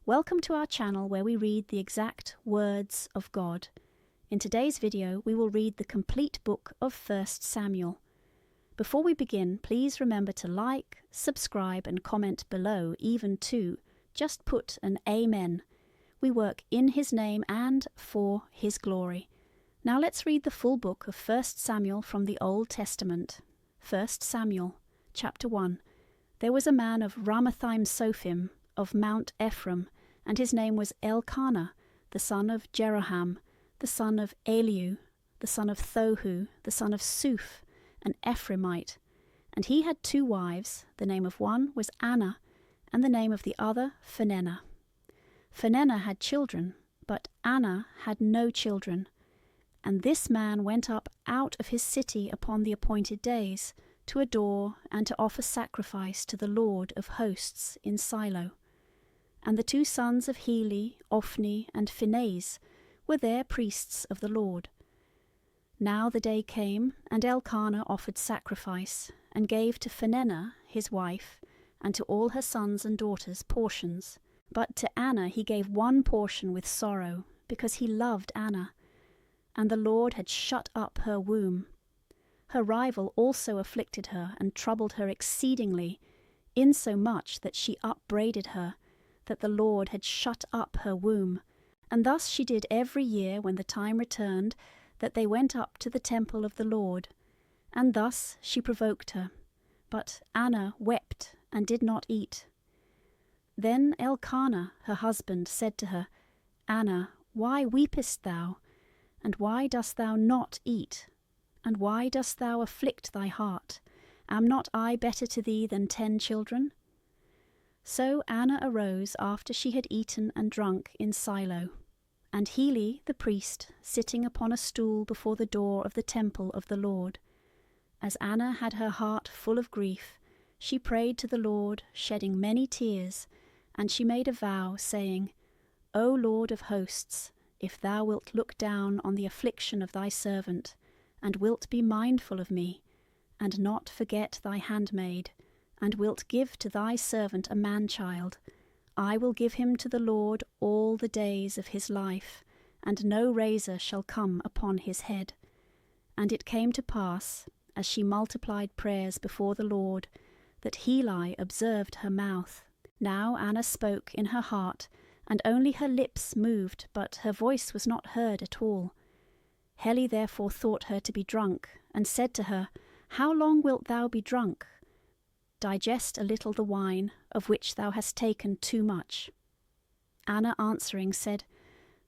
Welcome to our channel where we read the exact words of God. In today's video, we will read the complete book of 1 Samuel. Before we begin, please remember to like, subscribe and comment below, even to just put an Amen. We work in His name and for His glory. Now let's read the full book of 1 Samuel from the Old Testament. 1 Samuel, chapter 1. There was a man of Ramathaim-Sophim, of Mount Ephraim, and his name was Elkanah, the son of Jeroham, the son of Eliu, the son of Thohu, the son of Suph, an Ephraimite. And he had 2 wives. The name of one was Anna, and the name of the other Phinehah. Phinehah had children, but Anna had no children. And this man went up out of his city upon the appointed days, to adore and to offer sacrifice to the Lord of hosts in Silo. And the 2 sons of Heli, Ophni, and Phinehas were there priests of the Lord. Now the day came, and Elkanah offered sacrifice, and gave to Phinehah his wife, and to all her sons and daughters portions. But to Anna he gave 1 portion with sorrow, because he loved Anna. And the Lord had shut up her womb. Her rival also afflicted her, and troubled her exceedingly, insomuch that she upbraided her, that the Lord had shut up her womb. And thus she did every year when the time returned, that they went up to the temple of the Lord. And thus she provoked her. But Anna wept, and did not eat. Then Elkanah her husband said to her, Anna, why weepest thou? And why dost thou not eat? And why dost thou afflict thy heart? Am not I better to thee than 10 children? So Anna arose after she had eaten and drunk in Silo. And Heli the priest, sitting upon a stool before the door of the temple of the Lord. As Anna had her heart full of grief, she prayed to the Lord, shedding many tears, and she made a vow, saying, O Lord of hosts, if thou wilt look down on the affliction of thy servant, and wilt be mindful of me, and not forget thy handmaid, and wilt give to thy servant a man-child, I will give him to the Lord all the days of his life, and no razor shall come upon his head. And it came to pass, as she multiplied prayers before the Lord, that Heli observed her mouth. Now Anna spoke in her heart, and only her lips moved, but her voice was not heard at all. Heli therefore thought her to be drunk, and said to her, How long wilt thou be drunk? Digest a little the wine, of which thou hast taken too much. Anna answering said,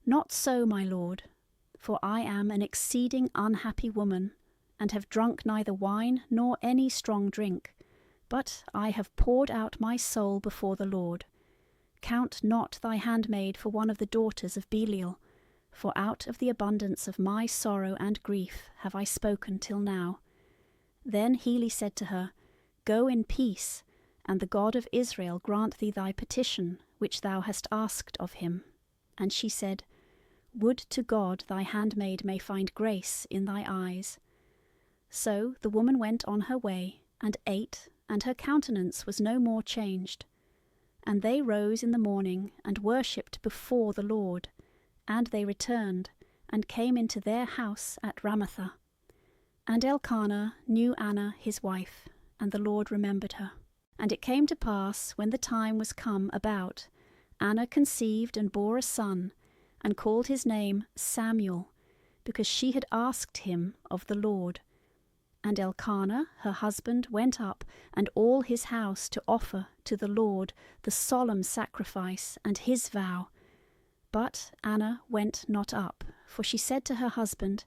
Not so, my lord, for I am an exceeding unhappy woman, and have drunk neither wine nor any strong drink, but I have poured out my soul before the Lord. Count not thy handmaid for one of the daughters of Belial, for out of the abundance of my sorrow and grief have I spoken till now. Then Heli said to her, Go in peace, and the God of Israel grant thee thy petition, which thou hast asked of him. And she said, Would to God thy handmaid may find grace in thy eyes. So the woman went on her way, and ate, and her countenance was no more changed. And they rose in the morning, and worshipped before the Lord. And they returned, and came into their house at Ramathah. And Elkanah knew Anna his wife, and the Lord remembered her. And it came to pass, when the time was come about, Anna conceived and bore a son, and called his name Samuel, because she had asked him of the Lord. And Elkanah her husband went up, and all his house, to offer to the Lord the solemn sacrifice and his vow. But Anna went not up, for she said to her husband,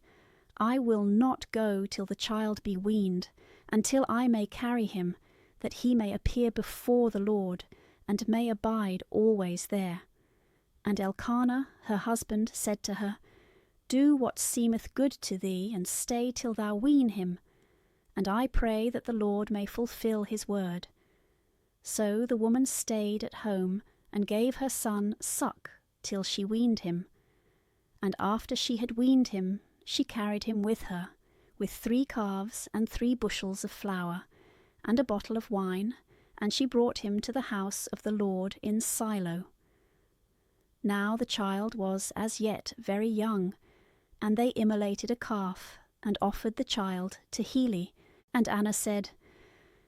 I will not go till the child be weaned, until I may carry him, that he may appear before the Lord, and may abide always there. And Elkanah her husband said to her, Do what seemeth good to thee, and stay till thou wean him. And I pray that the Lord may fulfill his word. So the woman stayed at home, and gave her son suck till she weaned him. And after she had weaned him, she carried him with her, with 3 calves and 3 bushels of flour, and a bottle of wine, and she brought him to the house of the Lord in Silo. Now the child was as yet very young, and they immolated a calf, and offered the child to Heli. And Anna said,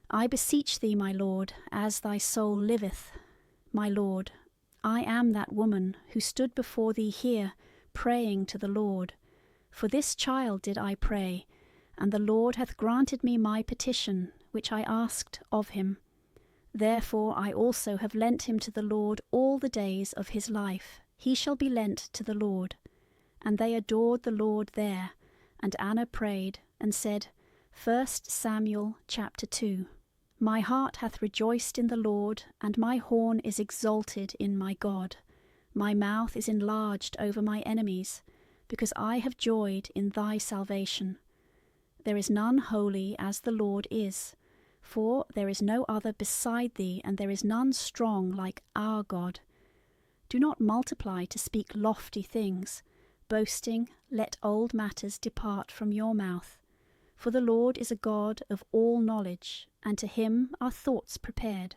I beseech thee, my lord, as thy soul liveth, my lord, I am that woman who stood before thee here, praying to the Lord. For this child did I pray, and the Lord hath granted me my petition, which I asked of him. Therefore I also have lent him to the Lord all the days of his life. He shall be lent to the Lord. And they adored the Lord there. And Anna prayed, and said, 1 Samuel chapter 2. My heart hath rejoiced in the Lord, and my horn is exalted in my God. My mouth is enlarged over my enemies, because I have joyed in thy salvation. There is none holy as the Lord is, for there is no other beside thee, and there is none strong like our God. Do not multiply to speak lofty things. Boasting, let old matters depart from your mouth. For the Lord is a God of all knowledge, and to him are thoughts prepared.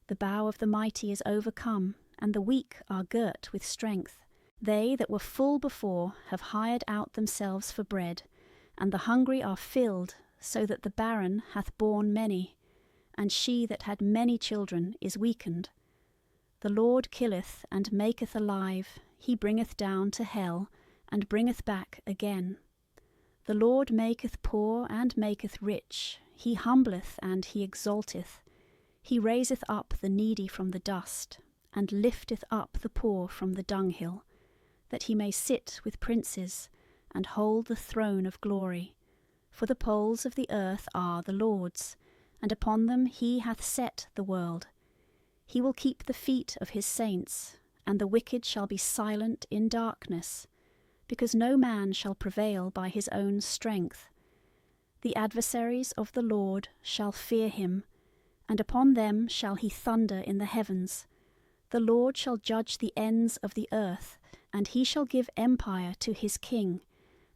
The bow of the mighty is overcome, and the weak are girt with strength. They that were full before have hired out themselves for bread, and the hungry are filled, so that the barren hath borne many, and she that had many children is weakened. The Lord killeth and maketh alive, he bringeth down to hell, and bringeth back again. The Lord maketh poor and maketh rich, he humbleth and he exalteth. He raiseth up the needy from the dust, and lifteth up the poor from the dunghill, that he may sit with princes, and hold the throne of glory. For the poles of the earth are the Lord's, and upon them he hath set the world. He will keep the feet of his saints, and the wicked shall be silent in darkness, because no man shall prevail by his own strength. The adversaries of the Lord shall fear him, and upon them shall he thunder in the heavens. The Lord shall judge the ends of the earth, and he shall give empire to his king,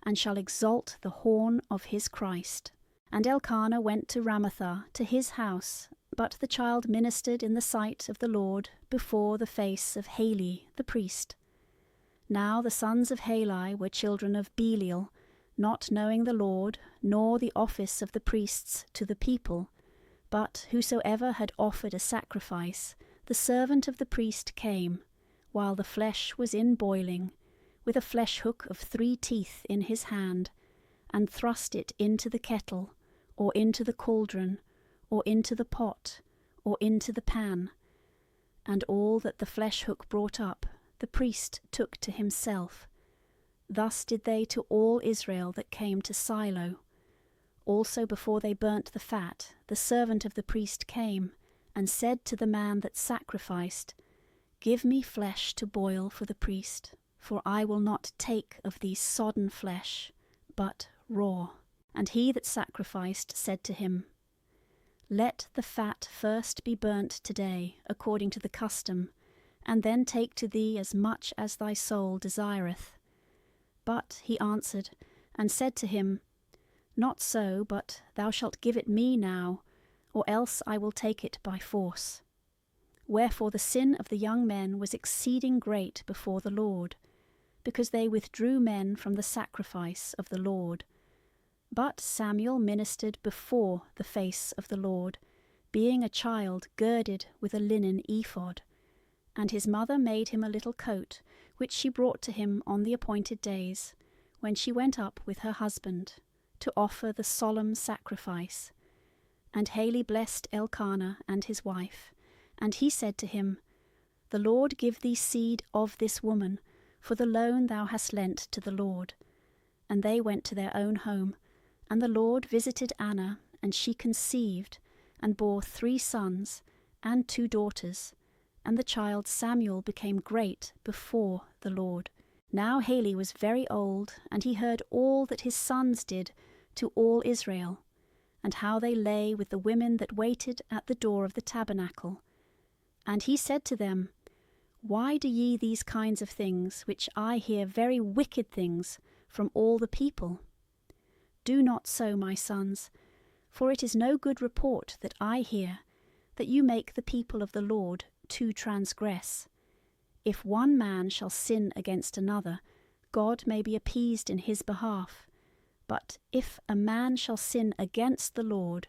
and shall exalt the horn of his Christ. And Elkanah went to Ramathah to his house, but the child ministered in the sight of the Lord before the face of Heli the priest. Now the sons of Heli were children of Belial, not knowing the Lord, nor the office of the priests to the people. But whosoever had offered a sacrifice, the servant of the priest came, while the flesh was in boiling, with a flesh hook of 3 teeth in his hand, and thrust it into the kettle, or into the cauldron, or into the pot, or into the pan. And all that the flesh hook brought up, the priest took to himself. Thus did they to all Israel that came to Silo. Also before they burnt the fat, the servant of the priest came, and said to the man that sacrificed, Give me flesh to boil for the priest, for I will not take of these sodden flesh, but raw. And he that sacrificed said to him, Let the fat first be burnt today, according to the custom, and then take to thee as much as thy soul desireth. But he answered, and said to him, Not so, but thou shalt give it me now, or else I will take it by force. Wherefore the sin of the young men was exceeding great before the Lord, because they withdrew men from the sacrifice of the Lord. But Samuel ministered before the face of the Lord, being a child girded with a linen ephod. And his mother made him a little coat, which she brought to him on the appointed days, when she went up with her husband, to offer the solemn sacrifice. And Heli blessed Elkanah and his wife, and he said to him, The Lord give thee seed of this woman, for the loan thou hast lent to the Lord. And they went to their own home, and the Lord visited Anna, and she conceived, and bore 3 sons, and 2 daughters. And the child Samuel became great before the Lord. Now Heli was very old, and he heard all that his sons did to all Israel, and how they lay with the women that waited at the door of the tabernacle. And he said to them, Why do ye these kinds of things, which I hear very wicked things from all the people? Do not so, my sons, for it is no good report that I hear, that you make the people of the Lord to transgress. if one man shall sin against another, God may be appeased in his behalf. But if a man shall sin against the Lord,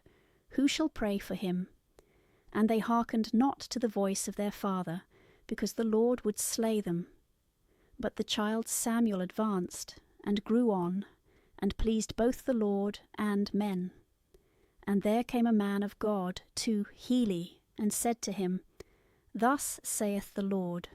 who shall pray for him? And they hearkened not to the voice of their father, because the Lord would slay them. But the child Samuel advanced, and grew on, and pleased both the Lord and men. And there came a man of God to Heli, and said to him, Thus saith the Lord,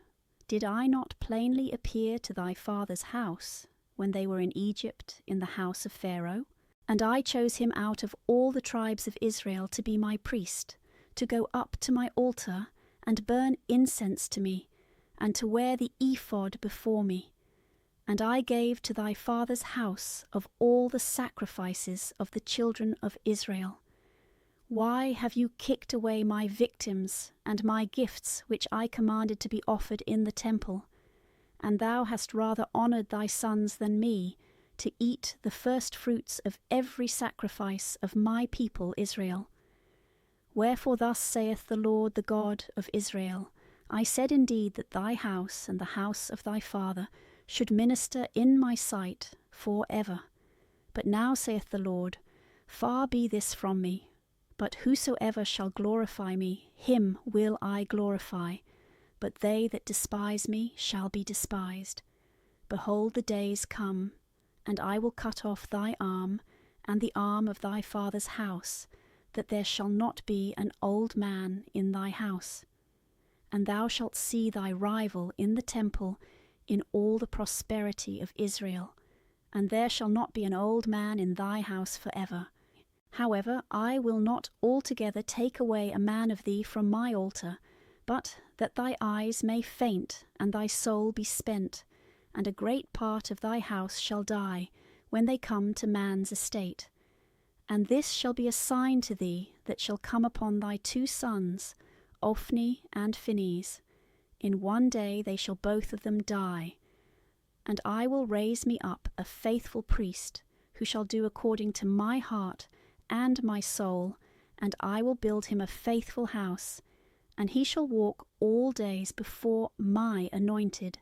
Did I not plainly appear to thy father's house, when they were in Egypt in the house of Pharaoh? And I chose him out of all the tribes of Israel to be my priest, to go up to my altar, and burn incense to me, and to wear the ephod before me. And I gave to thy father's house of all the sacrifices of the children of Israel. Why have you kicked away my victims and my gifts which I commanded to be offered in the temple? And thou hast rather honoured thy sons than me, to eat the first fruits of every sacrifice of my people Israel. Wherefore thus saith the Lord the God of Israel, I said indeed that thy house and the house of thy father should minister in my sight for ever. But now saith the Lord, Far be this from me, but whosoever shall glorify me, him will I glorify, but they that despise me shall be despised. Behold, the days come, and I will cut off thy arm, and the arm of thy father's house, that there shall not be an old man in thy house. And thou shalt see thy rival in the temple in all the prosperity of Israel, and there shall not be an old man in thy house for ever. However, I will not altogether take away a man of thee from my altar, but that thy eyes may faint, and thy soul be spent, and a great part of thy house shall die, when they come to man's estate. And this shall be a sign to thee that shall come upon thy two sons, Ophni and Phinehas. In one day they shall both of them die. And I will raise me up a faithful priest, who shall do according to my heart and my soul, and I will build him a faithful house, and he shall walk all days before my anointed.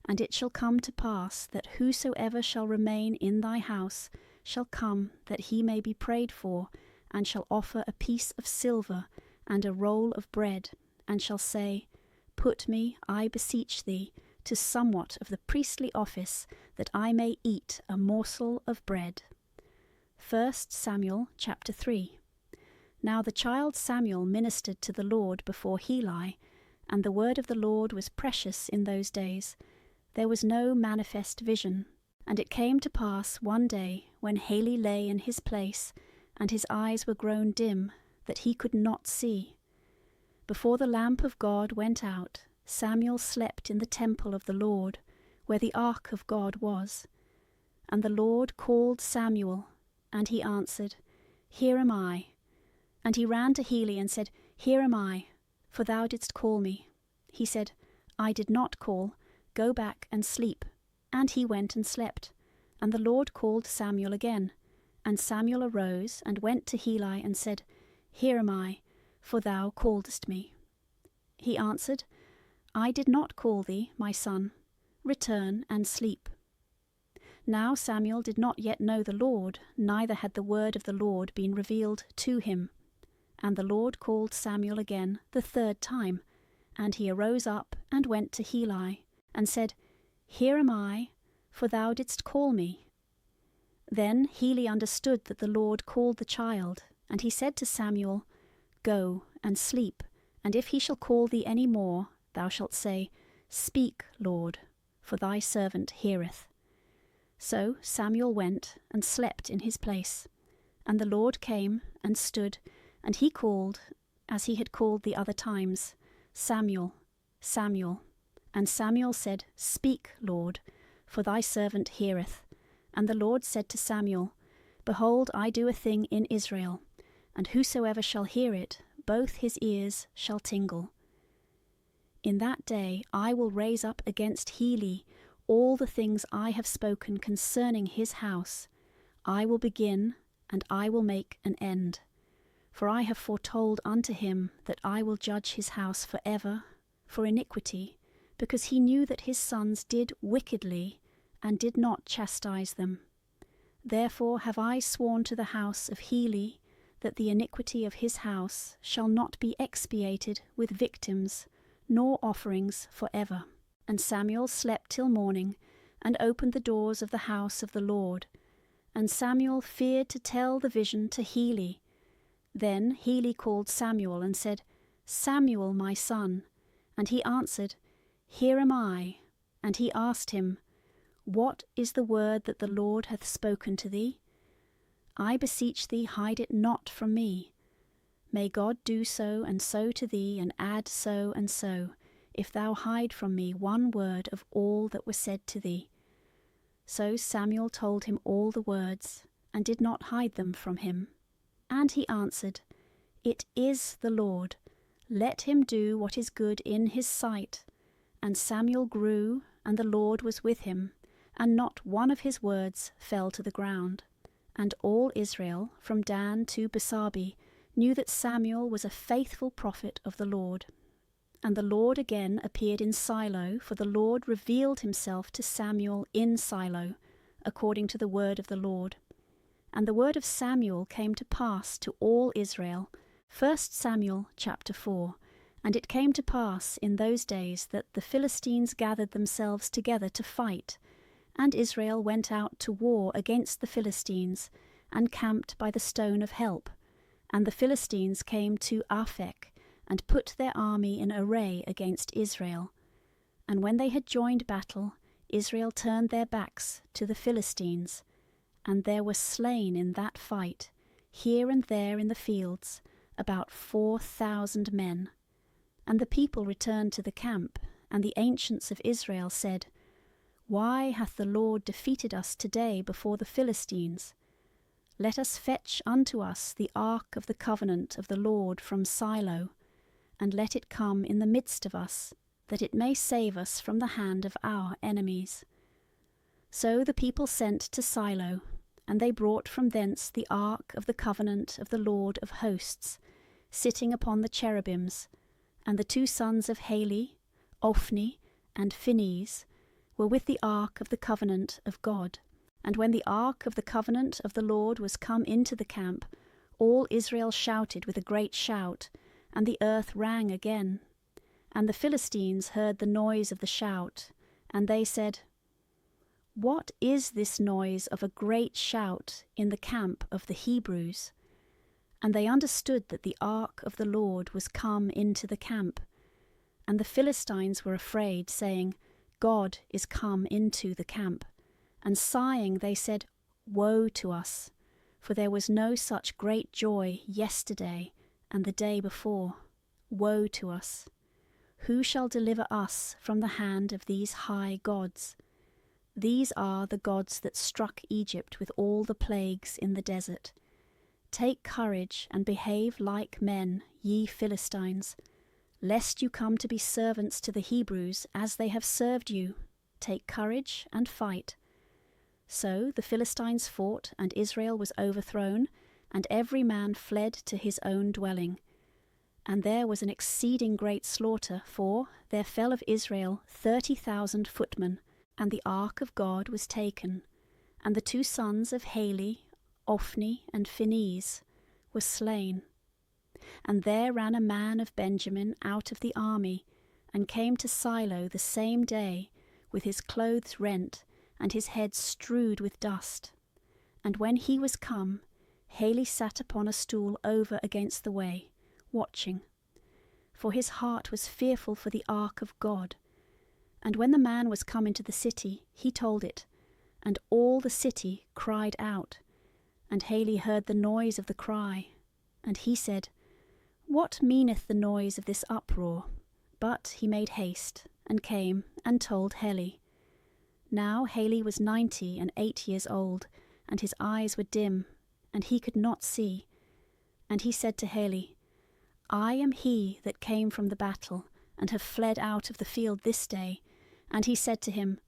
And it shall come to pass that whosoever shall remain in thy house shall come that he may be prayed for, and shall offer a piece of silver and a roll of bread, and shall say, Put me, I beseech thee, to somewhat of the priestly office, that I may eat a morsel of bread. 1 Samuel chapter 3. Now the child Samuel ministered to the Lord before Heli, and the word of the Lord was precious in those days. There was no manifest vision. And it came to pass one day, when Heli lay in his place, and his eyes were grown dim, that he could not see. Before the lamp of God went out, Samuel slept in the temple of the Lord, where the ark of God was. And the Lord called Samuel, and he answered, Here am I. And he ran to Heli and said, Here am I, for thou didst call me. He said, I did not call, go back and sleep. And he went and slept. And the Lord called Samuel again. And Samuel arose and went to Heli and said, Here am I, for thou calledst me. He answered, I did not call thee, my son. Return and sleep. Now Samuel did not yet know the Lord, neither had the word of the Lord been revealed to him. And the Lord called Samuel again the third time. And he arose up and went to Heli, and said, Here am I, for thou didst call me. Then Heli understood that the Lord called the child, and he said to Samuel, Go and sleep, and if he shall call thee any more, thou shalt say, Speak, Lord, for thy servant heareth. So Samuel went and slept in his place. And the Lord came and stood, and he called, as he had called the other times, Samuel, Samuel. And Samuel said, Speak, Lord, for thy servant heareth. And the Lord said to Samuel, Behold, I do a thing in Israel, and whosoever shall hear it, both his ears shall tingle. In that day I will raise up against Heli all the things I have spoken concerning his house. I will begin, and I will make an end. For I have foretold unto him that I will judge his house for ever, for iniquity, because he knew that his sons did wickedly and did not chastise them. Therefore have I sworn to the house of Heli that the iniquity of his house shall not be expiated with victims nor offerings for ever. And Samuel slept till morning, and opened the doors of the house of the Lord. And Samuel feared to tell the vision to Heli. Then Heli called Samuel and said, Samuel, my son. And he answered, Here am I. And he asked him, What is the word that the Lord hath spoken to thee? I beseech thee, hide it not from me. May God do so and so to thee, and add so and so, if thou hide from me one word of all that was said to thee. So Samuel told him all the words, and did not hide them from him. And he answered, It is the Lord. Let him do what is good in his sight. And Samuel grew, and the Lord was with him, and not one of his words fell to the ground. And all Israel, from Dan to Besabe, knew that Samuel was a faithful prophet of the Lord. And the Lord again appeared in Silo, for the Lord revealed himself to Samuel in Silo, according to the word of the Lord. And the word of Samuel came to pass to all Israel. 1 Samuel chapter 4. And it came to pass in those days that the Philistines gathered themselves together to fight, and Israel went out to war against the Philistines, and camped by the stone of help. And the Philistines came to Aphek, and put their army in array against Israel. And when they had joined battle, Israel turned their backs to the Philistines. And there were slain in that fight, here and there in the fields, about 4,000 men. And the people returned to the camp, and the ancients of Israel said, Why hath the Lord defeated us today before the Philistines? Let us fetch unto us the ark of the covenant of the Lord from Silo, and let it come in the midst of us, that it may save us from the hand of our enemies. So the people sent to Silo, and they brought from thence the ark of the covenant of the Lord of hosts, sitting upon the cherubims, and the two sons of Heli, Ophni, and Phinehas, were with the ark of the covenant of God. And when the ark of the covenant of the Lord was come into the camp, all Israel shouted with a great shout, and the earth rang again. And the Philistines heard the noise of the shout, and they said, What is this noise of a great shout in the camp of the Hebrews? And they understood that the ark of the Lord was come into the camp. And the Philistines were afraid, saying, God is come into the camp. And sighing they said, Woe to us! For there was no such great joy yesterday and the day before. Woe to us! Who shall deliver us from the hand of these high gods? These are the gods that struck Egypt with all the plagues in the desert. Take courage and behave like men, ye Philistines, lest you come to be servants to the Hebrews as they have served you. Take courage and fight. So the Philistines fought, and Israel was overthrown, and every man fled to his own dwelling. And there was an exceeding great slaughter, for there fell of Israel 30,000 footmen, and the ark of God was taken. And the two sons of Heli, Ophni and Phinehas, were slain. And there ran a man of Benjamin out of the army, and came to Silo the same day, with his clothes rent, and his head strewed with dust. And when he was come, Heli sat upon a stool over against the way, watching. For his heart was fearful for the ark of God. And when the man was come into the city, he told it, and all the city cried out. And Heli heard the noise of the cry. And he said, What meaneth the noise of this uproar? But he made haste, and came, and told Heli. Now Heli was 98 years old, and his eyes were dim, and he could not see. And he said to Heli, I am he that came from the battle, and have fled out of the field this day. And he said to him,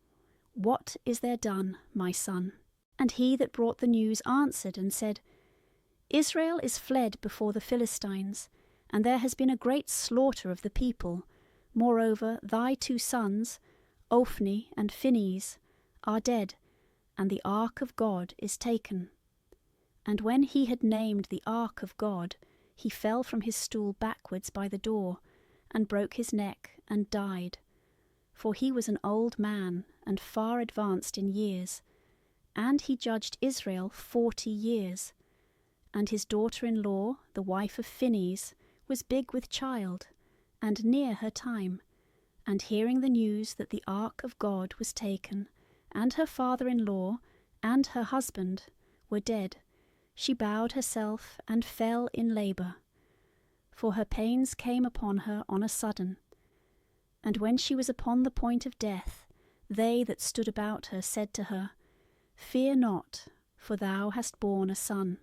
What is there done, my son? And he that brought the news answered and said, Israel is fled before the Philistines, and there has been a great slaughter of the people, Moreover, thy 2 sons, Ophni and Phinehas, are dead, and the ark of God is taken. And when he had named the ark of God, he fell from his stool backwards by the door, and broke his neck, and died. For he was an old man, and far advanced in years, and he judged Israel 40 years. And his daughter-in-law, the wife of Phinehas, was big with child, and near her time. And hearing the news that the ark of God was taken, and her father-in-law and her husband were dead, she bowed herself and fell in labour. For her pains came upon her on a sudden. And when she was upon the point of death, they that stood about her said to her, Fear not, for thou hast borne a son.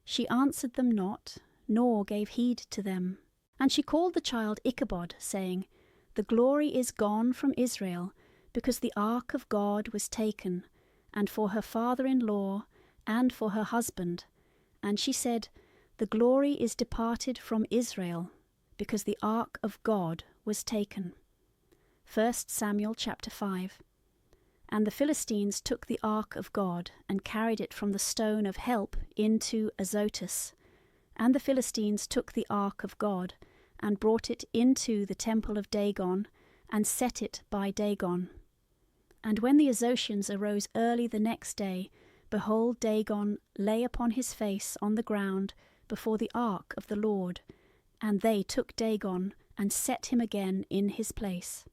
She answered them not, nor gave heed to them. And she called the child Ichabod, saying, The glory is gone from Israel, because the ark of God was taken, and for her father-in-law, and for her husband. And she said, The glory is departed from Israel, because the ark of God was taken. 1 Samuel chapter 5. And the Philistines took the ark of God, and carried it from the stone of help into Azotus. And the Philistines took the ark of God, and brought it into the temple of Dagon, and set it by Dagon. And when the Azotians arose early the next day, behold, Dagon lay upon his face on the ground before the ark of the Lord. And they took Dagon, and set him again in his place.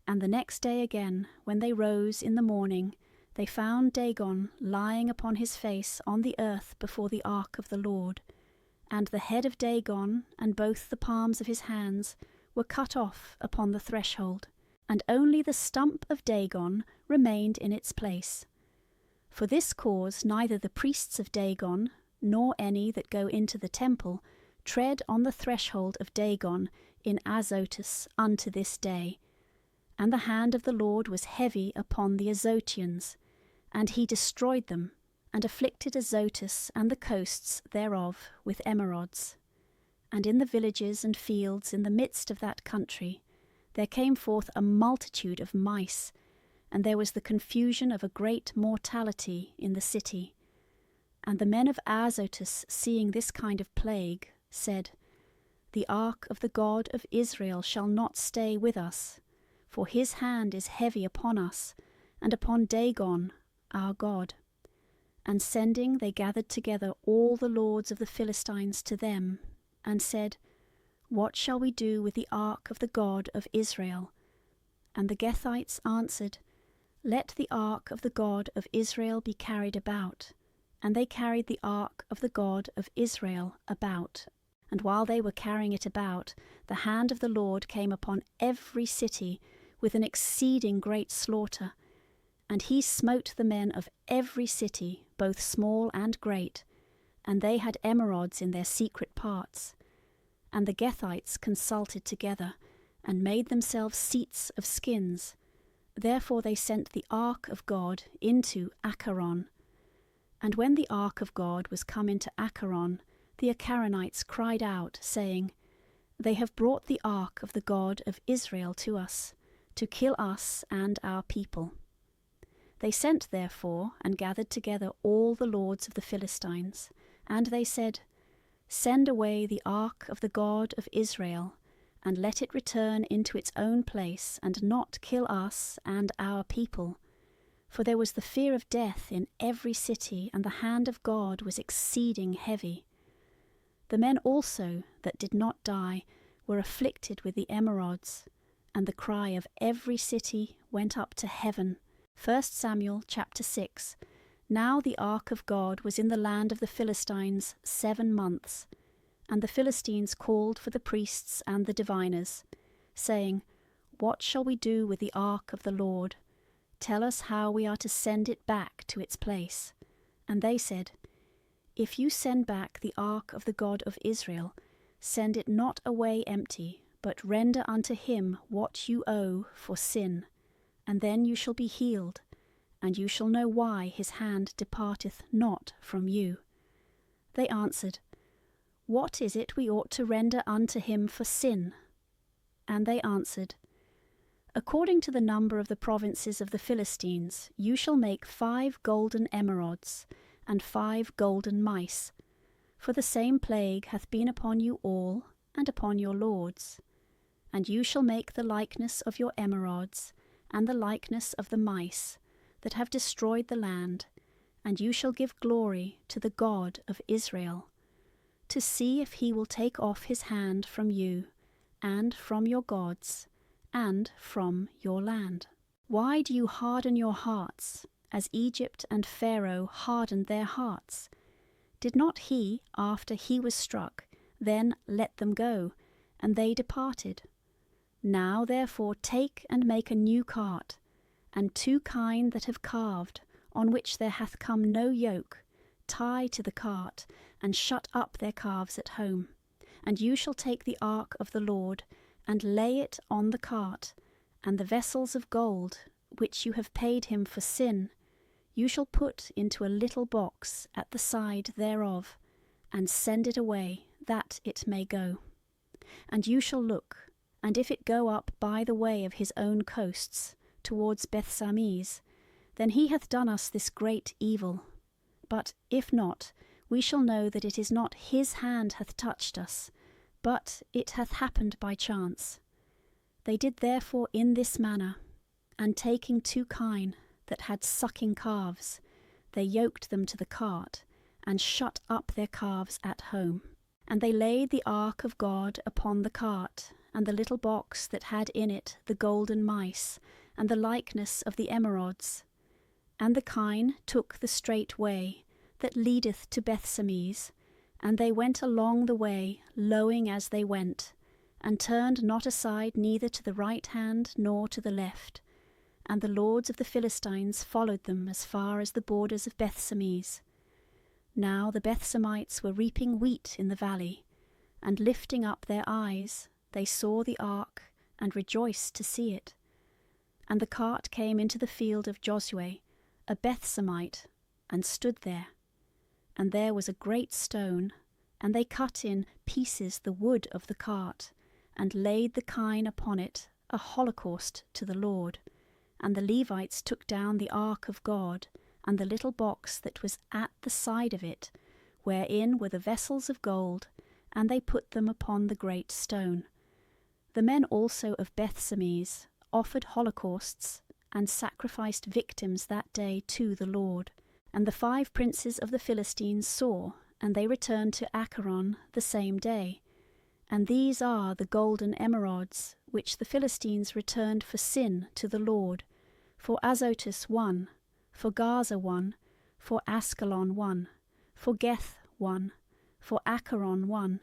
And the next day again, when they rose in the morning, they found Dagon lying upon his face on the earth before the ark of the Lord. And the head of Dagon, and both the palms of his hands, were cut off upon the threshold, and only the stump of Dagon remained in its place. For this cause neither the priests of Dagon, nor any that go into the temple, tread on the threshold of Dagon in Azotus unto this day. And the hand of the Lord was heavy upon the Azotians, and he destroyed them, and afflicted Azotus and the coasts thereof with emerods. And in the villages and fields in the midst of that country there came forth a multitude of mice, and there was the confusion of a great mortality in the city. And the men of Azotus, seeing this kind of plague, said, The ark of the God of Israel shall not stay with us, for his hand is heavy upon us, and upon Dagon our God. And sending, they gathered together all the lords of the Philistines to them, and said, What shall we do with the ark of the God of Israel? And the Gethites answered, Let the ark of the God of Israel be carried about. And they carried the ark of the God of Israel about. And while they were carrying it about, the hand of the Lord came upon every city with an exceeding great slaughter. And he smote the men of every city, both small and great, and they had emerods in their secret parts. And the Gethites consulted together, and made themselves seats of skins. Therefore they sent the ark of God into Acharon. And when the ark of God was come into Acharon, the Acharonites cried out, saying, They have brought the ark of the God of Israel to us, to kill us and our people. They sent therefore, and gathered together all the lords of the Philistines, and they said, Send away the ark of the God of Israel, and let it return into its own place, and not kill us and our people. For there was the fear of death in every city, and the hand of God was exceeding heavy. The men also that did not die were afflicted with the emerods, and the cry of every city went up to heaven. 1 Samuel chapter 6. Now the ark of God was in the land of the Philistines 7 months. And the Philistines called for the priests and the diviners, saying, What shall we do with the ark of the Lord? Tell us how we are to send it back to its place. And they said, If you send back the ark of the God of Israel, send it not away empty, but render unto him what you owe for sin, and then you shall be healed, and you shall know why his hand departeth not from you. They answered, What is it we ought to render unto him for sin? And they answered, According to the number of the provinces of the Philistines, you shall make 5 golden emerods, and 5 golden mice. For the same plague hath been upon you all, and upon your lords. And you shall make the likeness of your emerods, and the likeness of the mice, that have destroyed the land, and you shall give glory to the God of Israel, to see if he will take off his hand from you, and from your gods, and from your land. Why do you harden your hearts, as Egypt and Pharaoh hardened their hearts? Did not he, after he was struck, then let them go, and they departed? Now therefore take and make a new cart, and 2 kine that have calved, on which there hath come no yoke, tie to the cart, and shut up their calves at home. And you shall take the ark of the Lord, and lay it on the cart, and the vessels of gold, which you have paid him for sin, you shall put into a little box at the side thereof, and send it away, that it may go. And you shall look, and if it go up by the way of his own coasts, towards Bethsames, then he hath done us this great evil. But if not, we shall know that it is not his hand hath touched us, but it hath happened by chance. They did therefore in this manner, and taking 2 kine that had sucking calves, they yoked them to the cart, and shut up their calves at home. And they laid the ark of God upon the cart, and the little box that had in it the golden mice, and the likeness of the emerods. And the kine took the straight way, that leadeth to Bethsames, and they went along the way, lowing as they went, and turned not aside neither to the right hand nor to the left. And the lords of the Philistines followed them as far as the borders of Bethsames. Now the Bethsamites were reaping wheat in the valley, and lifting up their eyes, they saw the ark, and rejoiced to see it. And the cart came into the field of Josue, a Bethsamite, and stood there. And there was a great stone, and they cut in pieces the wood of the cart, and laid the kine upon it, a holocaust to the Lord. And the Levites took down the ark of God, and the little box that was at the side of it, wherein were the vessels of gold, and they put them upon the great stone. The men also of Bethsames offered holocausts, and sacrificed victims that day to the Lord. And the 5 princes of the Philistines saw, and they returned to Acharon the same day. And these are the golden emerods, which the Philistines returned for sin to the Lord, for Azotus 1, for Gaza 1, for Askelon 1, for Geth 1, for Acharon 1,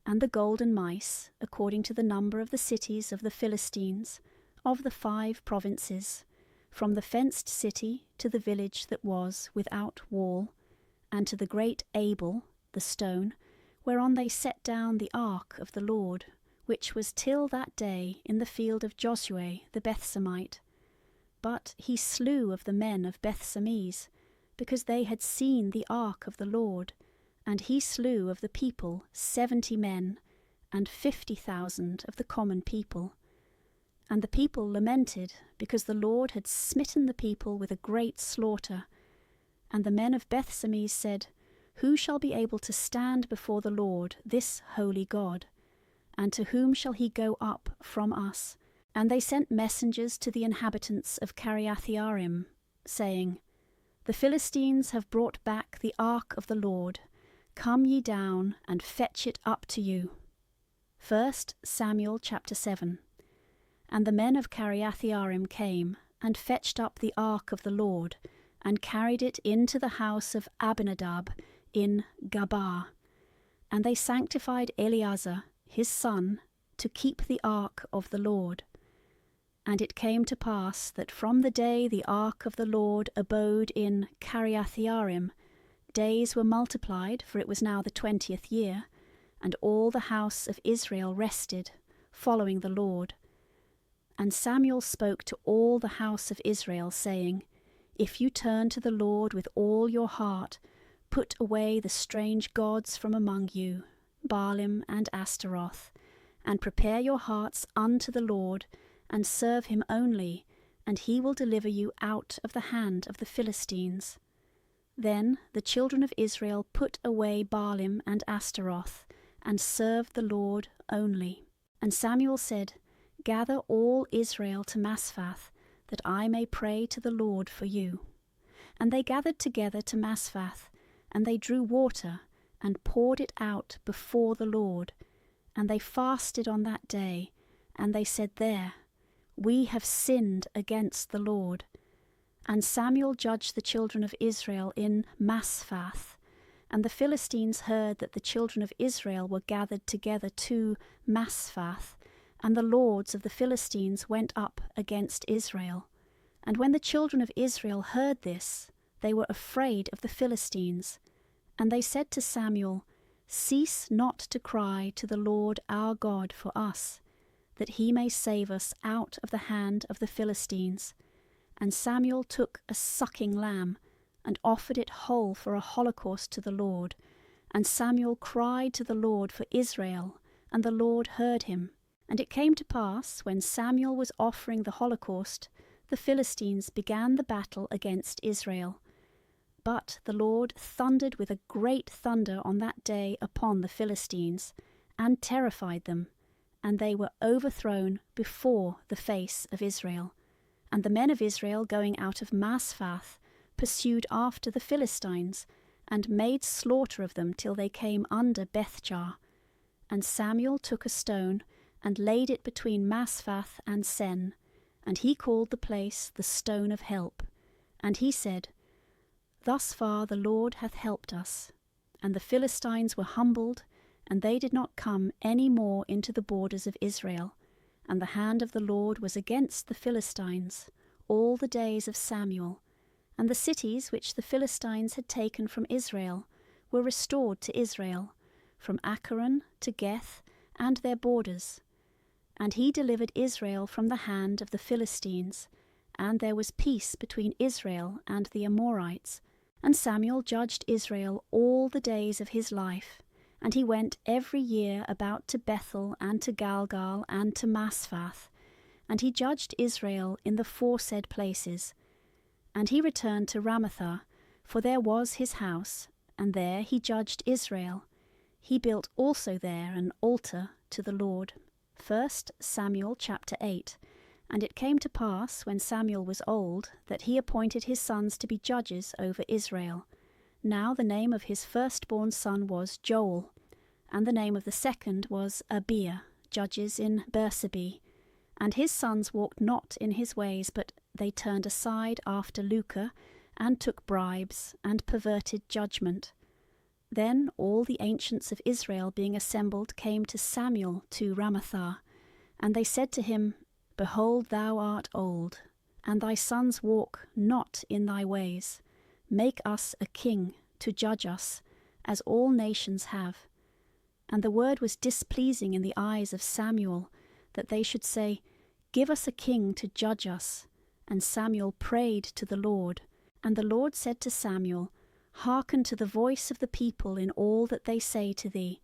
and the golden mice, according to the number of the cities of the Philistines, of the 5 provinces, from the fenced city to the village that was without wall, and to the great Abel, the stone, whereon they set down the ark of the Lord, which was till that day in the field of Josue the Bethsamite. But he slew of the men of Bethsames, because they had seen the ark of the Lord, and he slew of the people 70 men, and 50,000 of the common people. And the people lamented, because the Lord had smitten the people with a great slaughter. And the men of Bethsames said, Who shall be able to stand before the Lord, this holy God? And to whom shall he go up from us? And they sent messengers to the inhabitants of Kiriath-jearim, saying, The Philistines have brought back the ark of the Lord. Come ye down, and fetch it up to you. 1 Samuel chapter 7. And the men of Kiriath-jearim came, and fetched up the ark of the Lord, and carried it into the house of Abinadab in Gabaa. And they sanctified Eleazar, his son, to keep the ark of the Lord. And it came to pass that from the day the ark of the Lord abode in Kiriath-jearim, days were multiplied, for it was now the 20th year, and all the house of Israel rested, following the Lord. And Samuel spoke to all the house of Israel, saying, If you turn to the Lord with all your heart, put away the strange gods from among you, Baalim and Astaroth, and prepare your hearts unto the Lord, and serve him only, and he will deliver you out of the hand of the Philistines. Then the children of Israel put away Baalim and Ashtaroth, and served the Lord only. And Samuel said, Gather all Israel to Masphath, that I may pray to the Lord for you. And they gathered together to Masphath, and they drew water, and poured it out before the Lord. And they fasted on that day, and they said there, We have sinned against the Lord. And Samuel judged the children of Israel in Masphath. And the Philistines heard that the children of Israel were gathered together to Masphath, and the lords of the Philistines went up against Israel. And when the children of Israel heard this, they were afraid of the Philistines. And they said to Samuel, Cease not to cry to the Lord our God for us, that he may save us out of the hand of the Philistines. And Samuel took a sucking lamb, and offered it whole for a holocaust to the Lord. And Samuel cried to the Lord for Israel, and the Lord heard him. And it came to pass, when Samuel was offering the holocaust, the Philistines began the battle against Israel. But the Lord thundered with a great thunder on that day upon the Philistines, and terrified them, and they were overthrown before the face of Israel. And the men of Israel, going out of Masphath, pursued after the Philistines, and made slaughter of them till they came under Bethjar. And Samuel took a stone, and laid it between Masphath and Sen, and he called the place the Stone of Help. And he said, Thus far the Lord hath helped us. And the Philistines were humbled, and they did not come any more into the borders of Israel. And the hand of the Lord was against the Philistines all the days of Samuel. And the cities which the Philistines had taken from Israel were restored to Israel, from Acharon to Geth and their borders. And he delivered Israel from the hand of the Philistines, and there was peace between Israel and the Amorites. And Samuel judged Israel all the days of his life, and he went every year about to Bethel and to Galgal and to Masphath, and he judged Israel in the foresaid places. And he returned to Ramathah, for there was his house, and there he judged Israel. He built also there an altar to the Lord. 1 Samuel chapter 8. And it came to pass, when Samuel was old, that he appointed his sons to be judges over Israel. Now the name of his firstborn son was Joel, and the name of the second was Abiah, judges in Bersabee. And his sons walked not in his ways, but they turned aside after lucre, and took bribes, and perverted judgment. Then all the ancients of Israel being assembled came to Samuel to Ramathah, and they said to him, Behold, thou art old, and thy sons walk not in thy ways. Make us a king to judge us, as all nations have. And the word was displeasing in the eyes of Samuel, that they should say, Give us a king to judge us. And Samuel prayed to the Lord. And the Lord said to Samuel, Hearken to the voice of the people in all that they say to thee.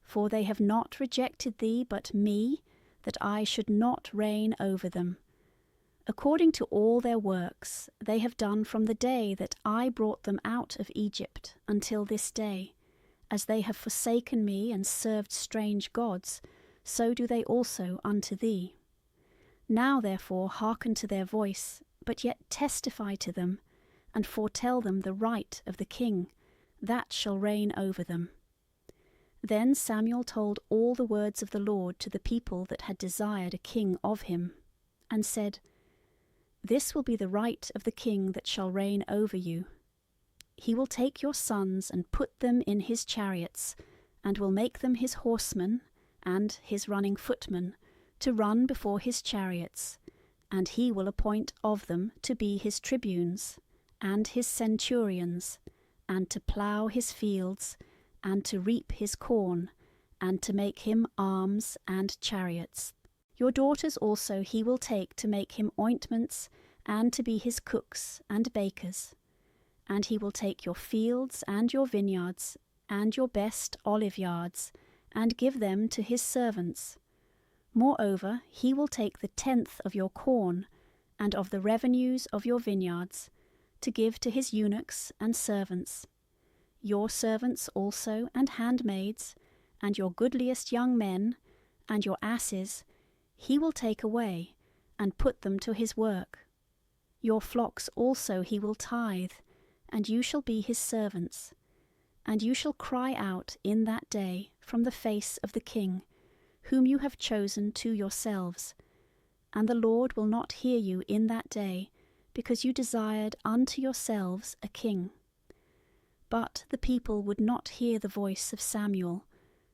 For they have not rejected thee, but me, that I should not reign over them. According to all their works they have done from the day that I brought them out of Egypt until this day. As they have forsaken me and served strange gods, so do they also unto thee. Now therefore hearken to their voice, but yet testify to them, and foretell them the right of the king, that shall reign over them. Then Samuel told all the words of the Lord to the people that had desired a king of him, and said, This will be the right of the king that shall reign over you. He will take your sons and put them in his chariots, and will make them his horsemen and his running footmen, to run before his chariots, and he will appoint of them to be his tribunes, and his centurions, and to plough his fields, and to reap his corn, and to make him arms and chariots. Your daughters also he will take to make him ointments, and to be his cooks and bakers. And he will take your fields and your vineyards, and your best oliveyards, and give them to his servants. Moreover, he will take the 10th of your corn, and of the revenues of your vineyards, to give to his eunuchs and servants. Your servants also and handmaids, and your goodliest young men, and your asses, he will take away, and put them to his work. Your flocks also he will tithe, and you shall be his servants. And you shall cry out in that day from the face of the king, whom you have chosen to yourselves. And the Lord will not hear you in that day, because you desired unto yourselves a king. But the people would not hear the voice of Samuel,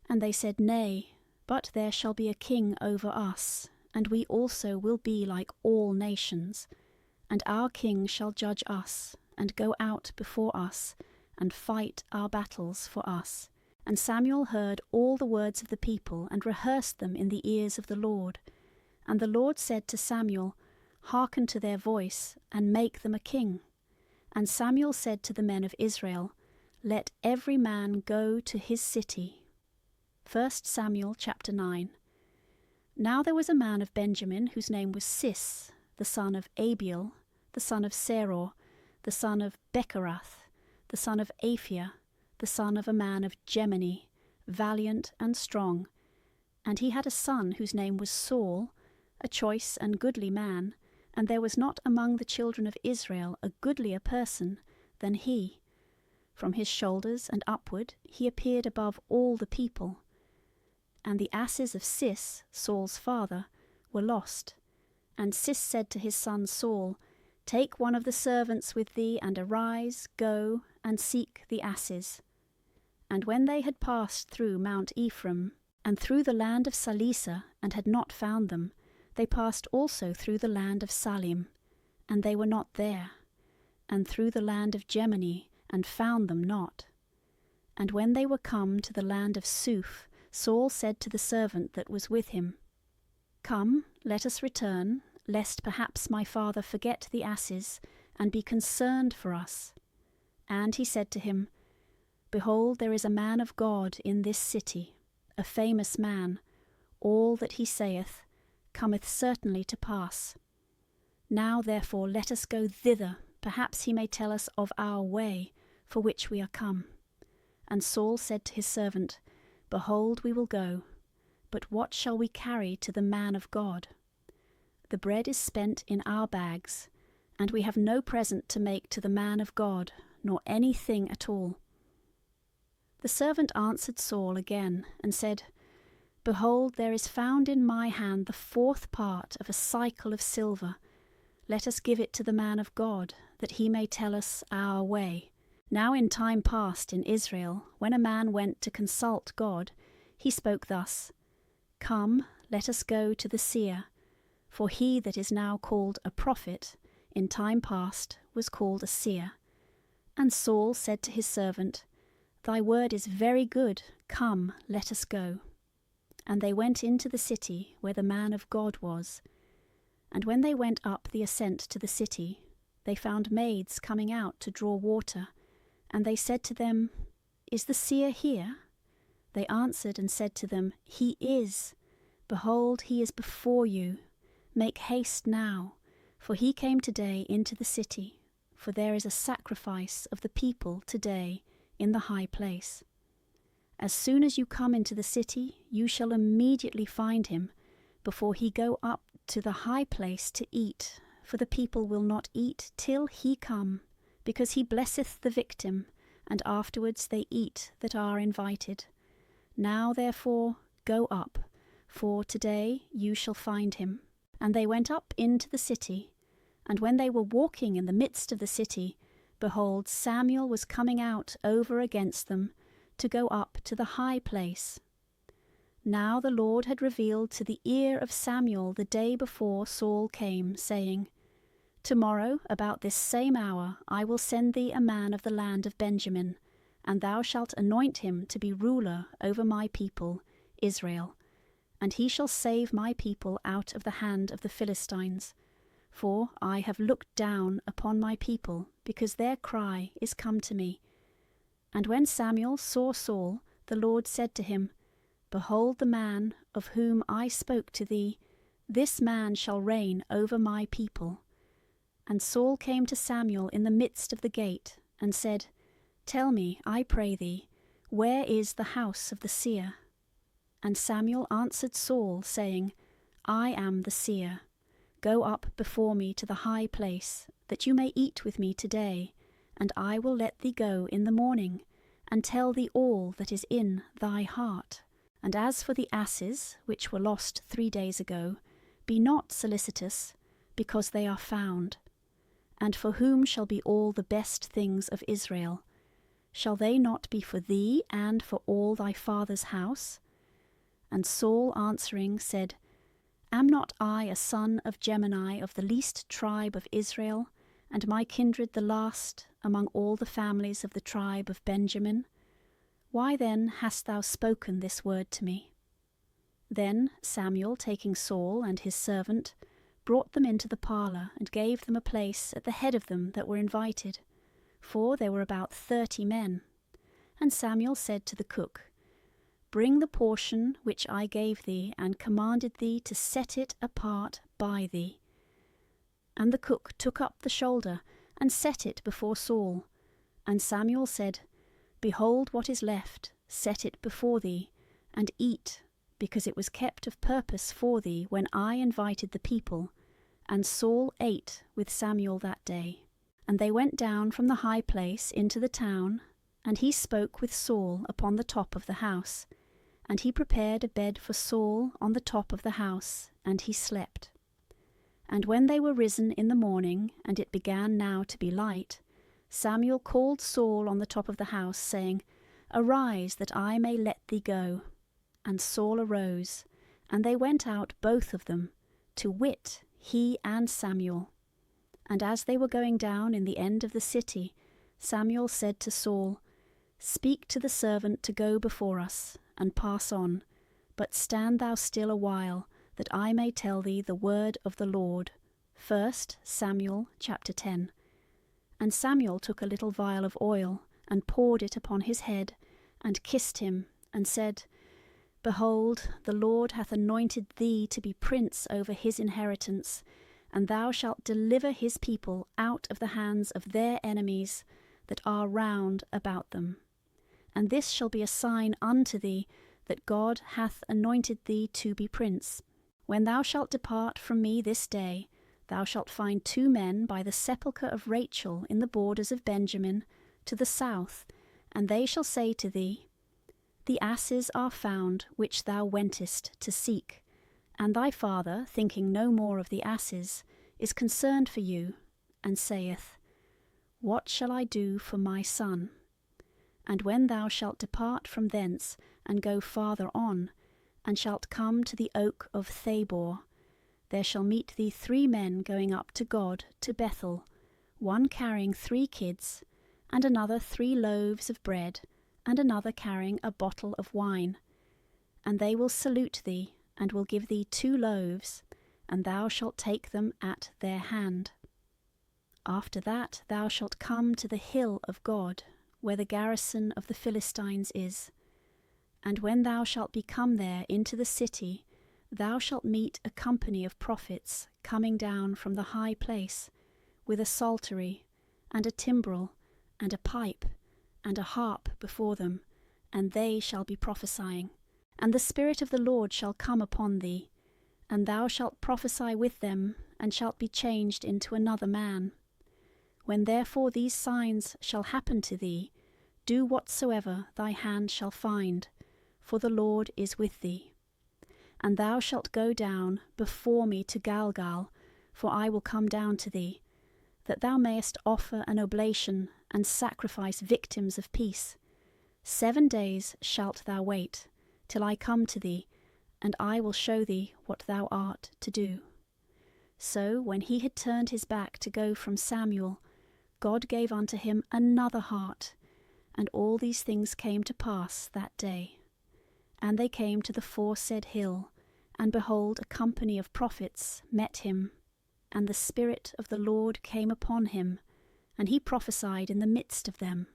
and they said, Nay, but there shall be a king over us, and we also will be like all nations. And our king shall judge us, and go out before us, and fight our battles for us. And Samuel heard all the words of the people, and rehearsed them in the ears of the Lord. And the Lord said to Samuel, Hearken to their voice, and make them a king. And Samuel said to the men of Israel, Let every man go to his city. 1 Samuel chapter 9. Now there was a man of Benjamin, whose name was Cis, the son of Abiel, the son of Seror, the son of Bechorath, the son of Aphia, the son of a man of Gemini, valiant and strong. And he had a son whose name was Saul, a choice and goodly man, and there was not among the children of Israel a goodlier person than he. From his shoulders and upward he appeared above all the people. And the asses of Cis, Saul's father, were lost. And Cis said to his son Saul, Take one of the servants with thee, and arise, go, and seek the asses. And when they had passed through Mount Ephraim, and through the land of Salisa, and had not found them, they passed also through the land of Salim, and they were not there, and through the land of Gemini, and found them not. And when they were come to the land of Suph, Saul said to the servant that was with him, Come, let us return, lest perhaps my father forget the asses, and be concerned for us. And he said to him, Behold, there is a man of God in this city, a famous man. All that he saith cometh certainly to pass. Now therefore let us go thither, perhaps he may tell us of our way, for which we are come. And Saul said to his servant, Behold, we will go, but what shall we carry to the man of God? The bread is spent in our bags, and we have no present to make to the man of God, nor anything at all. The servant answered Saul again, and said, Behold, there is found in my hand the 4th part of a sicle of silver. Let us give it to the man of God, that he may tell us our way. Now in time past in Israel, when a man went to consult God, he spoke thus, Come, let us go to the seer. For he that is now called a prophet, in time past was called a seer. And Saul said to his servant, Thy word is very good, come, let us go. And they went into the city where the man of God was. And when they went up the ascent to the city, they found maids coming out to draw water. And they said to them, Is the seer here? They answered and said to them, He is. Behold, he is before you. Make haste now, for he came today into the city, for there is a sacrifice of the people today in the high place. As soon as you come into the city, you shall immediately find him, before he go up to the high place to eat, for the people will not eat till he come, because he blesseth the victim, and afterwards they eat that are invited. Now therefore go up, for today you shall find him. And they went up into the city, and when they were walking in the midst of the city, behold, Samuel was coming out over against them, to go up to the high place. Now the Lord had revealed to the ear of Samuel the day before Saul came, saying, Tomorrow, about this same hour, I will send thee a man of the land of Benjamin, and thou shalt anoint him to be ruler over my people, Israel. And he shall save my people out of the hand of the Philistines. For I have looked down upon my people, because their cry is come to me. And when Samuel saw Saul, the Lord said to him, Behold the man of whom I spoke to thee, this man shall reign over my people. And Saul came to Samuel in the midst of the gate, and said, Tell me, I pray thee, where is the house of the seer? And Samuel answered Saul, saying, I am the seer. Go up before me to the high place, that you may eat with me today, and I will let thee go in the morning, and tell thee all that is in thy heart. And as for the asses, which were lost 3 days ago, be not solicitous, because they are found. And for whom shall be all the best things of Israel? Shall they not be for thee and for all thy father's house? And Saul answering said, Am not I a son of Gemini of the least tribe of Israel, and my kindred the last among all the families of the tribe of Benjamin? Why then hast thou spoken this word to me? Then Samuel, taking Saul and his servant, brought them into the parlour, and gave them a place at the head of them that were invited, for there were about 30 men. And Samuel said to the cook, Bring the portion which I gave thee, and commanded thee to set it apart by thee. And the cook took up the shoulder, and set it before Saul. And Samuel said, Behold what is left, set it before thee, and eat, because it was kept of purpose for thee when I invited the people. And Saul ate with Samuel that day. And they went down from the high place into the town, and he spoke with Saul upon the top of the house. And he prepared a bed for Saul on the top of the house, and he slept. And when they were risen in the morning, and it began now to be light, Samuel called Saul on the top of the house, saying, Arise, that I may let thee go. And Saul arose, and they went out both of them, to wit, he and Samuel. And as they were going down in the end of the city, Samuel said to Saul, Speak to the servant to go before us, and pass on, but stand thou still a while, that I may tell thee the word of the Lord. 1 Samuel chapter 10. And Samuel took a little vial of oil, and poured it upon his head, and kissed him, and said, Behold, the Lord hath anointed thee to be prince over his inheritance, and thou shalt deliver his people out of the hands of their enemies that are round about them. And this shall be a sign unto thee, that God hath anointed thee to be prince. When thou shalt depart from me this day, thou shalt find 2 men by the sepulchre of Rachel in the borders of Benjamin, to the south, and they shall say to thee, The asses are found which thou wentest to seek. And thy father, thinking no more of the asses, is concerned for you, and saith, What shall I do for my son? And when thou shalt depart from thence, and go farther on, and shalt come to the oak of Thabor, there shall meet thee 3 men going up to God to Bethel, one carrying 3 kids, and another 3 loaves of bread, and another carrying a bottle of wine. And they will salute thee, and will give thee 2 loaves, and thou shalt take them at their hand. After that thou shalt come to the hill of God, where the garrison of the Philistines is. And when thou shalt be come there into the city, thou shalt meet a company of prophets coming down from the high place, with a psaltery, and a timbrel, and a pipe, and a harp before them, and they shall be prophesying. And the Spirit of the Lord shall come upon thee, and thou shalt prophesy with them, and shalt be changed into another man. When therefore these signs shall happen to thee, do whatsoever thy hand shall find, for the Lord is with thee. And thou shalt go down before me to Galgal, for I will come down to thee, that thou mayest offer an oblation and sacrifice victims of peace. 7 days shalt thou wait, till I come to thee, and I will show thee what thou art to do. So when he had turned his back to go from Samuel, God gave unto him another heart, and all these things came to pass that day. And they came to the foresaid hill, and behold, a company of prophets met him, and the Spirit of the Lord came upon him, and he prophesied in the midst of them.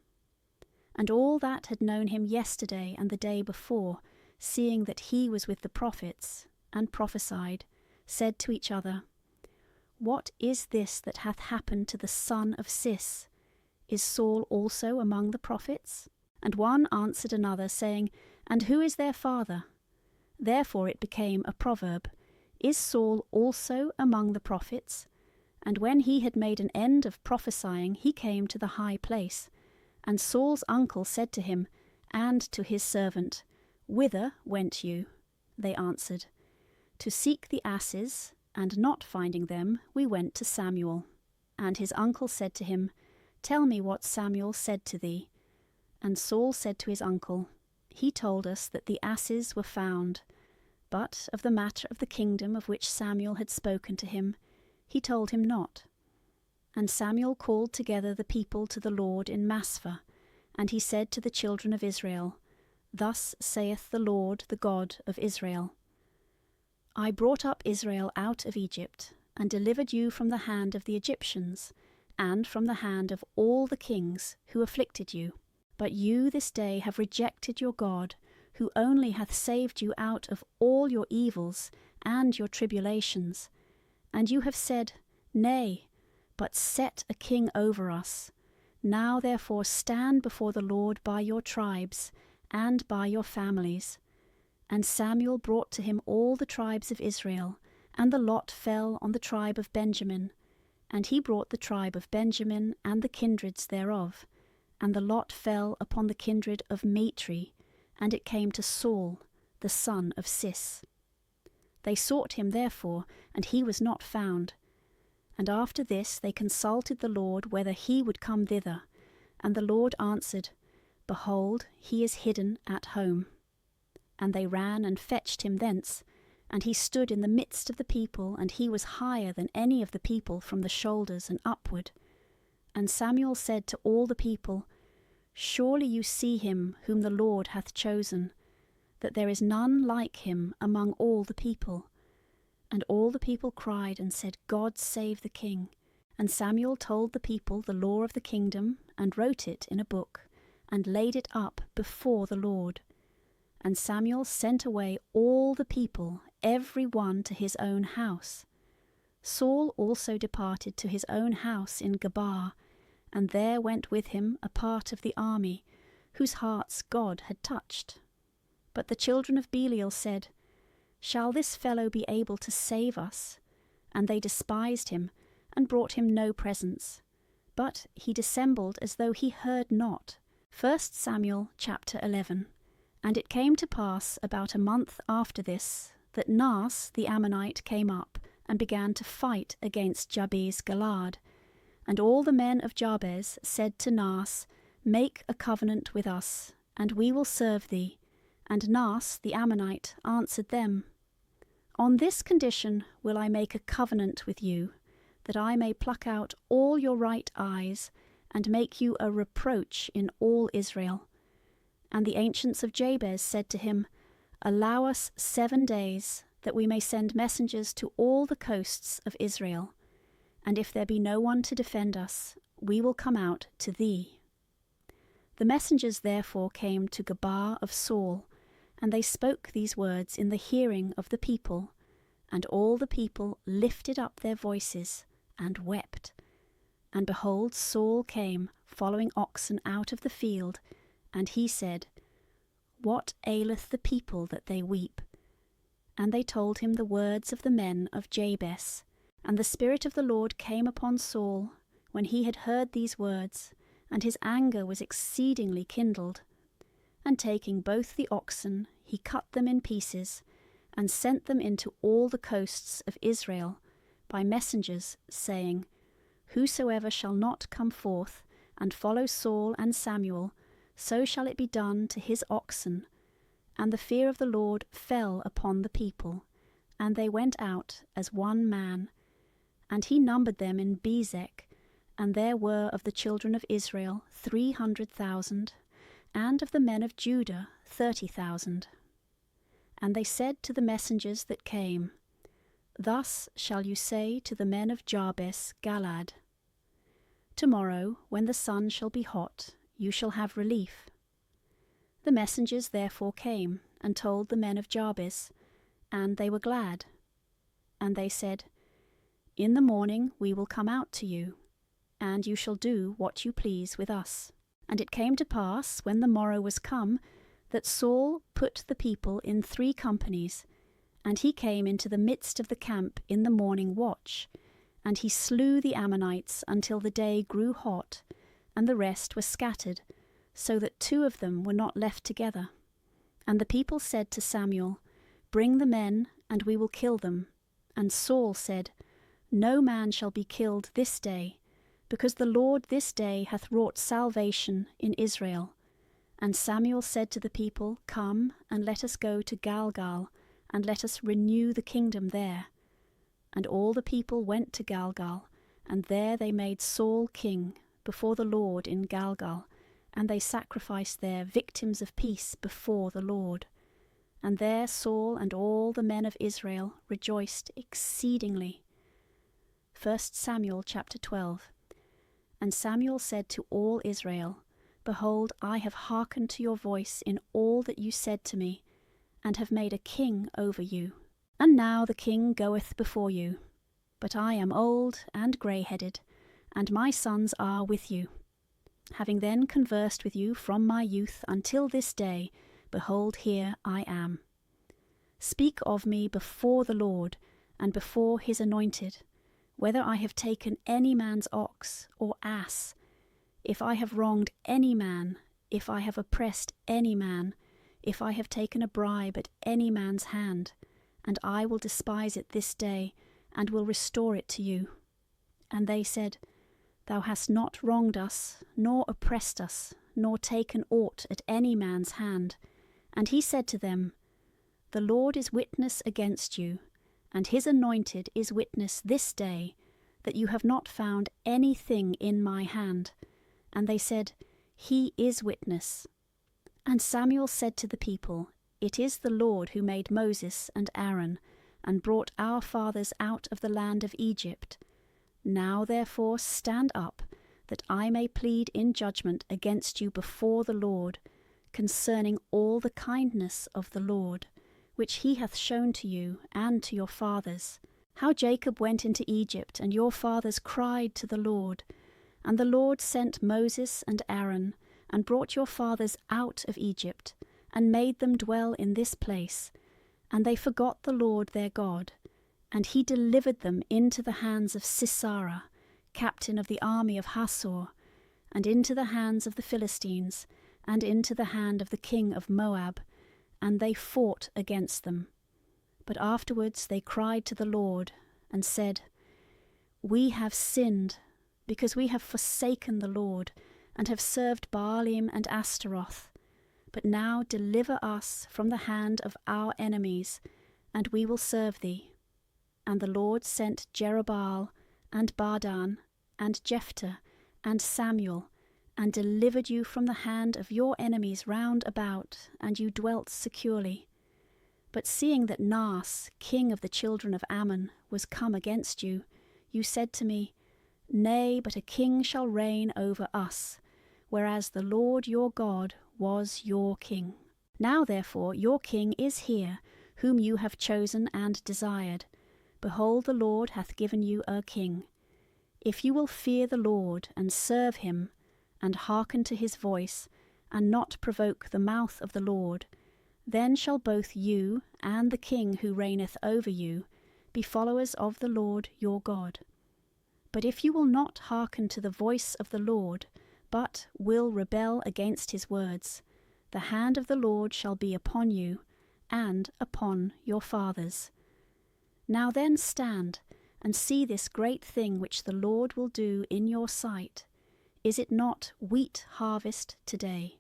And all that had known him yesterday and the day before seeing that he was with the prophets, and prophesied, said to each other, What is this that hath happened to the son of Cis? Is Saul also among the prophets? And one answered another, saying, And who is their father? Therefore it became a proverb, Is Saul also among the prophets? And when he had made an end of prophesying, he came to the high place. And Saul's uncle said to him, and to his servant, Whither went you? They answered, To seek the asses, and not finding them, we went to Samuel. And his uncle said to him, Tell me what Samuel said to thee. And Saul said to his uncle, He told us that the asses were found, but of the matter of the kingdom of which Samuel had spoken to him, he told him not. And Samuel called together the people to the Lord in Massah, and he said to the children of Israel, Thus saith the Lord, the God of Israel, I brought up Israel out of Egypt, and delivered you from the hand of the Egyptians, and from the hand of all the kings who afflicted you. But you this day have rejected your God, who only hath saved you out of all your evils and your tribulations. And you have said, Nay, but set a king over us. Now therefore stand before the Lord by your tribes, and by your families. And Samuel brought to him all the tribes of Israel, and the lot fell on the tribe of Benjamin. And he brought the tribe of Benjamin and the kindreds thereof, and the lot fell upon the kindred of Matri, and it came to Saul, the son of Cis. They sought him therefore, and he was not found. And after this they consulted the Lord whether he would come thither. And the Lord answered, Behold, he is hidden at home. And they ran and fetched him thence, and he stood in the midst of the people, and he was higher than any of the people from the shoulders and upward. And Samuel said to all the people, Surely you see him whom the Lord hath chosen, that there is none like him among all the people. And all the people cried and said, God save the king. And Samuel told the people the law of the kingdom, and wrote it in a book, and laid it up before the Lord. And Samuel sent away all the people, every one to his own house. Saul also departed to his own house in Gabaa, and there went with him a part of the army, whose hearts God had touched. But the children of Belial said, Shall this fellow be able to save us? And they despised him, and brought him no presents. But he dissembled as though he heard not. 1 Samuel chapter 11. And it came to pass about a month after this, that Naas the Ammonite came up, and began to fight against Jabez Gilead. And all the men of Jabez said to Naas, Make a covenant with us, and we will serve thee. And Naas the Ammonite answered them, On this condition will I make a covenant with you, that I may pluck out all your right eyes, and make you a reproach in all Israel. And the ancients of Jabez said to him, Allow us 7 days, that we may send messengers to all the coasts of Israel. And if there be no one to defend us, we will come out to thee. The messengers therefore came to Gabaa of Saul, and they spoke these words in the hearing of the people. And all the people lifted up their voices, and wept. And behold, Saul came, following oxen out of the field, and he said, What aileth the people that they weep? And they told him the words of the men of Jabez. And the Spirit of the Lord came upon Saul, when he had heard these words, and his anger was exceedingly kindled. And taking both the oxen, he cut them in pieces, and sent them into all the coasts of Israel, by messengers, saying, Whosoever shall not come forth, and follow Saul and Samuel, so shall it be done to his oxen. And the fear of the Lord fell upon the people, and they went out as one man. And he numbered them in Bezek, and there were of the children of Israel 300,000, and of the men of Judah 30,000. And they said to the messengers that came, Thus shall you say to the men of Jabez Gilead, Tomorrow, when the sun shall be hot, you shall have relief. The messengers therefore came, and told the men of Jabez, and they were glad. And they said, In the morning we will come out to you, and you shall do what you please with us. And it came to pass, when the morrow was come, that Saul put the people in 3 companies, and he came into the midst of the camp in the morning watch, and he slew the Ammonites until the day grew hot, and the rest were scattered, so that 2 of them were not left together. And the people said to Samuel, Bring the men, and we will kill them. And Saul said, No man shall be killed this day, because the Lord this day hath wrought salvation in Israel. And Samuel said to the people, Come, and let us go to Galgal, and let us renew the kingdom there. And all the people went to Galgal, and there they made Saul king before the Lord in Galgal, and they sacrificed there victims of peace before the Lord. And there Saul and all the men of Israel rejoiced exceedingly. 1 Samuel chapter 12. And Samuel said to all Israel, Behold, I have hearkened to your voice in all that you said to me, and have made a king over you. And now the king goeth before you. But I am old and grey-headed, and my sons are with you. Having then conversed with you from my youth until this day, behold, here I am. Speak of me before the Lord, and before his anointed, whether I have taken any man's ox or ass, if I have wronged any man, if I have oppressed any man, if I have taken a bribe at any man's hand, and I will despise it this day, and will restore it to you. And they said, Thou hast not wronged us, nor oppressed us, nor taken aught at any man's hand. And he said to them, The Lord is witness against you, and his anointed is witness this day, that you have not found anything in my hand. And they said, He is witness. And Samuel said to the people, It is the Lord who made Moses and Aaron, and brought our fathers out of the land of Egypt. Now therefore stand up, that I may plead in judgment against you before the Lord, concerning all the kindness of the Lord, which he hath shown to you and to your fathers, how Jacob went into Egypt, and your fathers cried to the Lord. And the Lord sent Moses and Aaron, and brought your fathers out of Egypt, and made them dwell in this place. And they forgot the Lord their God, and he delivered them into the hands of Sisera, captain of the army of Hasor, and into the hands of the Philistines, and into the hand of the king of Moab, and they fought against them. But afterwards they cried to the Lord, and said, We have sinned, because we have forsaken the Lord, and have served Baalim and Ashtaroth. But now deliver us from the hand of our enemies, and we will serve thee. And the Lord sent Jerubbaal, and Bardan, and Jephthah, and Samuel, and delivered you from the hand of your enemies round about, and you dwelt securely. But seeing that Naas, king of the children of Ammon, was come against you, you said to me, Nay, but a king shall reign over us, whereas the Lord your God was your king. Now therefore your king is here, whom you have chosen and desired. Behold, the Lord hath given you a king. If you will fear the Lord, and serve him, and hearken to his voice, and not provoke the mouth of the Lord, then shall both you and the king who reigneth over you be followers of the Lord your God. But if you will not hearken to the voice of the Lord, but will rebel against his words, the hand of the Lord shall be upon you, and upon your fathers. Now then stand, and see this great thing which the Lord will do in your sight. Is it not wheat harvest today?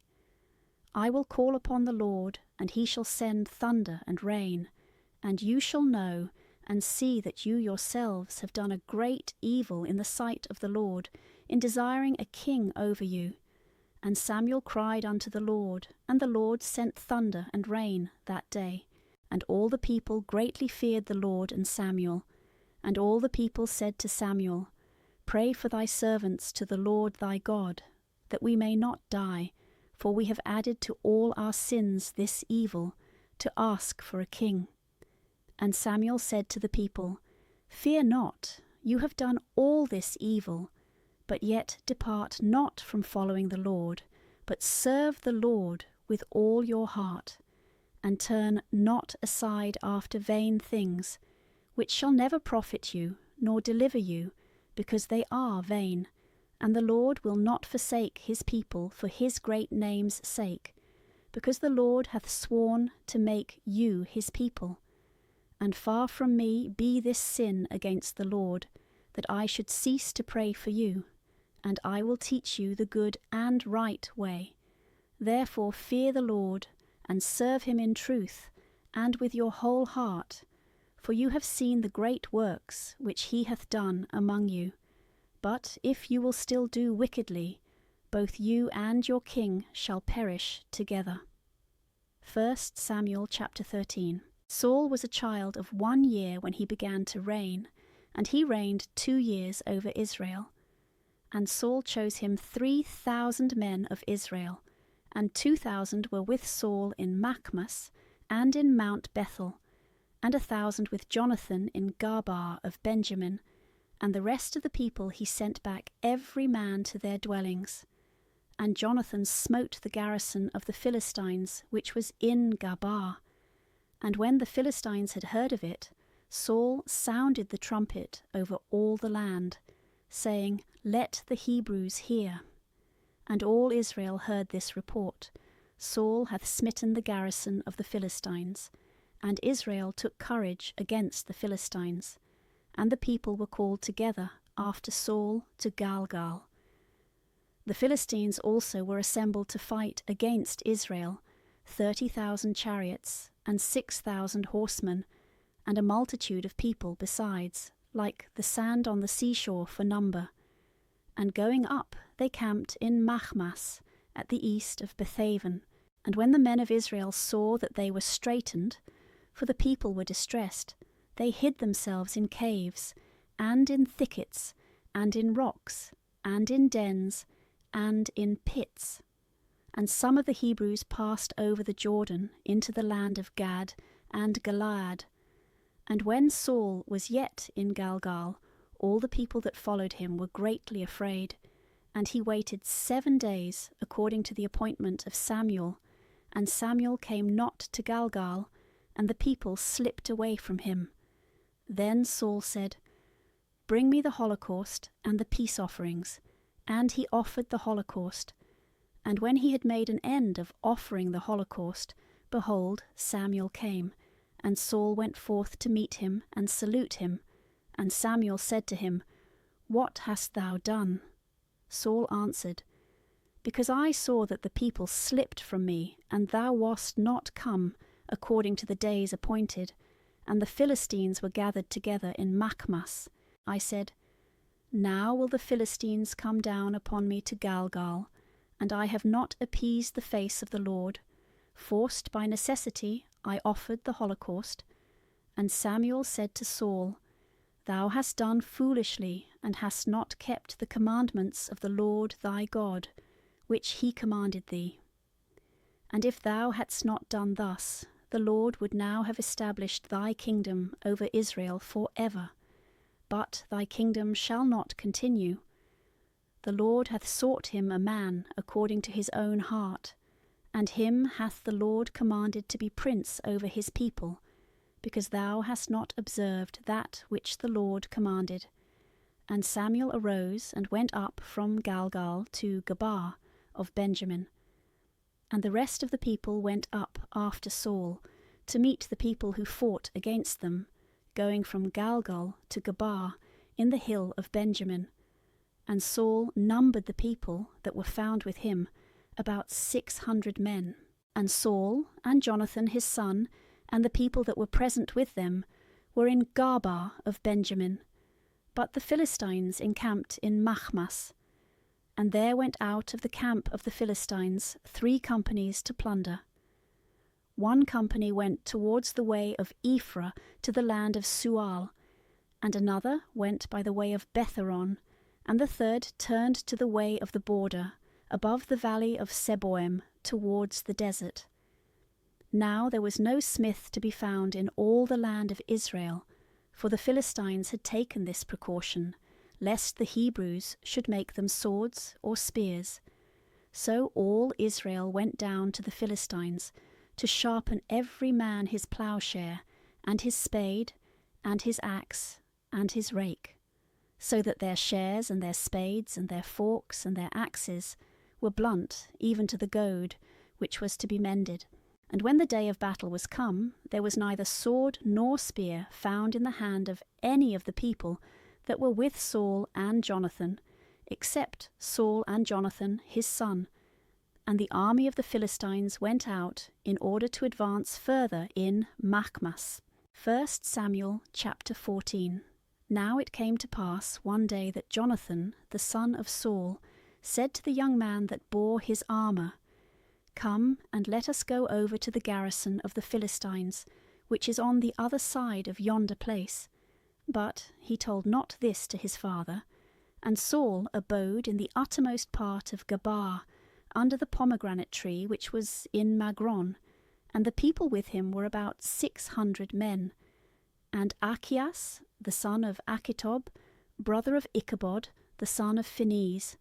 I will call upon the Lord, and he shall send thunder and rain, and you shall know and see that you yourselves have done a great evil in the sight of the Lord, in desiring a king over you. And Samuel cried unto the Lord, and the Lord sent thunder and rain that day. And all the people greatly feared the Lord and Samuel. And all the people said to Samuel, Pray for thy servants to the Lord thy God, that we may not die, for we have added to all our sins this evil, to ask for a king. And Samuel said to the people, Fear not, you have done all this evil, but yet depart not from following the Lord, but serve the Lord with all your heart, and turn not aside after vain things, which shall never profit you, nor deliver you, because they are vain. And the Lord will not forsake his people for his great name's sake, because the Lord hath sworn to make you his people. And far from me be this sin against the Lord, that I should cease to pray for you, and I will teach you the good and right way. Therefore fear the Lord, and serve him in truth, and with your whole heart, for you have seen the great works which he hath done among you. But if you will still do wickedly, both you and your king shall perish together. 1 Samuel chapter 13. Saul was a child of 1 year when he began to reign, and he reigned 2 years over Israel. And Saul chose him 3,000 men of Israel, and 2,000 were with Saul in Machmas and in Mount Bethel, and 1,000 with Jonathan in Gabaa of Benjamin, and the rest of the people he sent back every man to their dwellings. And Jonathan smote the garrison of the Philistines which was in Gabaa. And when the Philistines had heard of it, Saul sounded the trumpet over all the land, saying, Let the Hebrews hear. And all Israel heard this report, Saul hath smitten the garrison of the Philistines. And Israel took courage against the Philistines. And the people were called together after Saul to Galgal. The Philistines also were assembled to fight against Israel, 30,000 chariots, and 6,000 horsemen, and a multitude of people besides, like the sand on the seashore for number. And going up, they camped in Machmas, at the east of Bethaven. And when the men of Israel saw that they were straitened, for the people were distressed, they hid themselves in caves, and in thickets, and in rocks, and in dens, and in pits. And some of the Hebrews passed over the Jordan into the land of Gad and Galaad. And when Saul was yet in Galgal, all the people that followed him were greatly afraid. And he waited 7 days according to the appointment of Samuel. And Samuel came not to Galgal, and the people slipped away from him. Then Saul said, Bring me the holocaust and the peace offerings. And he offered the holocaust. And when he had made an end of offering the holocaust, behold, Samuel came. And Saul went forth to meet him and salute him. And Samuel said to him, What hast thou done? Saul answered, Because I saw that the people slipped from me, and thou wast not come according to the days appointed, and the Philistines were gathered together in Machmas. I said, Now will the Philistines come down upon me to Galgal, and I have not appeased the face of the Lord. Forced by necessity, I offered the holocaust. And Samuel said to Saul, Thou hast done foolishly, and hast not kept the commandments of the Lord thy God, which he commanded thee. And if thou hadst not done thus, the Lord would now have established thy kingdom over Israel for ever. But thy kingdom shall not continue. The Lord hath sought him a man according to his own heart, and him hath the Lord commanded to be prince over his people, because thou hast not observed that which the Lord commanded. And Samuel arose and went up from Galgal to Gabaa of Benjamin. And the rest of the people went up after Saul, to meet the people who fought against them, going from Galgal to Gabaa in the hill of Benjamin. And Saul numbered the people that were found with him, about 600 men. And Saul and Jonathan his son, and the people that were present with them, were in Gabaa of Benjamin. But the Philistines encamped in Machmas. And there went out of the camp of the Philistines 3 companies to plunder. 1 company went towards the way of Ephra to the land of Sual, and another went by the way of Betheron, and the third turned to the way of the border, above the valley of Seboim, towards the desert. Now there was no smith to be found in all the land of Israel, for the Philistines had taken this precaution, lest the Hebrews should make them swords or spears. So all Israel went down to the Philistines, to sharpen every man his plowshare, and his spade, and his axe, and his rake, so that their shares and their spades and their forks and their axes were blunt even to the goad, which was to be mended. And when the day of battle was come, there was neither sword nor spear found in the hand of any of the people that were with Saul and Jonathan, except Saul and Jonathan his son. And the army of the Philistines went out in order to advance further in Machmas. 1 Samuel chapter 14. Now it came to pass one day that Jonathan, the son of Saul, said to the young man that bore his armour, Come, and let us go over to the garrison of the Philistines, which is on the other side of yonder place. But he told not this to his father. And Saul abode in the uttermost part of Gabaa, under the pomegranate tree which was in Magron, and the people with him were about 600 men. And Achias, the son of Achitob, brother of Ichabod, the son of Phinehas,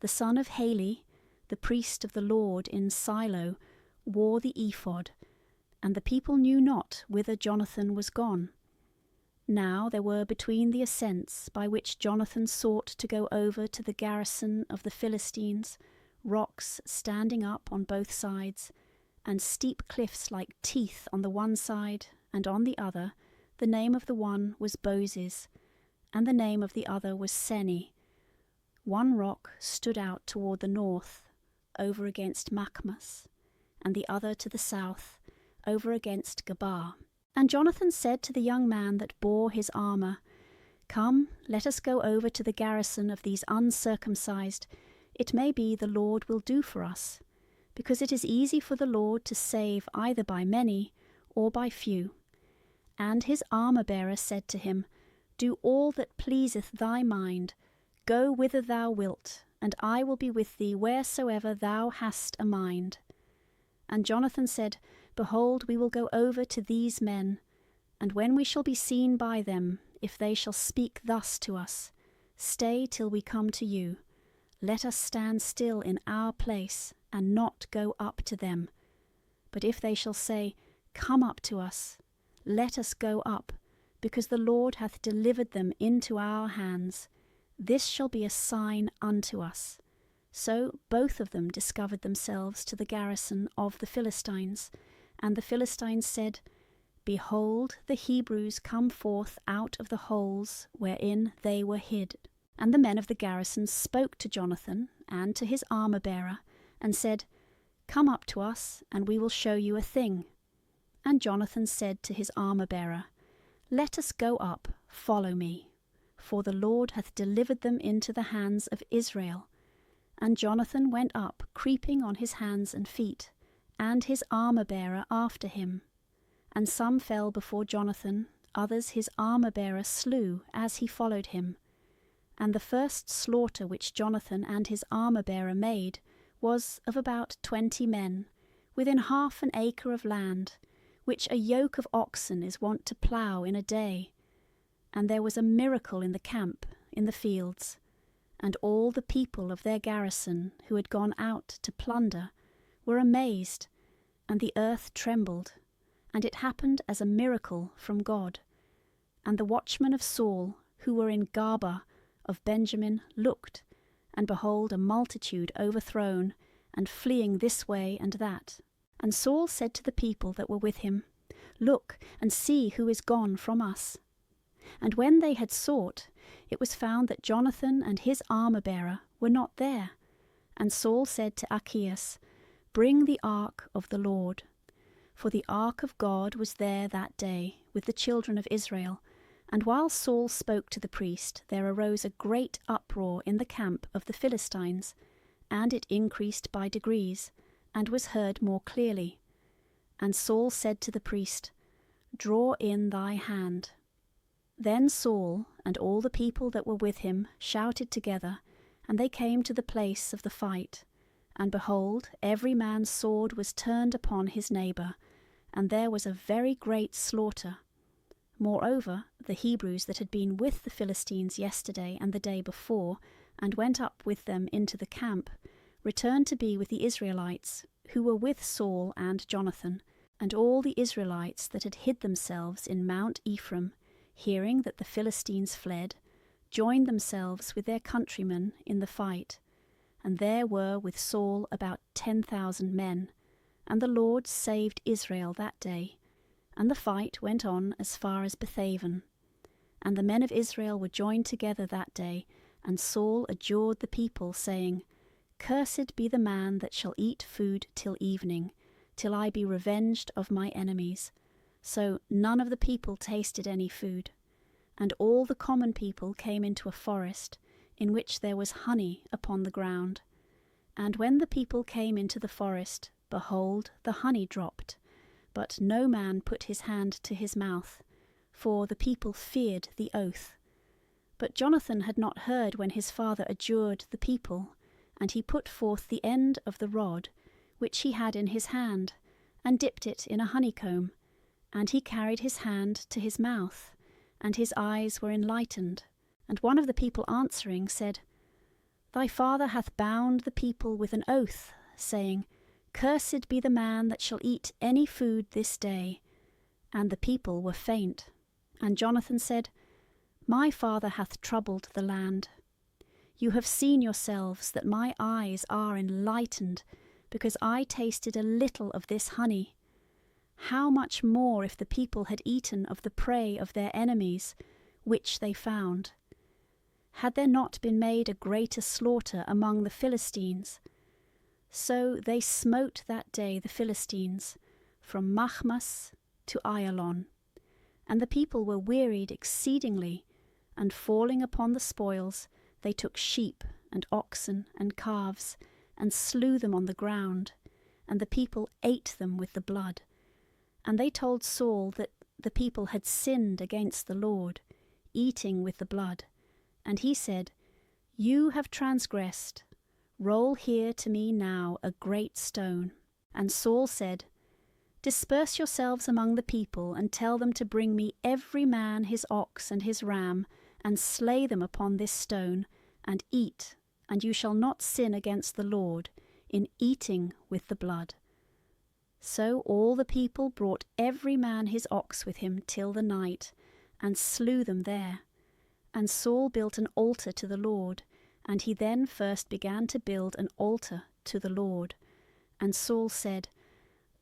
the son of Haley, the priest of the Lord in Silo, wore the ephod, and the people knew not whither Jonathan was gone. Now there were between the ascents by which Jonathan sought to go over to the garrison of the Philistines, rocks standing up on both sides, and steep cliffs like teeth on the one side, and on the other the name of the one was Bozez, and the name of the other was Seni. One rock stood out toward the north, over against Machmas, and the other to the south, over against Gabaa. And Jonathan said to the young man that bore his armour, Come, let us go over to the garrison of these uncircumcised. It may be the Lord will do for us, because it is easy for the Lord to save either by many or by few. And his armour-bearer said to him, Do all that pleaseth thy mind, go whither thou wilt, and I will be with thee wheresoever thou hast a mind. And Jonathan said, Behold, we will go over to these men, and when we shall be seen by them, if they shall speak thus to us, Stay till we come to you. Let us stand still in our place, and not go up to them. But if they shall say, Come up to us, let us go up, because the Lord hath delivered them into our hands. This shall be a sign unto us. So both of them discovered themselves to the garrison of the Philistines. And the Philistines said, Behold, the Hebrews come forth out of the holes wherein they were hid. And the men of the garrison spoke to Jonathan and to his armour-bearer, and said, Come up to us, and we will show you a thing. And Jonathan said to his armour-bearer, Let us go up, follow me, for the Lord hath delivered them into the hands of Israel. And Jonathan went up, creeping on his hands and feet, and his armour-bearer after him. And some fell before Jonathan, others his armour-bearer slew as he followed him. And the first slaughter which Jonathan and his armour-bearer made was of about 20 men, within half an acre of land, which a yoke of oxen is wont to plough in a day. And there was a miracle in the camp, in the fields, and all the people of their garrison, who had gone out to plunder, were amazed, and the earth trembled, and it happened as a miracle from God. And the watchmen of Saul, who were in Gabaa of Benjamin, looked, and behold, a multitude overthrown, and fleeing this way and that. And Saul said to the people that were with him, Look, and see who is gone from us. And when they had sought, it was found that Jonathan and his armour-bearer were not there. And Saul said to Achias, Bring the ark of the Lord. For the ark of God was there that day with the children of Israel. And while Saul spoke to the priest, there arose a great uproar in the camp of the Philistines, and it increased by degrees, and was heard more clearly. And Saul said to the priest, Draw in thy hand. Then Saul and all the people that were with him shouted together, and they came to the place of the fight. And behold, every man's sword was turned upon his neighbour, and there was a very great slaughter. Moreover, the Hebrews that had been with the Philistines yesterday and the day before, and went up with them into the camp, returned to be with the Israelites, who were with Saul and Jonathan. And all the Israelites that had hid themselves in Mount Ephraim, hearing that the Philistines fled, joined themselves with their countrymen in the fight. And there were with Saul about 10,000 men. And the Lord saved Israel that day. And the fight went on as far as Bethaven. And the men of Israel were joined together that day, and Saul adjured the people, saying, Cursed be the man that shall eat food till evening, till I be revenged of my enemies. So none of the people tasted any food. And all the common people came into a forest, in which there was honey upon the ground. And when the people came into the forest, behold, the honey dropped, but no man put his hand to his mouth, for the people feared the oath. But Jonathan had not heard when his father adjured the people, and he put forth the end of the rod, which he had in his hand, and dipped it in a honeycomb, and he carried his hand to his mouth, and his eyes were enlightened. And one of the people answering said, Thy father hath bound the people with an oath, saying, Cursed be the man that shall eat any food this day. And the people were faint. And Jonathan said, My father hath troubled the land. You have seen yourselves that my eyes are enlightened, because I tasted a little of this honey. How much more if the people had eaten of the prey of their enemies, which they found? Had there not been made a greater slaughter among the Philistines? So they smote that day the Philistines, from Machmas to Ayalon. And the people were wearied exceedingly, and falling upon the spoils, they took sheep and oxen and calves, and slew them on the ground, and the people ate them with the blood. And they told Saul that the people had sinned against the Lord, eating with the blood. And he said, You have transgressed. Roll here to me now a great stone. And Saul said, Disperse yourselves among the people, and tell them to bring me every man his ox and his ram, and slay them upon this stone, and eat, and you shall not sin against the Lord in eating with the blood. So all the people brought every man his ox with him till the night, and slew them there. And Saul built an altar to the Lord, and he then first began to build an altar to the Lord. And Saul said,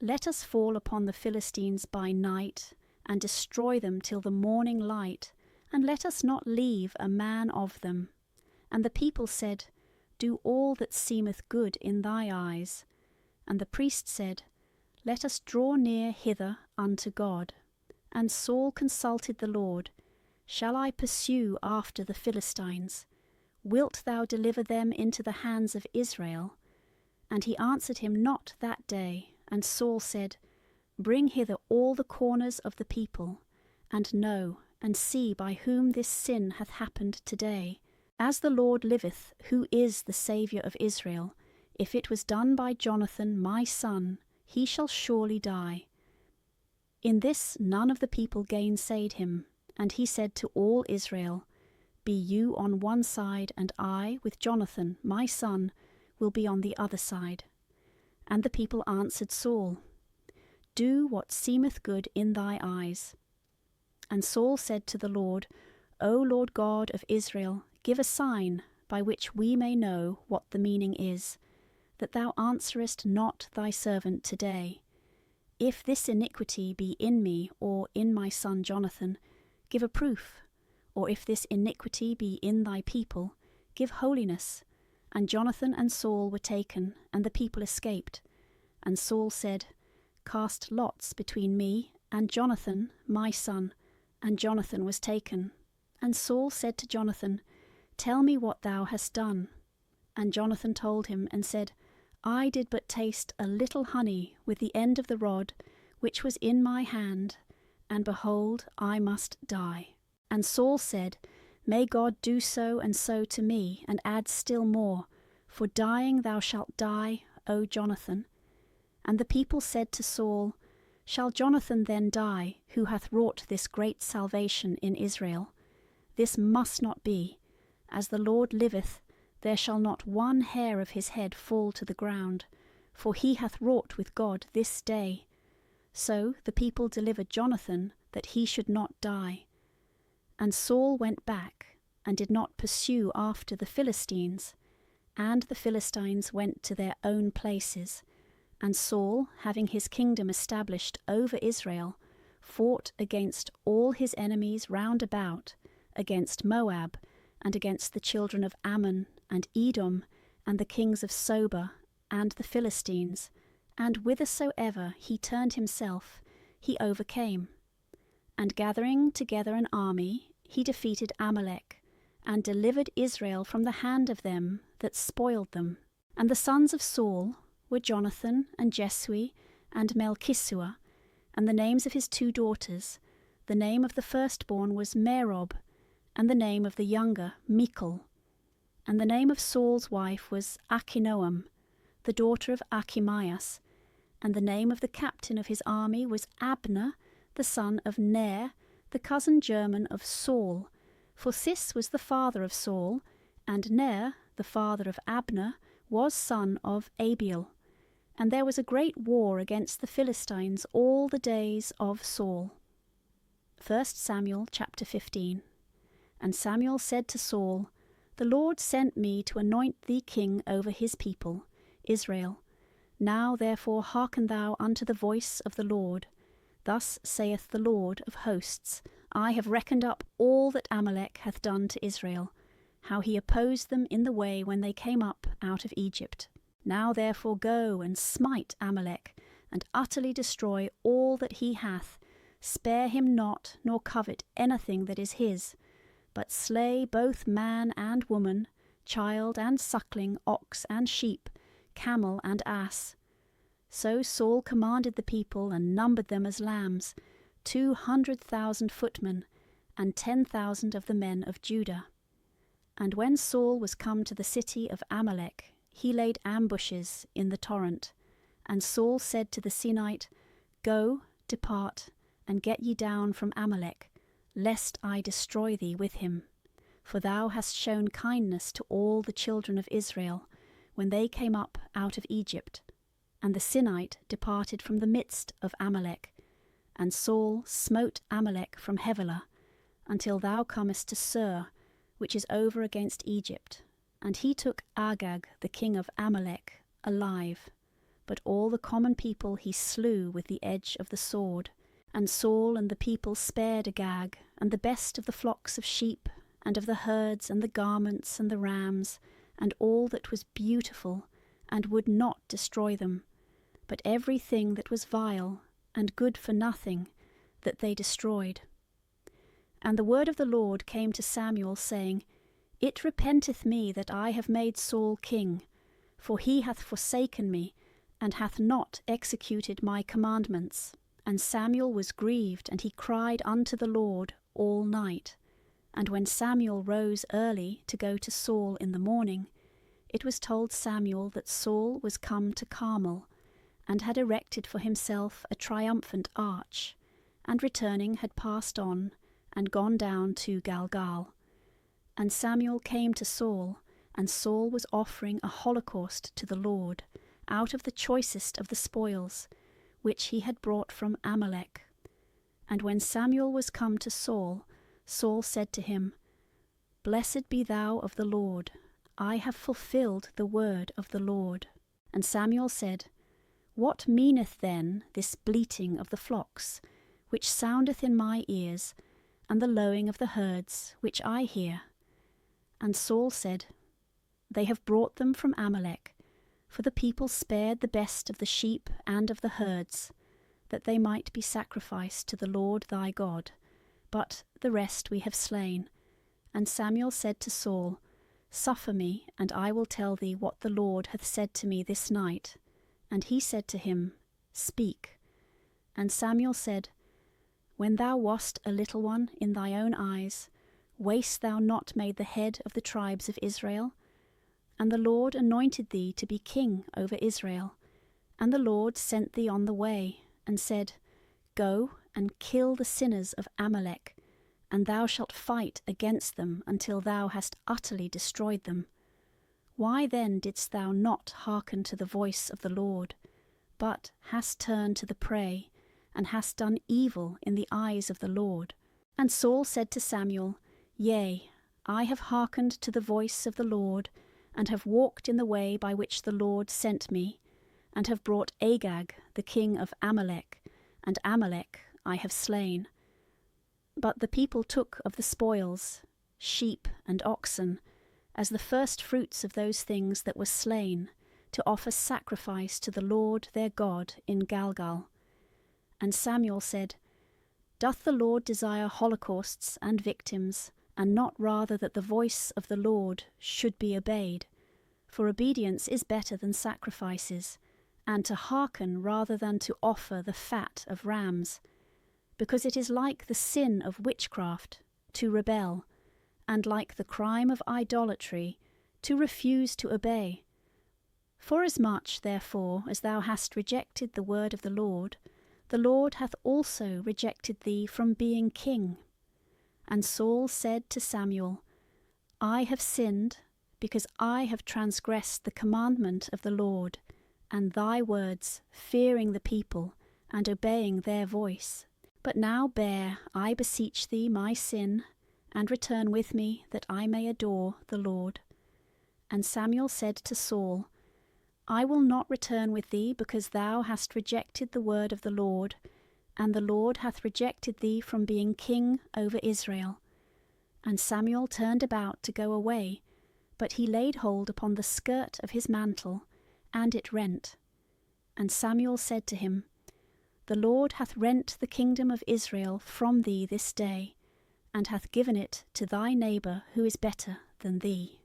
Let us fall upon the Philistines by night, and destroy them till the morning light, and let us not leave a man of them. And the people said, Do all that seemeth good in thy eyes. And the priest said, Let us draw near hither unto God. And Saul consulted the Lord, Shall I pursue after the Philistines? Wilt thou deliver them into the hands of Israel? And he answered him not that day. And Saul said, Bring hither all the corners of the people, and know, and see by whom this sin hath happened today. As the Lord liveth, who is the Saviour of Israel, if it was done by Jonathan my son, he shall surely die. In this none of the people gainsayed him, and he said to all Israel, Be you on one side, and I, with Jonathan my son, will be on the other side. And the people answered Saul, Do what seemeth good in thy eyes. And Saul said to the Lord, O Lord God of Israel, give a sign by which we may know what the meaning is, that thou answerest not thy servant today. If this iniquity be in me or in my son Jonathan, give a proof. Or if this iniquity be in thy people, give holiness. And Jonathan and Saul were taken, and the people escaped. And Saul said, Cast lots between me and Jonathan my son. And Jonathan was taken. And Saul said to Jonathan, Tell me what thou hast done. And Jonathan told him, and said, I did but taste a little honey with the end of the rod, which was in my hand, and behold, I must die. And Saul said, May God do so and so to me, and add still more, for dying thou shalt die, O Jonathan. And the people said to Saul, Shall Jonathan then die, who hath wrought this great salvation in Israel? This must not be. As the Lord liveth, there shall not one hair of his head fall to the ground, for he hath wrought with God this day. So the people delivered Jonathan, that he should not die. And Saul went back, and did not pursue after the Philistines, and the Philistines went to their own places. And Saul, having his kingdom established over Israel, fought against all his enemies round about, against Moab, and against the children of Ammon, and Edom, and the kings of Soba, and the Philistines, and whithersoever he turned himself, he overcame. And gathering together an army, he defeated Amalek, and delivered Israel from the hand of them that spoiled them. And the sons of Saul were Jonathan, and Jesui, and Melchishua, and the names of his 2 daughters. The name of the firstborn was Merob, and the name of the younger Michal. And the name of Saul's wife was Achinoam, the daughter of Achimaas. And the name of the captain of his army was Abner, the son of Ner, the cousin german of Saul. For Cis was the father of Saul, and Ner, the father of Abner, was son of Abiel. And there was a great war against the Philistines all the days of Saul. 1 Samuel chapter 15. And Samuel said to Saul, The Lord sent me to anoint thee king over his people, Israel. Now therefore hearken thou unto the voice of the Lord. Thus saith the Lord of hosts, I have reckoned up all that Amalek hath done to Israel, how he opposed them in the way when they came up out of Egypt. Now therefore go and smite Amalek, and utterly destroy all that he hath. Spare him not, nor covet anything that is his, but slay both man and woman, child and suckling, ox and sheep, camel and ass. So Saul commanded the people, and numbered them as lambs, 200,000 footmen, and 10,000 of the men of Judah. And when Saul was come to the city of Amalek, he laid ambushes in the torrent. And Saul said to the Sinite, Go, depart, and get ye down from Amalek, lest I destroy thee with him. For thou hast shown kindness to all the children of Israel, when they came up out of Egypt. And the Sinite departed from the midst of Amalek. And Saul smote Amalek from Havilah, until thou comest to Sur, which is over against Egypt. And he took Agag the king of Amalek alive, but all the common people he slew with the edge of the sword. And Saul and the people spared Agag, and the best of the flocks of sheep, and of the herds, and the garments, and the rams, and all that was beautiful, and would not destroy them, but every thing that was vile, and good for nothing, that they destroyed. And the word of the Lord came to Samuel, saying, It repenteth me that I have made Saul king, for he hath forsaken me, and hath not executed my commandments. And Samuel was grieved, and he cried unto the Lord all night. And when Samuel rose early to go to Saul in the morning, it was told Samuel that Saul was come to Carmel, and had erected for himself a triumphant arch, and returning had passed on, and gone down to Galgal. And Samuel came to Saul, and Saul was offering a holocaust to the Lord, out of the choicest of the spoils, which he had brought from Amalek. And when Samuel was come to Saul, Saul said to him, Blessed be thou of the Lord, I have fulfilled the word of the Lord. And Samuel said, What meaneth then this bleating of the flocks, which soundeth in my ears, and the lowing of the herds, which I hear? And Saul said, They have brought them from Amalek, for the people spared the best of the sheep and of the herds, that they might be sacrificed to the Lord thy God, but the rest we have slain. And Samuel said to Saul, Suffer me, and I will tell thee what the Lord hath said to me this night. And he said to him, Speak. And Samuel said, When thou wast a little one in thy own eyes, wast thou not made the head of the tribes of Israel? And the Lord anointed thee to be king over Israel. And the Lord sent thee on the way, and said, Go and kill the sinners of Amalek, and thou shalt fight against them until thou hast utterly destroyed them. Why then didst thou not hearken to the voice of the Lord, but hast turned to the prey, and hast done evil in the eyes of the Lord? And Saul said to Samuel, Yea, I have hearkened to the voice of the Lord, and have walked in the way by which the Lord sent me, and have brought Agag, the king of Amalek, and Amalek I have slain. But the people took of the spoils, sheep and oxen, as the first fruits of those things that were slain, to offer sacrifice to the Lord their God in Galgal. And Samuel said, Doth the Lord desire holocausts and victims, and not rather that the voice of the Lord should be obeyed? For obedience is better than sacrifices, and to hearken rather than to offer the fat of rams. Because it is like the sin of witchcraft to rebel, and like the crime of idolatry to refuse to obey. Forasmuch, therefore, as thou hast rejected the word of the Lord hath also rejected thee from being king. And Saul said to Samuel, I have sinned, because I have transgressed the commandment of the Lord, and thy words, fearing the people, and obeying their voice. But now bear, I beseech thee, my sin, and return with me, that I may adore the Lord. And Samuel said to Saul, I will not return with thee, because thou hast rejected the word of the Lord, and the Lord hath rejected thee from being king over Israel. And Samuel turned about to go away, but he laid hold upon the skirt of his mantle, and it rent. And Samuel said to him, The Lord hath rent the kingdom of Israel from thee this day, and hath given it to thy neighbour who is better than thee.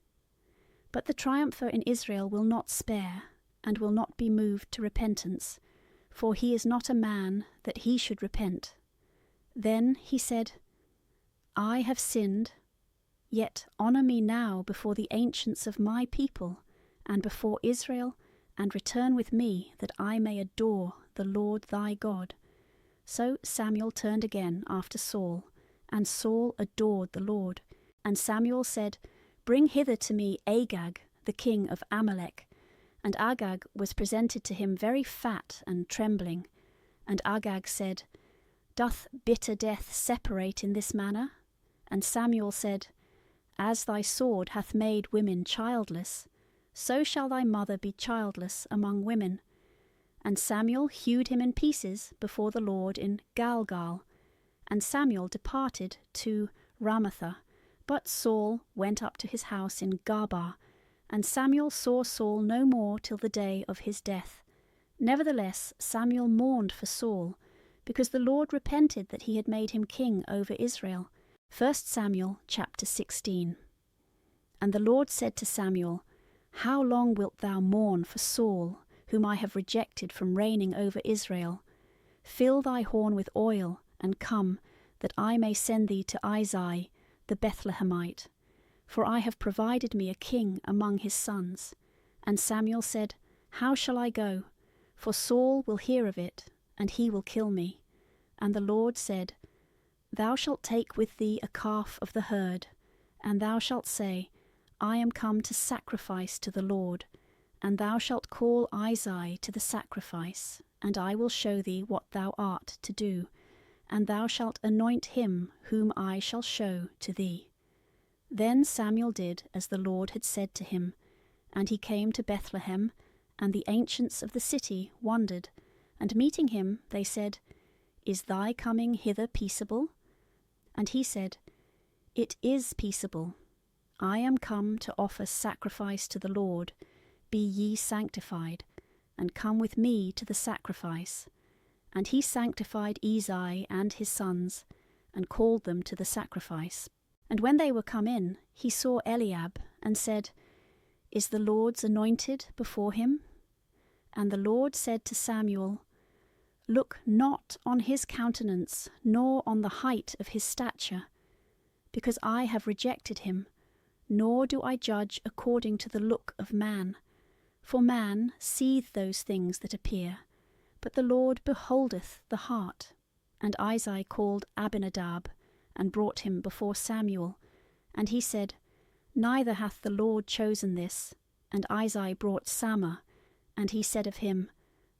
But the triumpher in Israel will not spare, and will not be moved to repentance, for he is not a man that he should repent. Then he said, I have sinned, yet honour me now before the ancients of my people, and before Israel, and return with me, that I may adore the Lord thy God. So Samuel turned again after Saul, and Saul adored the Lord. And Samuel said, Bring hither to me Agag, the king of Amalek. And Agag was presented to him very fat and trembling. And Agag said, Doth bitter death separate in this manner? And Samuel said, As thy sword hath made women childless, so shall thy mother be childless among women. And Samuel hewed him in pieces before the Lord in Galgal. And Samuel departed to Ramathah, but Saul went up to his house in Gabaa. And Samuel saw Saul no more till the day of his death. Nevertheless Samuel mourned for Saul, because the Lord repented that he had made him king over Israel. 1 Samuel chapter 16. And the Lord said to Samuel, How long wilt thou mourn for Saul, whom I have rejected from reigning over Israel? Fill thy horn with oil, and come, that I may send thee to Isai the Bethlehemite. For I have provided me a king among his sons. And Samuel said, How shall I go? For Saul will hear of it, and he will kill me. And the Lord said, Thou shalt take with thee a calf of the herd, and thou shalt say, I am come to sacrifice to the Lord. And thou shalt call Isai to the sacrifice, and I will show thee what thou art to do, and thou shalt anoint him whom I shall show to thee. Then Samuel did as the Lord had said to him, and he came to Bethlehem, and the ancients of the city wondered, and meeting him they said, Is thy coming hither peaceable? And he said, It is peaceable. I am come to offer sacrifice to the Lord. Be ye sanctified, and come with me to the sacrifice. And he sanctified Isai and his sons, and called them to the sacrifice. And when they were come in, he saw Eliab, and said, Is the Lord's anointed before him? And the Lord said to Samuel, Look not on his countenance, nor on the height of his stature, because I have rejected him, nor do I judge according to the look of man. For man seeth those things that appear, but the Lord beholdeth the heart. And Isai called Abinadab, and brought him before Samuel. And he said, Neither hath the Lord chosen this. And Isai brought Shammah, and he said of him,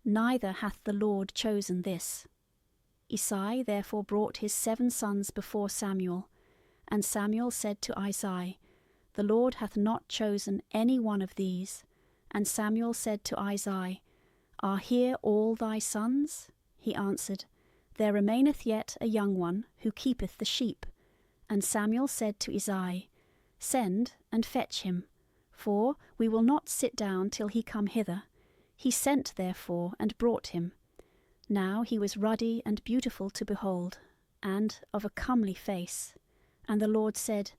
Neither hath the Lord chosen this. Isai therefore brought his 7 sons before Samuel. And Samuel said to Isai, The Lord hath not chosen any one of these. And Samuel said to Isai, Are here all thy sons? He answered, There remaineth yet a young one, who keepeth the sheep. And Samuel said to Isai, Send and fetch him, for we will not sit down till he come hither. He sent therefore, and brought him. Now he was ruddy and beautiful to behold, and of a comely face. And the Lord said,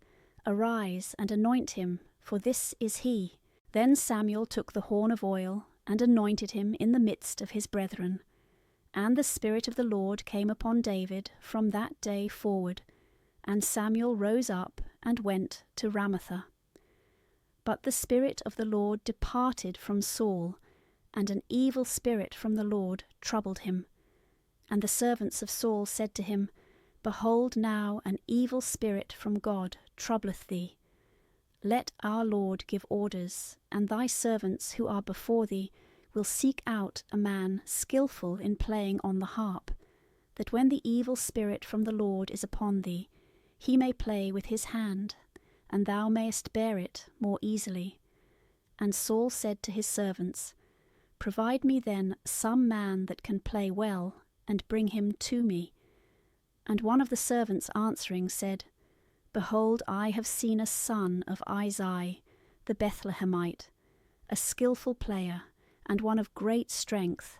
Arise and anoint him, for this is he. Then Samuel took the horn of oil, and anointed him in the midst of his brethren. And the Spirit of the Lord came upon David from that day forward. And Samuel rose up and went to Ramathah. But the Spirit of the Lord departed from Saul, and an evil spirit from the Lord troubled him. And the servants of Saul said to him, Behold, now an evil spirit from God troubleth thee. Let our Lord give orders, and thy servants who are before thee will seek out a man skillful in playing on the harp, that when the evil spirit from the Lord is upon thee, he may play with his hand, and thou mayest bear it more easily. And Saul said to his servants, Provide me then some man that can play well, and bring him to me. And one of the servants answering said, Behold, I have seen a son of Isai, the Bethlehemite, a skillful player, and one of great strength,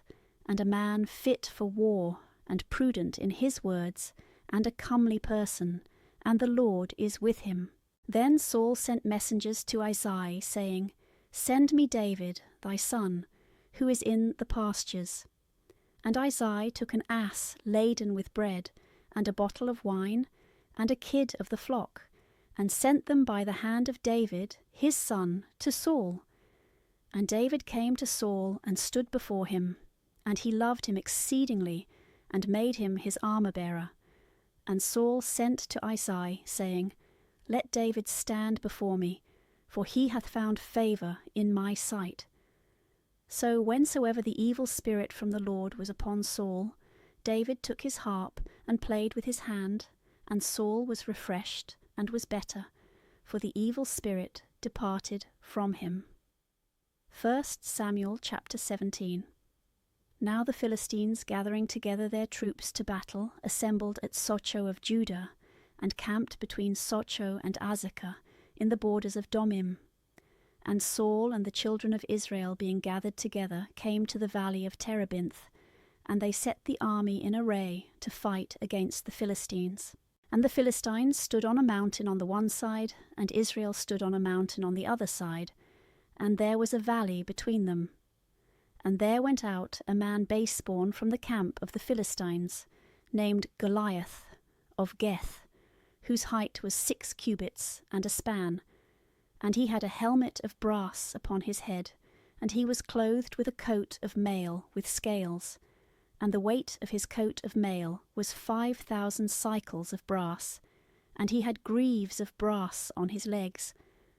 and a man fit for war, and prudent in his words, and a comely person, and the Lord is with him. Then Saul sent messengers to Isai, saying, Send me David, thy son, who is in the pastures. And Isai took an ass laden with bread, and a bottle of wine, and a kid of the flock, and sent them by the hand of David, his son, to Saul. And David came to Saul, and stood before him, and he loved him exceedingly, and made him his armour-bearer. And Saul sent to Isai, saying, Let David stand before me, for he hath found favour in my sight. So whensoever the evil spirit from the Lord was upon Saul, David took his harp, and played with his hand, and Saul was refreshed, and was better, for the evil spirit departed from him. 1 Samuel chapter 17. Now the Philistines, gathering together their troops to battle, assembled at Socho of Judah, and camped between Socho and Azekah, in the borders of Domim. And Saul and the children of Israel, being gathered together, came to the valley of Terebinth, and they set the army in array to fight against the Philistines. And the Philistines stood on a mountain on the one side, and Israel stood on a mountain on the other side, and there was a valley between them. And there went out a man base-born from the camp of the Philistines, named Goliath of Geth, whose height was 6 cubits and a span. And he had a helmet of brass upon his head, and he was clothed with a coat of mail with scales. And the weight of his coat of mail was 5,000 cycles of brass. And he had greaves of brass on his legs,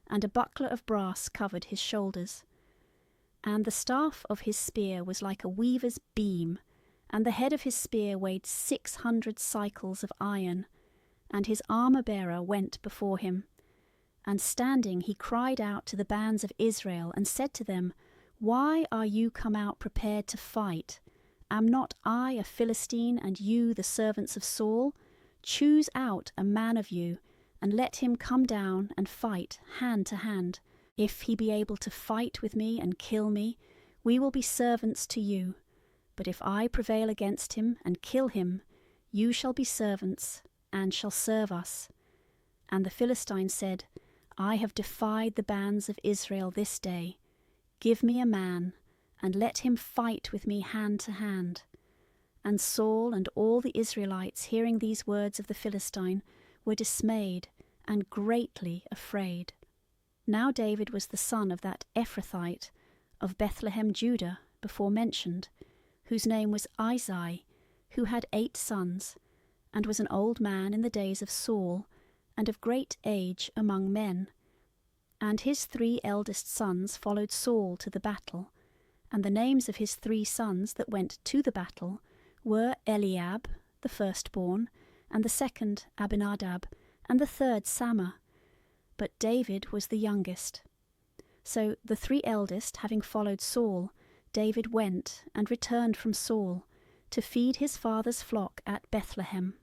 and a buckler of brass covered his shoulders. And the staff of his spear was like a weaver's beam, and the head of his spear weighed 600 cycles of iron. And his armour-bearer went before him. And standing he cried out to the bands of Israel, and said to them, Why are you come out prepared to fight? Am not I a Philistine, and you the servants of Saul? Choose out a man of you, and let him come down and fight hand to hand. If he be able to fight with me and kill me, we will be servants to you. But if I prevail against him and kill him, you shall be servants, and shall serve us. And the Philistine said, I have defied the bands of Israel this day. Give me a man, and let him fight with me hand to hand. And Saul and all the Israelites, hearing these words of the Philistine, were dismayed and greatly afraid. Now David was the son of that Ephrathite of Bethlehem Judah before mentioned, whose name was Isai, who had 8 sons, and was an old man in the days of Saul, and of great age among men. And his 3 eldest sons followed Saul to the battle, and the names of his 3 sons that went to the battle were Eliab, the firstborn, and the second Abinadab, and the third Shammah. But David was the youngest. So the 3 eldest having followed Saul, David went and returned from Saul to feed his father's flock at Bethlehem.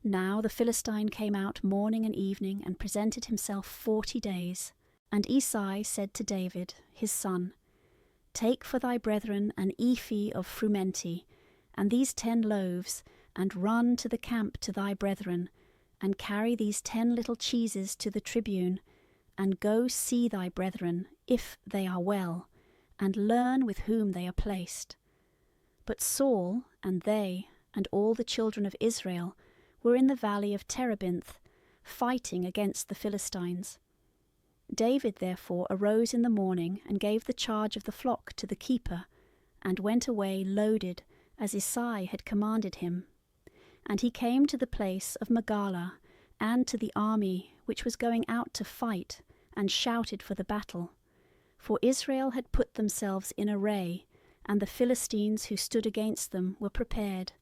Now the Philistine came out morning and evening and presented himself 40 days. And Isai said to David, his son, Take for thy brethren an ephah of frumenti, and these 10 loaves, and run to the camp to thy brethren, and carry these 10 little cheeses to the tribune, and go see thy brethren, if they are well, and learn with whom they are placed. But Saul, and they, and all the children of Israel, were in the valley of Terebinth, fighting against the Philistines. David therefore arose in the morning, and gave the charge of the flock to the keeper, and went away loaded, as Isai had commanded him. And he came to the place of Magala, and to the army which was going out to fight, and shouted for the battle. For Israel had put themselves in array, and the Philistines who stood against them were prepared.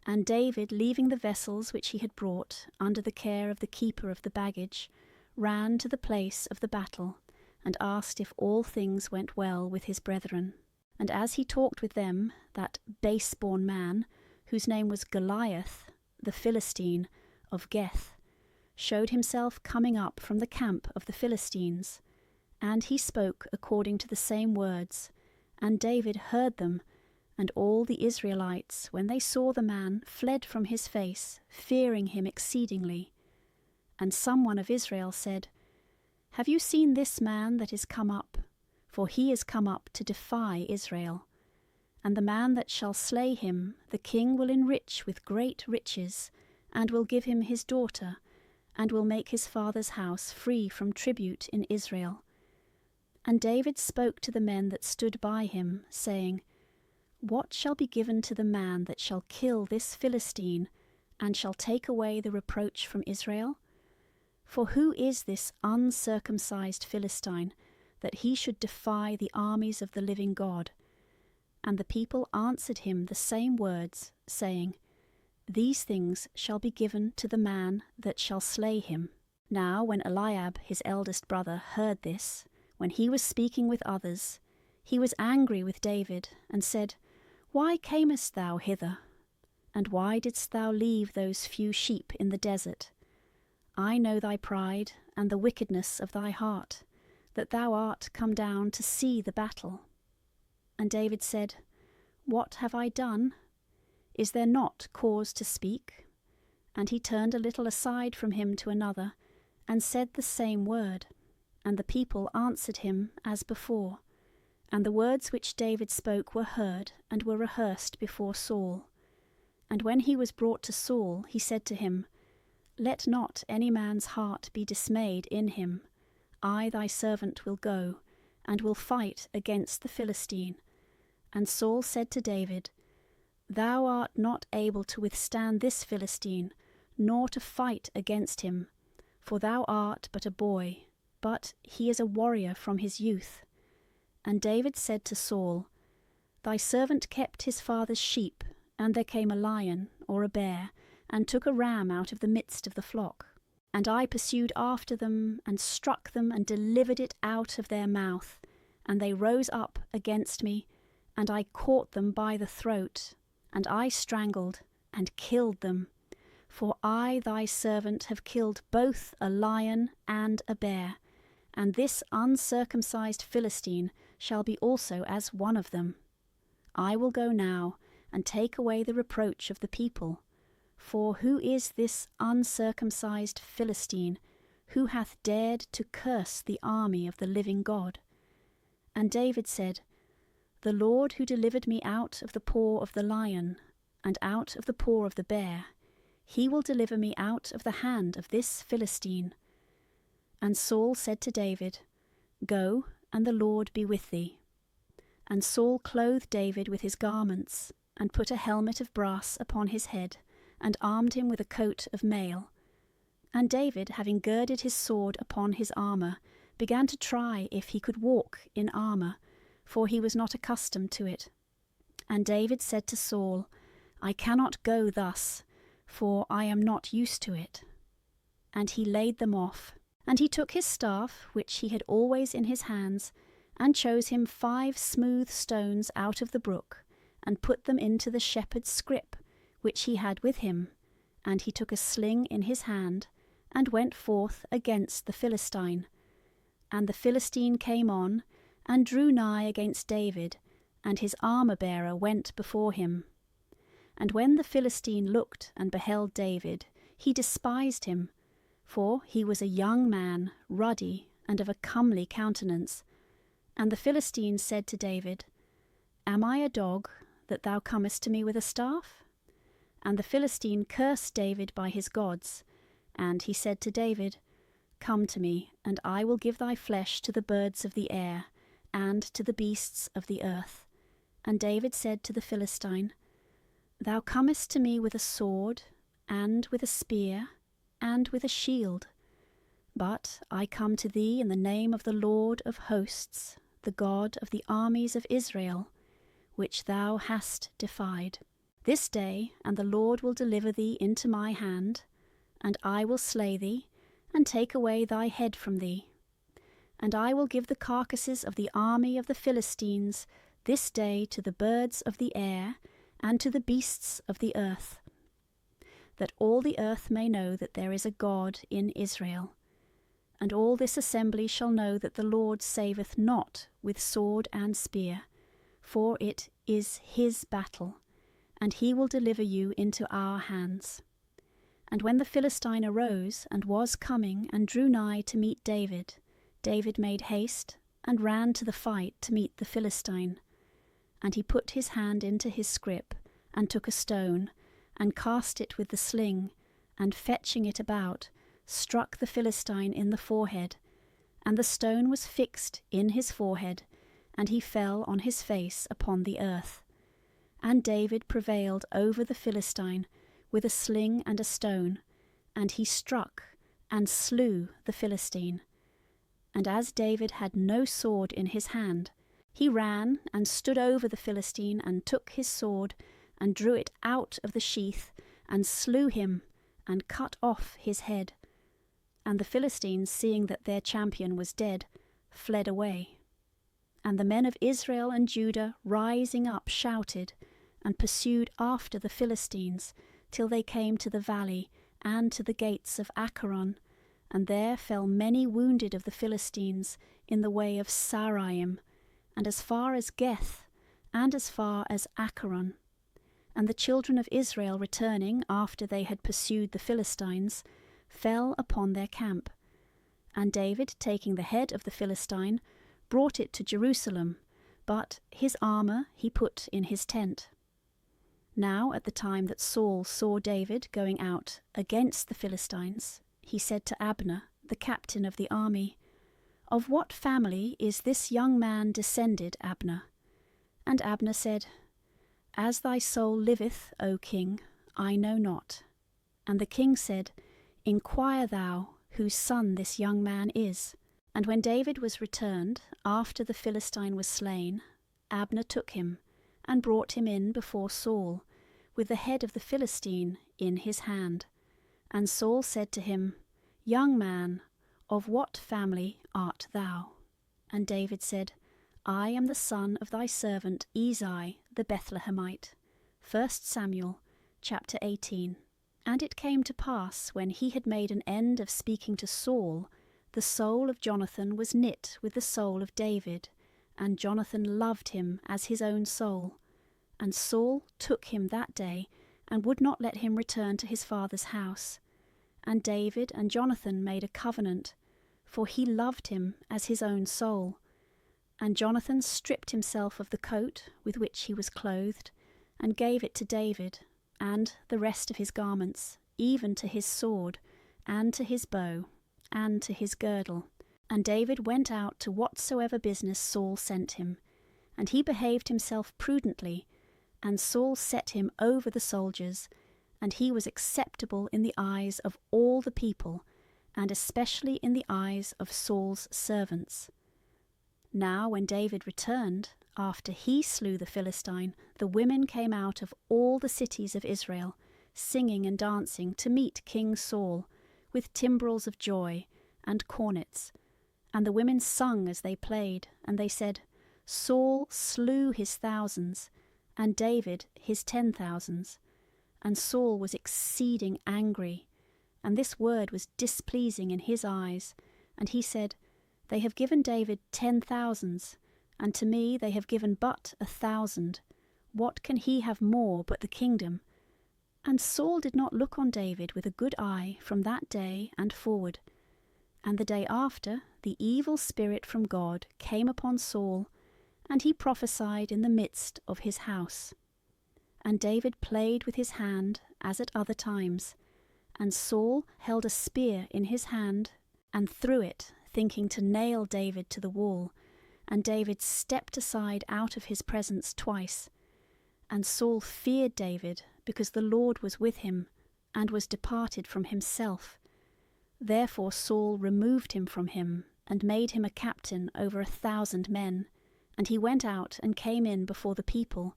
And David, leaving the vessels which he had brought, under the care of the keeper of the baggage, ran to the place of the battle, and asked if all things went well with his brethren. And as he talked with them, that base-born man, whose name was Goliath, the Philistine, of Geth, showed himself coming up from the camp of the Philistines. And he spoke according to the same words, and David heard them, and all the Israelites, when they saw the man, fled from his face, fearing him exceedingly. And someone of Israel said, Have you seen this man that is come up? For he is come up to defy Israel. And the man that shall slay him, the king will enrich with great riches, and will give him his daughter, and will make his father's house free from tribute in Israel. And David spoke to the men that stood by him, saying, What shall be given to the man that shall kill this Philistine, and shall take away the reproach from Israel? For who is this uncircumcised Philistine, that he should defy the armies of the living God? And the people answered him the same words, saying, These things shall be given to the man that shall slay him. Now when Eliab his eldest brother heard this, when he was speaking with others, he was angry with David, and said, Why camest thou hither? And why didst thou leave those few sheep in the desert? I know thy pride, and the wickedness of thy heart, that thou art come down to see the battle. And David said, What have I done? Is there not cause to speak? And he turned a little aside from him to another, and said the same word. And the people answered him as before. And the words which David spoke were heard, and were rehearsed before Saul. And when he was brought to Saul, he said to him, Let not any man's heart be dismayed in him. I thy servant will go, and will fight against the Philistine. And Saul said to David, Thou art not able to withstand this Philistine, nor to fight against him, for thou art but a boy, but he is a warrior from his youth. And David said to Saul, Thy servant kept his father's sheep, and there came a lion, or a bear, and took a ram out of the midst of the flock. And I pursued after them, and struck them, and delivered it out of their mouth. And they rose up against me, and I caught them by the throat, and I strangled, and killed them. For I thy servant have killed both a lion and a bear, and this uncircumcised Philistine shall be also as one of them. I will go now, and take away the reproach of the people. For who is this uncircumcised Philistine, who hath dared to curse the army of the living God? And David said, The Lord who delivered me out of the paw of the lion, and out of the paw of the bear, he will deliver me out of the hand of this Philistine. And Saul said to David, Go, and the Lord be with thee. And Saul clothed David with his garments, and put a helmet of brass upon his head, and armed him with a coat of mail. And David, having girded his sword upon his armour, began to try if he could walk in armour, for he was not accustomed to it. And David said to Saul, I cannot go thus, for I am not used to it. And he laid them off. And he took his staff, which he had always in his hands, and chose him 5 smooth stones out of the brook, and put them into the shepherd's scrip, which he had with him. And he took a sling in his hand, and went forth against the Philistine. And the Philistine came on, and drew nigh against David, and his armour-bearer went before him. And when the Philistine looked and beheld David, he despised him, for he was a young man, ruddy, and of a comely countenance. And the Philistine said to David, Am I a dog, that thou comest to me with a staff? And the Philistine cursed David by his gods. And he said to David, Come to me, and I will give thy flesh to the birds of the air, and to the beasts of the earth. And David said to the Philistine, Thou comest to me with a sword, and with a spear, and with a shield. But I come to thee in the name of the Lord of hosts, the God of the armies of Israel, which thou hast defied. This day, and the Lord will deliver thee into my hand, and I will slay thee, and take away thy head from thee. And I will give the carcasses of the army of the Philistines this day to the birds of the air, and to the beasts of the earth, that all the earth may know that there is a God in Israel. And all this assembly shall know that the Lord saveth not with sword and spear, for it is his battle, and he will deliver you into our hands. And when the Philistine arose, and was coming, and drew nigh to meet David, David made haste, and ran to the fight to meet the Philistine. And he put his hand into his scrip, and took a stone, and cast it with the sling, and fetching it about, struck the Philistine in the forehead. And the stone was fixed in his forehead, and he fell on his face upon the earth. And David prevailed over the Philistine with a sling and a stone, and he struck and slew the Philistine. And as David had no sword in his hand, he ran and stood over the Philistine, and took his sword, and drew it out of the sheath, and slew him, and cut off his head. And the Philistines, seeing that their champion was dead, fled away. And the men of Israel and Judah, rising up, shouted, and pursued after the Philistines, till they came to the valley, and to the gates of Acheron. And there fell many wounded of the Philistines in the way of Saraim, and as far as Geth, and as far as Acheron. And the children of Israel, returning after they had pursued the Philistines, fell upon their camp. And David, taking the head of the Philistine, brought it to Jerusalem, but his armour he put in his tent. Now at the time that Saul saw David going out against the Philistines, he said to Abner, the captain of the army, Of what family is this young man descended, Abner? And Abner said, As thy soul liveth, O king, I know not. And the king said, Inquire thou whose son this young man is. And when David was returned, after the Philistine was slain, Abner took him, and brought him in before Saul, with the head of the Philistine in his hand. And Saul said to him, Young man, of what family art thou? And David said, I am the son of thy servant Isai the Bethlehemite. 1 Samuel chapter 18. And it came to pass, when he had made an end of speaking to Saul, the soul of Jonathan was knit with the soul of David, and Jonathan loved him as his own soul. And Saul took him that day, and would not let him return to his father's house. And David and Jonathan made a covenant, for he loved him as his own soul. And Jonathan stripped himself of the coat with which he was clothed, and gave it to David, and the rest of his garments, even to his sword, and to his bow, and to his girdle. And David went out to whatsoever business Saul sent him, and he behaved himself prudently, And Saul set him over the soldiers, and he was acceptable in the eyes of all the people, and especially in the eyes of Saul's servants. Now when David returned, after he slew the Philistine, the women came out of all the cities of Israel, singing and dancing to meet King Saul, with timbrels of joy and cornets. And the women sung as they played, and they said, Saul slew his thousands, and David his 10,000s. And Saul was exceeding angry, and this word was displeasing in his eyes. And he said, They have given David 10,000s, and to me they have given but 1,000. What can he have more but the kingdom? And Saul did not look on David with a good eye from that day and forward. And the day after, the evil spirit from God came upon Saul, and he prophesied in the midst of his house. And David played with his hand, as at other times. And Saul held a spear in his hand, and threw it, thinking to nail David to the wall. And David stepped aside out of his presence twice. And Saul feared David, because the Lord was with him, and was departed from himself. Therefore Saul removed him from him, and made him a captain over 1,000 men. And he went out and came in before the people.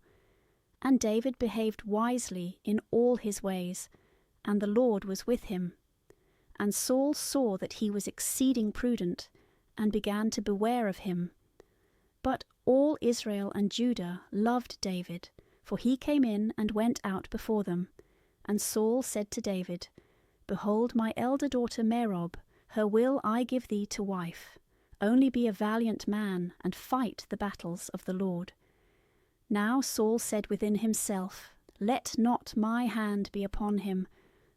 And David behaved wisely in all his ways, and the Lord was with him. And Saul saw that he was exceeding prudent, and began to beware of him. But all Israel and Judah loved David, for he came in and went out before them. And Saul said to David, Behold my elder daughter Merob, her will I give thee to wife. Only be a valiant man, and fight the battles of the Lord. Now Saul said within himself, Let not my hand be upon him,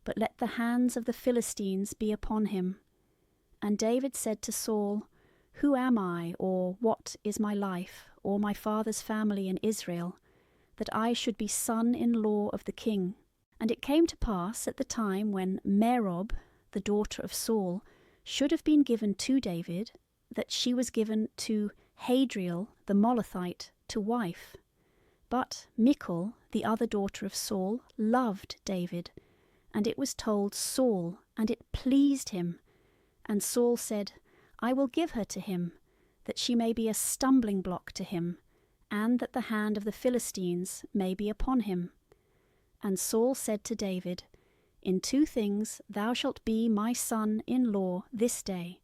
but let the hands of the Philistines be upon him. And David said to Saul, Who am I, or what is my life, or my father's family in Israel, that I should be son-in-law of the king? And it came to pass at the time when Merob, the daughter of Saul, should have been given to David, that she was given to Hadriel the Molathite to wife. But Michal, the other daughter of Saul, loved David, and it was told Saul, and it pleased him. And Saul said, I will give her to him, that she may be a stumbling block to him, and that the hand of the Philistines may be upon him. And Saul said to David, In 2 things thou shalt be my son-in-law this day.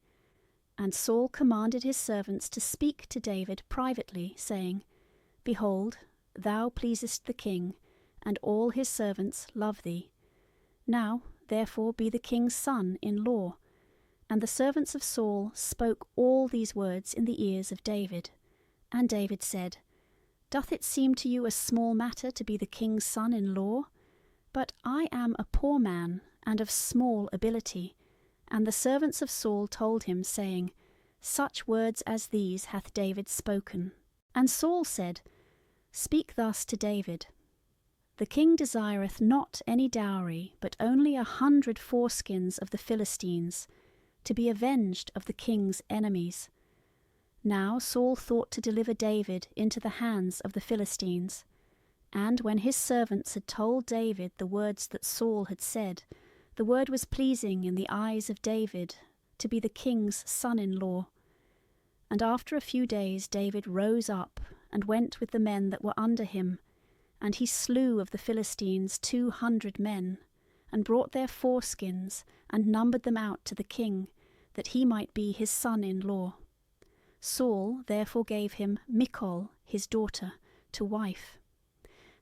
And Saul commanded his servants to speak to David privately, saying, Behold, thou pleasest the king, and all his servants love thee. Now, therefore, be the king's son-in-law. And the servants of Saul spoke all these words in the ears of David. And David said, Doth it seem to you a small matter to be the king's son-in-law? But I am a poor man, and of small ability. And the servants of Saul told him, saying, Such words as these hath David spoken. And Saul said, Speak thus to David. The king desireth not any dowry, but only 100 foreskins of the Philistines, to be avenged of the king's enemies. Now Saul thought to deliver David into the hands of the Philistines. And when his servants had told David the words that Saul had said, the word was pleasing in the eyes of David, to be the king's son-in-law. And after a few days David rose up, and went with the men that were under him, and he slew of the Philistines 200 men, and brought their foreskins, and numbered them out to the king, that he might be his son-in-law. Saul therefore gave him Michal, his daughter, to wife.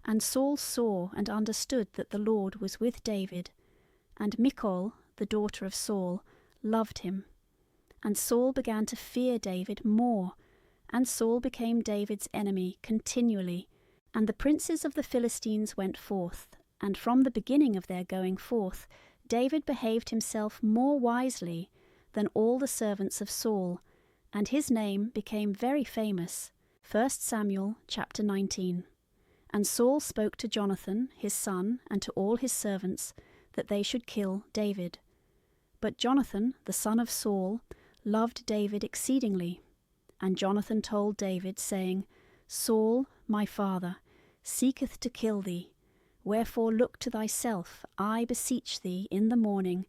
And Saul saw and understood that the Lord was with David, and Michal, the daughter of Saul, loved him. And Saul began to fear David more, and Saul became David's enemy continually. And the princes of the Philistines went forth, and from the beginning of their going forth, David behaved himself more wisely than all the servants of Saul, and his name became very famous. 1 Samuel chapter 19. And Saul spoke to Jonathan his son, and to all his servants, that they should kill David. But Jonathan, the son of Saul, loved David exceedingly. And Jonathan told David, saying, Saul, my father, seeketh to kill thee. Wherefore look to thyself, I beseech thee, in the morning,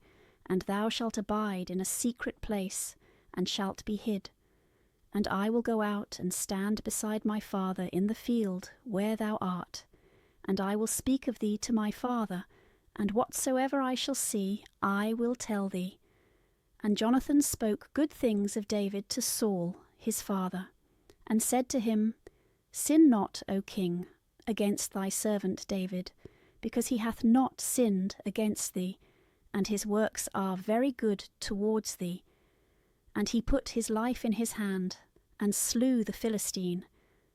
and thou shalt abide in a secret place, and shalt be hid. And I will go out and stand beside my father in the field where thou art, and I will speak of thee to my father, and whatsoever I shall see, I will tell thee. And Jonathan spoke good things of David to Saul his father, and said to him, Sin not, O king, against thy servant David, because he hath not sinned against thee, and his works are very good towards thee. And he put his life in his hand, and slew the Philistine,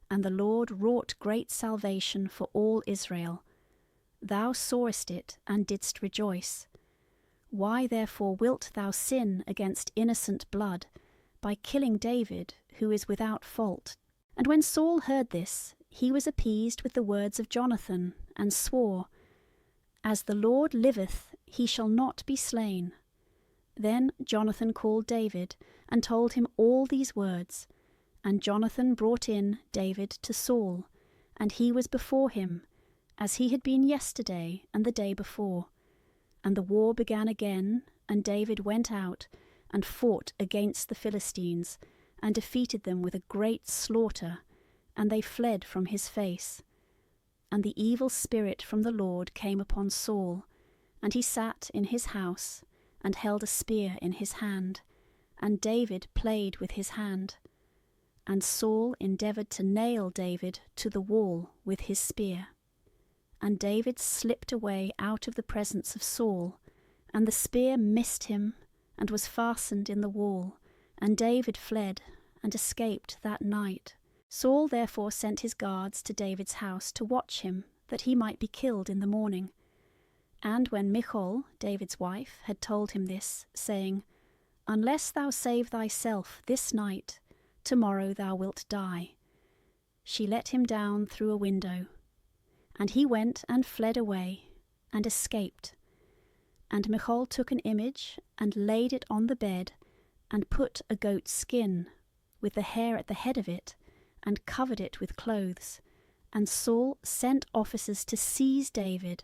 and the Lord wrought great salvation for all Israel. Thou sawest it, and didst rejoice. Why therefore wilt thou sin against innocent blood, by killing David, who is without fault? And when Saul heard this, he was appeased with the words of Jonathan, and swore, As the Lord liveth, he shall not be slain. Then Jonathan called David, and told him all these words. And Jonathan brought in David to Saul, and he was before him, as he had been yesterday and the day before. And the war began again, and David went out, and fought against the Philistines, and defeated them with a great slaughter, and they fled from his face. And the evil spirit from the Lord came upon Saul, and he sat in his house, and held a spear in his hand, and David played with his hand. And Saul endeavoured to nail David to the wall with his spear. And David slipped away out of the presence of Saul, and the spear missed him, and was fastened in the wall, and David fled, and escaped that night. Saul therefore sent his guards to David's house to watch him, that he might be killed in the morning. And when Michal, David's wife, had told him this, saying, Unless thou save thyself this night, tomorrow thou wilt die, she let him down through a window. And he went and fled away, and escaped. And Michal took an image, and laid it on the bed, and put a goat's skin, with the hair at the head of it, and covered it with clothes. And Saul sent officers to seize David,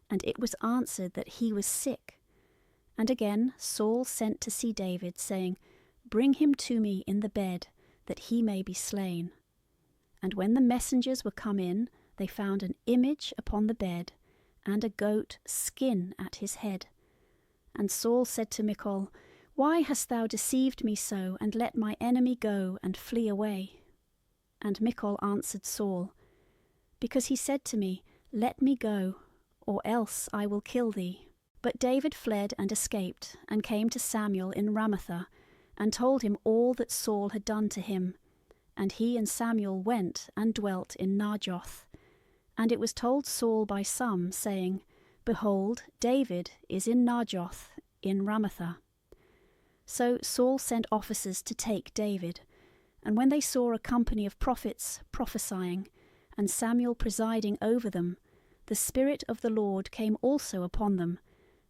and it was answered that he was sick. And again Saul sent to see David, saying, Bring him to me in the bed, that he may be slain. And when the messengers were come in, they found an image upon the bed, and a goat skin at his head. And Saul said to Michal, Why hast thou deceived me so, and let my enemy go and flee away? And Michal answered Saul, Because he said to me, Let me go, or else I will kill thee. But David fled and escaped, and came to Samuel in Ramathah, and told him all that Saul had done to him. And he and Samuel went and dwelt in Najoth. And it was told Saul by some, saying, Behold, David is in Najoth in Ramathah. So Saul sent officers to take David. And when they saw a company of prophets prophesying, and Samuel presiding over them, the Spirit of the Lord came also upon them,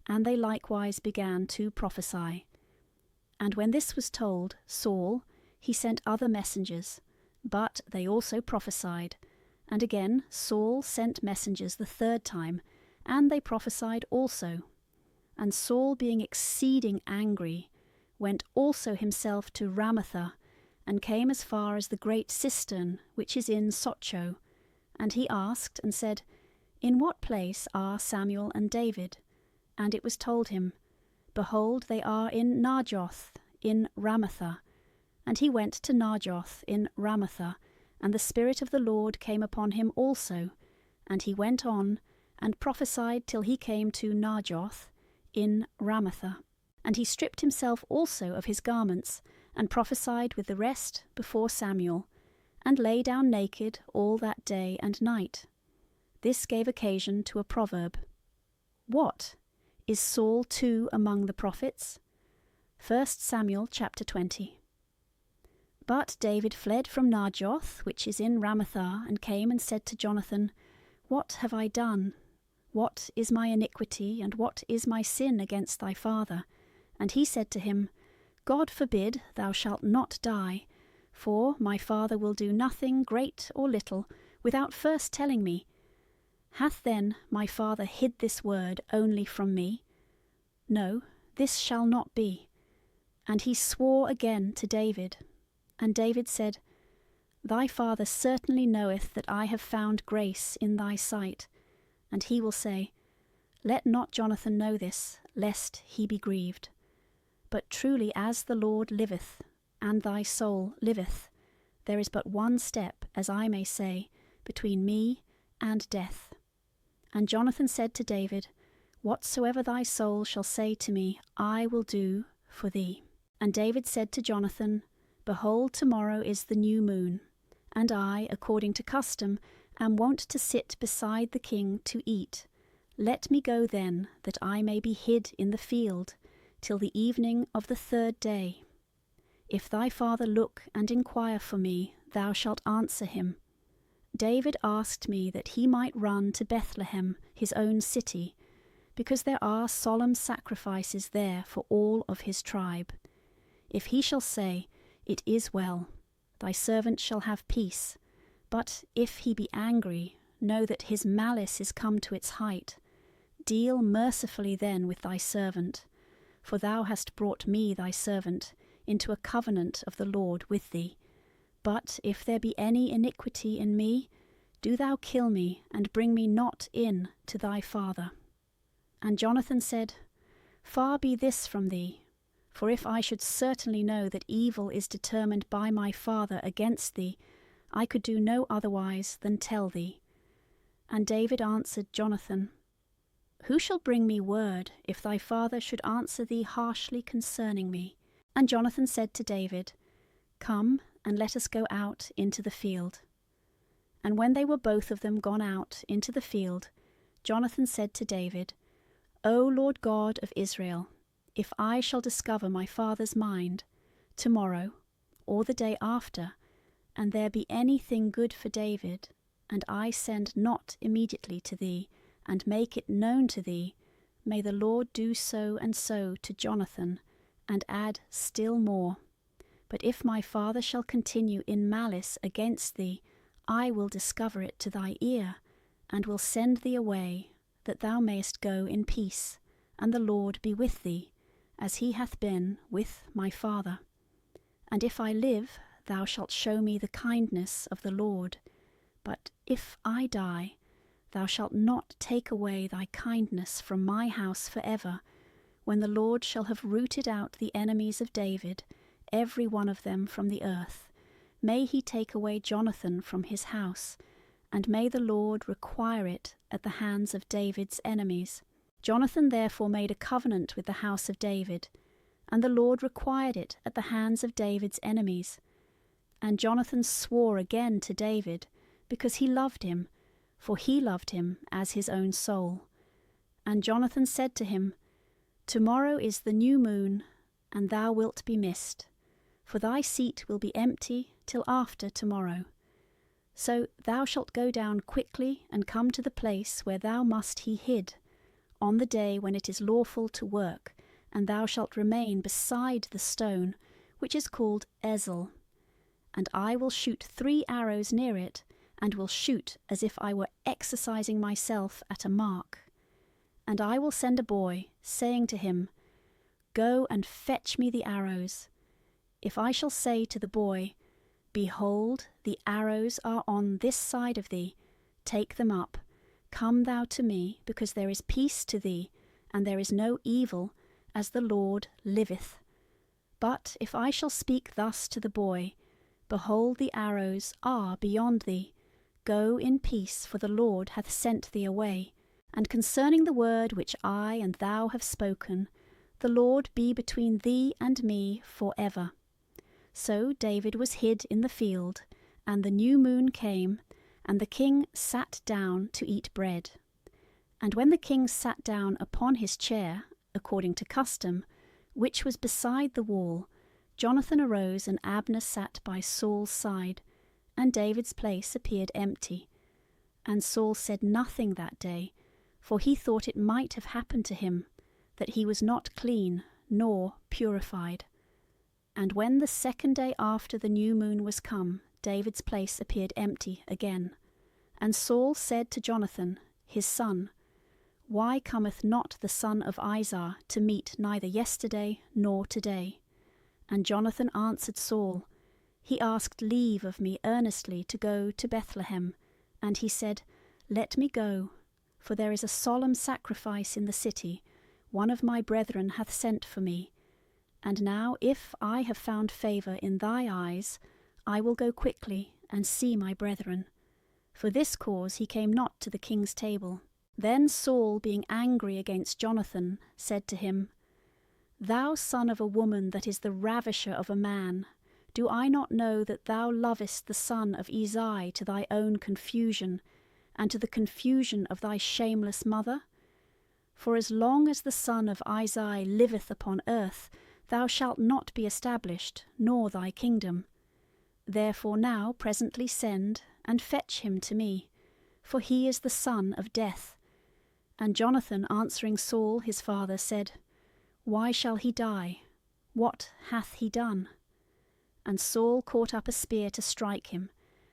and they likewise began to prophesy. And when this was told Saul, he sent other messengers, but they also prophesied. And again Saul sent messengers the third time, and they prophesied also. And Saul, being exceeding angry, went also himself to Ramathah, and came as far as the great cistern which is in Socho. And he asked and said, In what place are Samuel and David? And it was told him, Behold, they are in Najoth in Ramathah. And he went to Najoth in Ramathah, and the Spirit of the Lord came upon him also. And he went on, and prophesied till he came to Najoth in Ramathah. And he stripped himself also of his garments, and prophesied with the rest before Samuel, and lay down naked all that day and night. This gave occasion to a proverb. What? Is Saul too among the prophets? 1 Samuel chapter 20. But David fled from Najoth, which is in Ramathah, and came and said to Jonathan, What have I done? What is my iniquity, and what is my sin against thy father? And he said to him, God forbid, thou shalt not die, for my father will do nothing, great or little, without first telling me? Hath then my father hid this word only from me? No, this shall not be. And he swore again to David. And David said, Thy father certainly knoweth that I have found grace in thy sight. And he will say, Let not Jonathan know this, lest he be grieved. But truly as the Lord liveth, and thy soul liveth, there is but one step, as I may say, between me and death. And Jonathan said to David, Whatsoever thy soul shall say to me, I will do for thee. And David said to Jonathan, Behold, tomorrow is the new moon, and I, according to custom, am wont to sit beside the king to eat. Let me go then, that I may be hid in the field, till the evening of the 3rd day. If thy father look and inquire for me, thou shalt answer him. David asked me that he might run to Bethlehem, his own city, because there are solemn sacrifices there for all of his tribe. If he shall say, It is well, thy servant shall have peace. But if he be angry, know that his malice is come to its height. Deal mercifully then with thy servant, for thou hast brought me thy servant into a covenant of the Lord with thee. But if there be any iniquity in me, do thou kill me, and bring me not in to thy father. And Jonathan said, Far be this from thee, for if I should certainly know that evil is determined by my father against thee, I could do no otherwise than tell thee. And David answered Jonathan, Who shall bring me word if thy father should answer thee harshly concerning me? And Jonathan said to David, Come, and let us go out into the field. And when they were both of them gone out into the field, Jonathan said to David, O Lord God of Israel, if I shall discover my father's mind, tomorrow, or the day after, and there be anything good for David, and I send not immediately to thee, and make it known to thee, may the Lord do so and so to Jonathan, and add still more. But if my father shall continue in malice against thee, I will discover it to thy ear, and will send thee away, that thou mayest go in peace, and the Lord be with thee, as he hath been with my father. And if I live, thou shalt show me the kindness of the Lord. But if I die, thou shalt not take away thy kindness from my house for ever, when the Lord shall have rooted out the enemies of David, every one of them from the earth. May he take away Jonathan from his house, and may the Lord require it at the hands of David's enemies. Jonathan therefore made a covenant with the house of David, and the Lord required it at the hands of David's enemies. And Jonathan swore again to David, because he loved him, for he loved him as his own soul. And Jonathan said to him, Tomorrow is the new moon, and thou wilt be missed, for thy seat will be empty till after tomorrow. So thou shalt go down quickly and come to the place where thou must be hid, on the day when it is lawful to work, and thou shalt remain beside the stone, which is called Ezel. And I will shoot 3 arrows near it, and will shoot as if I were exercising myself at a mark. And I will send a boy, saying to him, Go and fetch me the arrows. If I shall say to the boy, Behold, the arrows are on this side of thee, take them up, come thou to me, because there is peace to thee, and there is no evil, as the Lord liveth. But if I shall speak thus to the boy, Behold, the arrows are beyond thee, go in peace, for the Lord hath sent thee away. And concerning the word which I and thou have spoken, the Lord be between thee and me for ever. So David was hid in the field, and the new moon came, and the king sat down to eat bread. And when the king sat down upon his chair, according to custom, which was beside the wall, Jonathan arose, and Abner sat by Saul's side, and David's place appeared empty. And Saul said nothing that day, for he thought it might have happened to him, that he was not clean nor purified. And when the 2nd day after the new moon was come, David's place appeared empty again. And Saul said to Jonathan, his son, Why cometh not the son of Isai to meet neither yesterday nor today? And Jonathan answered Saul, He asked leave of me earnestly to go to Bethlehem. And he said, Let me go, for there is a solemn sacrifice in the city. One of my brethren hath sent for me. And now, if I have found favour in thy eyes, I will go quickly and see my brethren. For this cause he came not to the king's table. Then Saul, being angry against Jonathan, said to him, Thou son of a woman that is the ravisher of a man, do I not know that thou lovest the son of Isai to thy own confusion, and to the confusion of thy shameless mother? For as long as the son of Isai liveth upon earth, thou shalt not be established, nor thy kingdom. Therefore now presently send, and fetch him to me, for he is the son of death. And Jonathan answering Saul his father said, Why shall he die? What hath he done? And Saul caught up a spear to strike him,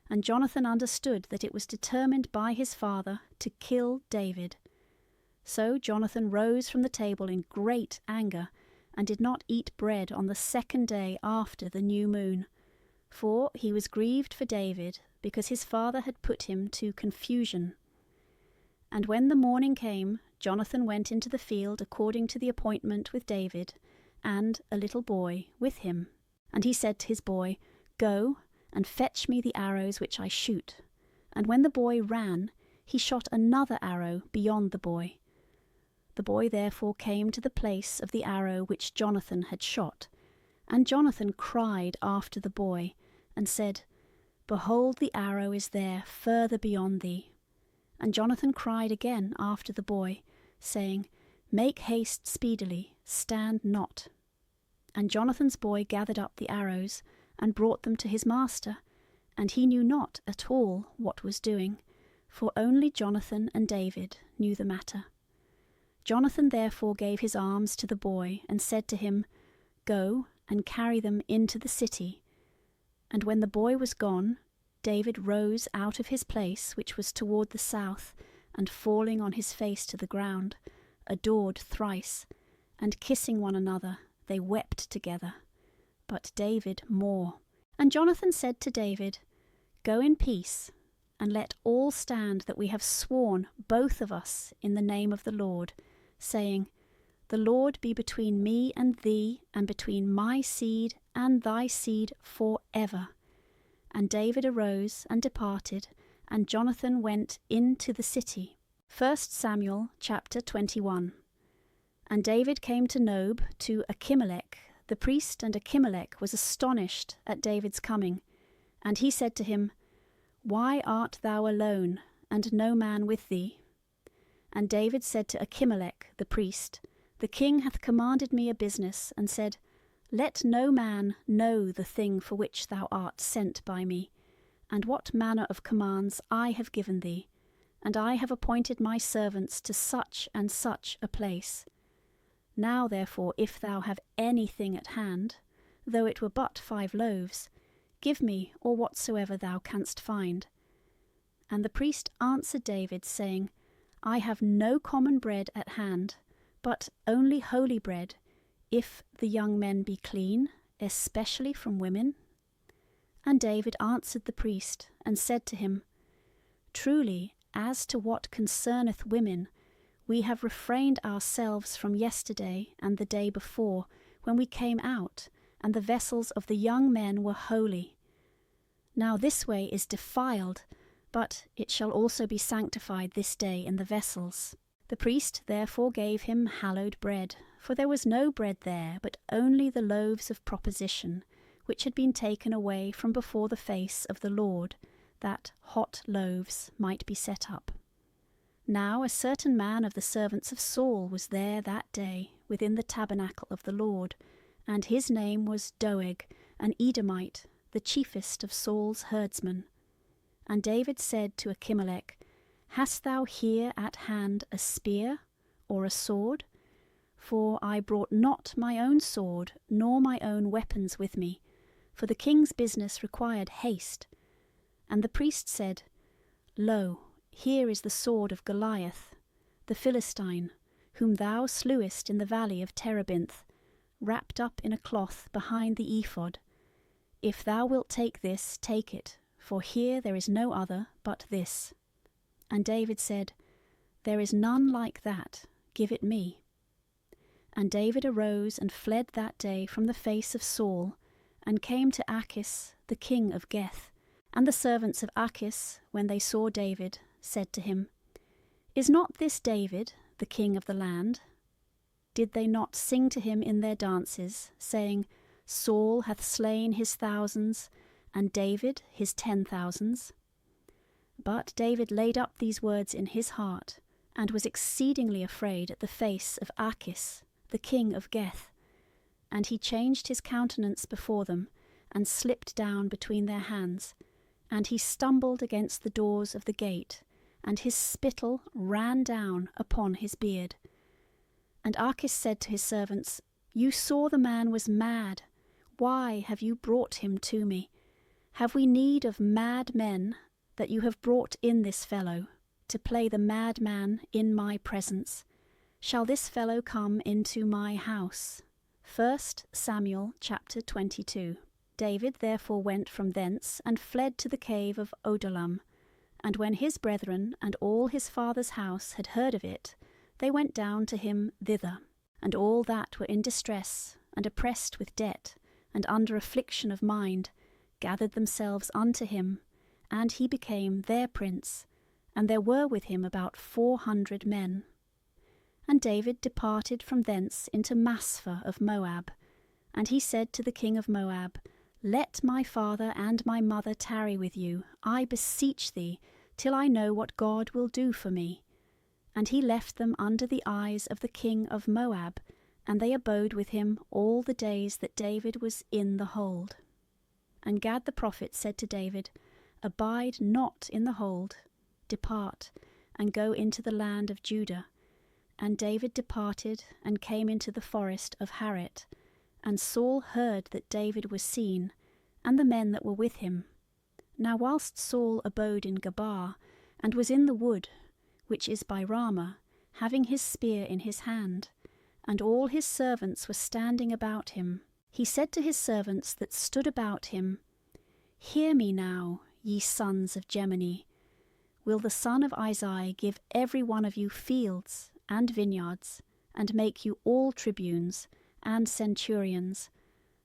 and Jonathan understood that it was determined by his father to kill David. So Jonathan rose from the table in great anger, and did not eat bread on the 2nd day after the new moon. For he was grieved for David, because his father had put him to confusion. And when the morning came, Jonathan went into the field according to the appointment with David, and a little boy with him. And he said to his boy, Go, and fetch me the arrows which I shoot. And when the boy ran, he shot another arrow beyond the boy. The boy therefore came to the place of the arrow which Jonathan had shot. And Jonathan cried after the boy, and said, Behold, the arrow is there further beyond thee. And Jonathan cried again after the boy, saying, Make haste speedily, stand not. And Jonathan's boy gathered up the arrows, and brought them to his master, and he knew not at all what was doing, for only Jonathan and David knew the matter. Jonathan therefore gave his arms to the boy, and said to him, Go, and carry them into the city. And when the boy was gone, David rose out of his place, which was toward the south, and falling on his face to the ground, adored thrice, and kissing one another, they wept together, but David more. And Jonathan said to David, Go in peace, and let all stand that we have sworn both of us in the name of the Lord, saying, The Lord be between me and thee, and between my seed and thy seed for ever. And David arose and departed, and Jonathan went into the city. 1 Samuel chapter 21. And David came to Nob, to Achimelech the priest, and Achimelech was astonished at David's coming. And he said to him, Why art thou alone, and no man with thee? And David said to Achimelech the priest, The king hath commanded me a business, and said, Let no man know the thing for which thou art sent by me, and what manner of commands I have given thee, and I have appointed my servants to such and such a place. Now therefore, if thou have anything at hand, though it were but 5 loaves, give me or whatsoever thou canst find. And the priest answered David, saying, I have no common bread at hand, but only holy bread, if the young men be clean, especially from women. And David answered the priest, and said to him, Truly, as to what concerneth women, we have refrained ourselves from yesterday and the day before, when we came out, and the vessels of the young men were holy. Now this way is defiled, but it shall also be sanctified this day in the vessels. The priest therefore gave him hallowed bread, for there was no bread there, but only the loaves of proposition, which had been taken away from before the face of the Lord, that hot loaves might be set up. Now a certain man of the servants of Saul was there that day within the tabernacle of the Lord, and his name was Doeg, an Edomite, the chiefest of Saul's herdsmen. And David said to Achimelech, Hast thou here at hand a spear or a sword? For I brought not my own sword, nor my own weapons with me, for the king's business required haste. And the priest said, Lo, here is the sword of Goliath, the Philistine, whom thou slewest in the valley of Terebinth, wrapped up in a cloth behind the ephod. If thou wilt take this, take it, for here there is no other but this. And David said, There is none like that, give it me. And David arose and fled that day from the face of Saul, and came to Achish the king of Geth. And the servants of Achish, when they saw David, said to him, Is not this David, the king of the land? Did they not sing to him in their dances, saying, Saul hath slain his thousands, and David his 10,000s? But David laid up these words in his heart, and was exceedingly afraid at the face of Achish, the king of Geth. And he changed his countenance before them, and slipped down between their hands. And he stumbled against the doors of the gate, and his spittle ran down upon his beard. And Achish said to his servants, You saw the man was mad. Why have you brought him to me? Have we need of mad men, that you have brought in this fellow, to play the madman in my presence? Shall this fellow come into my house? 1 Samuel chapter 22. David therefore went from thence, and fled to the cave of Adullam. And when his brethren and all his father's house had heard of it, they went down to him thither. And all that were in distress, and oppressed with debt, and under affliction of mind, gathered themselves unto him, and he became their prince, and there were with him about 400 men. And David departed from thence into Maspha of Moab. And he said to the king of Moab, Let my father and my mother tarry with you, I beseech thee, till I know what God will do for me. And he left them under the eyes of the king of Moab, and they abode with him all the days that David was in the hold. And Gad the prophet said to David, Abide not in the hold, depart, and go into the land of Judah. And David departed, and came into the forest of Haret. And Saul heard that David was seen, and the men that were with him. Now whilst Saul abode in Gabaa, and was in the wood, which is by Ramah, having his spear in his hand, and all his servants were standing about him, he said to his servants that stood about him, Hear me now, ye sons of Gemini. Will the son of Isai give every one of you fields and vineyards, and make you all tribunes and centurions,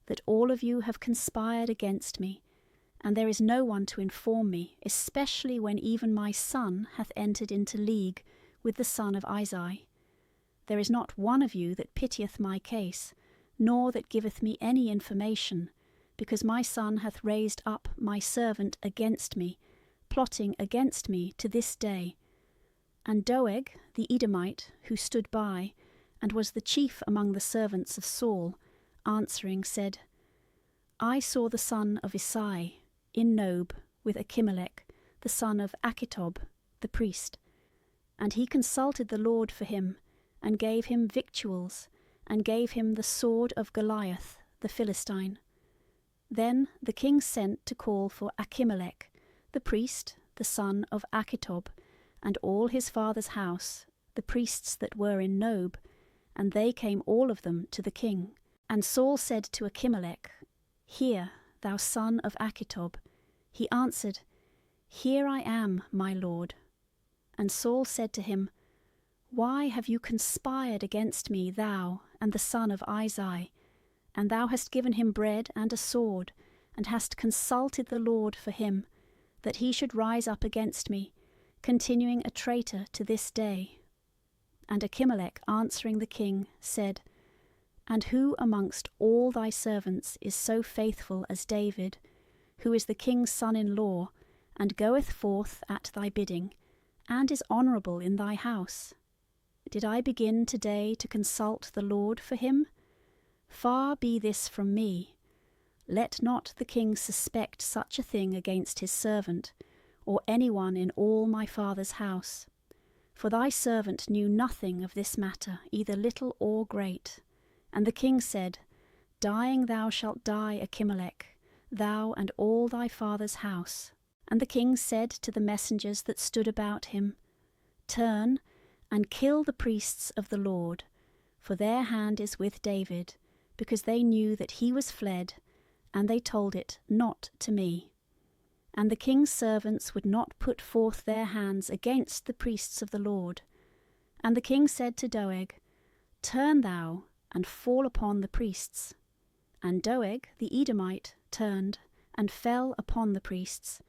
that all of you have conspired against me, and there is no one to inform me, especially when even my son hath entered into league with the son of Isai? There is not one of you that pitieth my case, nor that giveth me any information, because my son hath raised up my servant against me, plotting against me to this day. And Doeg the Edomite, who stood by, and was the chief among the servants of Saul, answering said, I saw the son of Isai in Nob with Achimelech, the son of Achitob, the priest. And he consulted the Lord for him, and gave him victuals, and gave him the sword of Goliath, the Philistine. Then the king sent to call for Achimelech, the priest, the son of Achitob, and all his father's house, the priests that were in Nob, and they came all of them to the king. And Saul said to Achimelech, Hear, thou son of Achitob. He answered, Here I am, my lord. And Saul said to him, Why have you conspired against me, thou and the son of Isai? And thou hast given him bread and a sword, and hast consulted the Lord for him, that he should rise up against me, continuing a traitor to this day. And Achimelech answering the king said, And who amongst all thy servants is so faithful as David, who is the king's son-in-law, and goeth forth at thy bidding, and is honourable in thy house? Did I begin today to consult the Lord for him? Far be this from me. Let not the king suspect such a thing against his servant, or any one in all my father's house. For thy servant knew nothing of this matter, either little or great. And the king said, Dying thou shalt die, Achimelech, thou and all thy father's house. And the king said to the messengers that stood about him, Turn and kill the priests of the Lord, for their hand is with David, because they knew that he was fled, and they told it not to me. And the king's servants would not put forth their hands against the priests of the Lord. And the king said to Doeg, Turn thou, and fall upon the priests. And Doeg the Edomite turned, and fell upon the priests,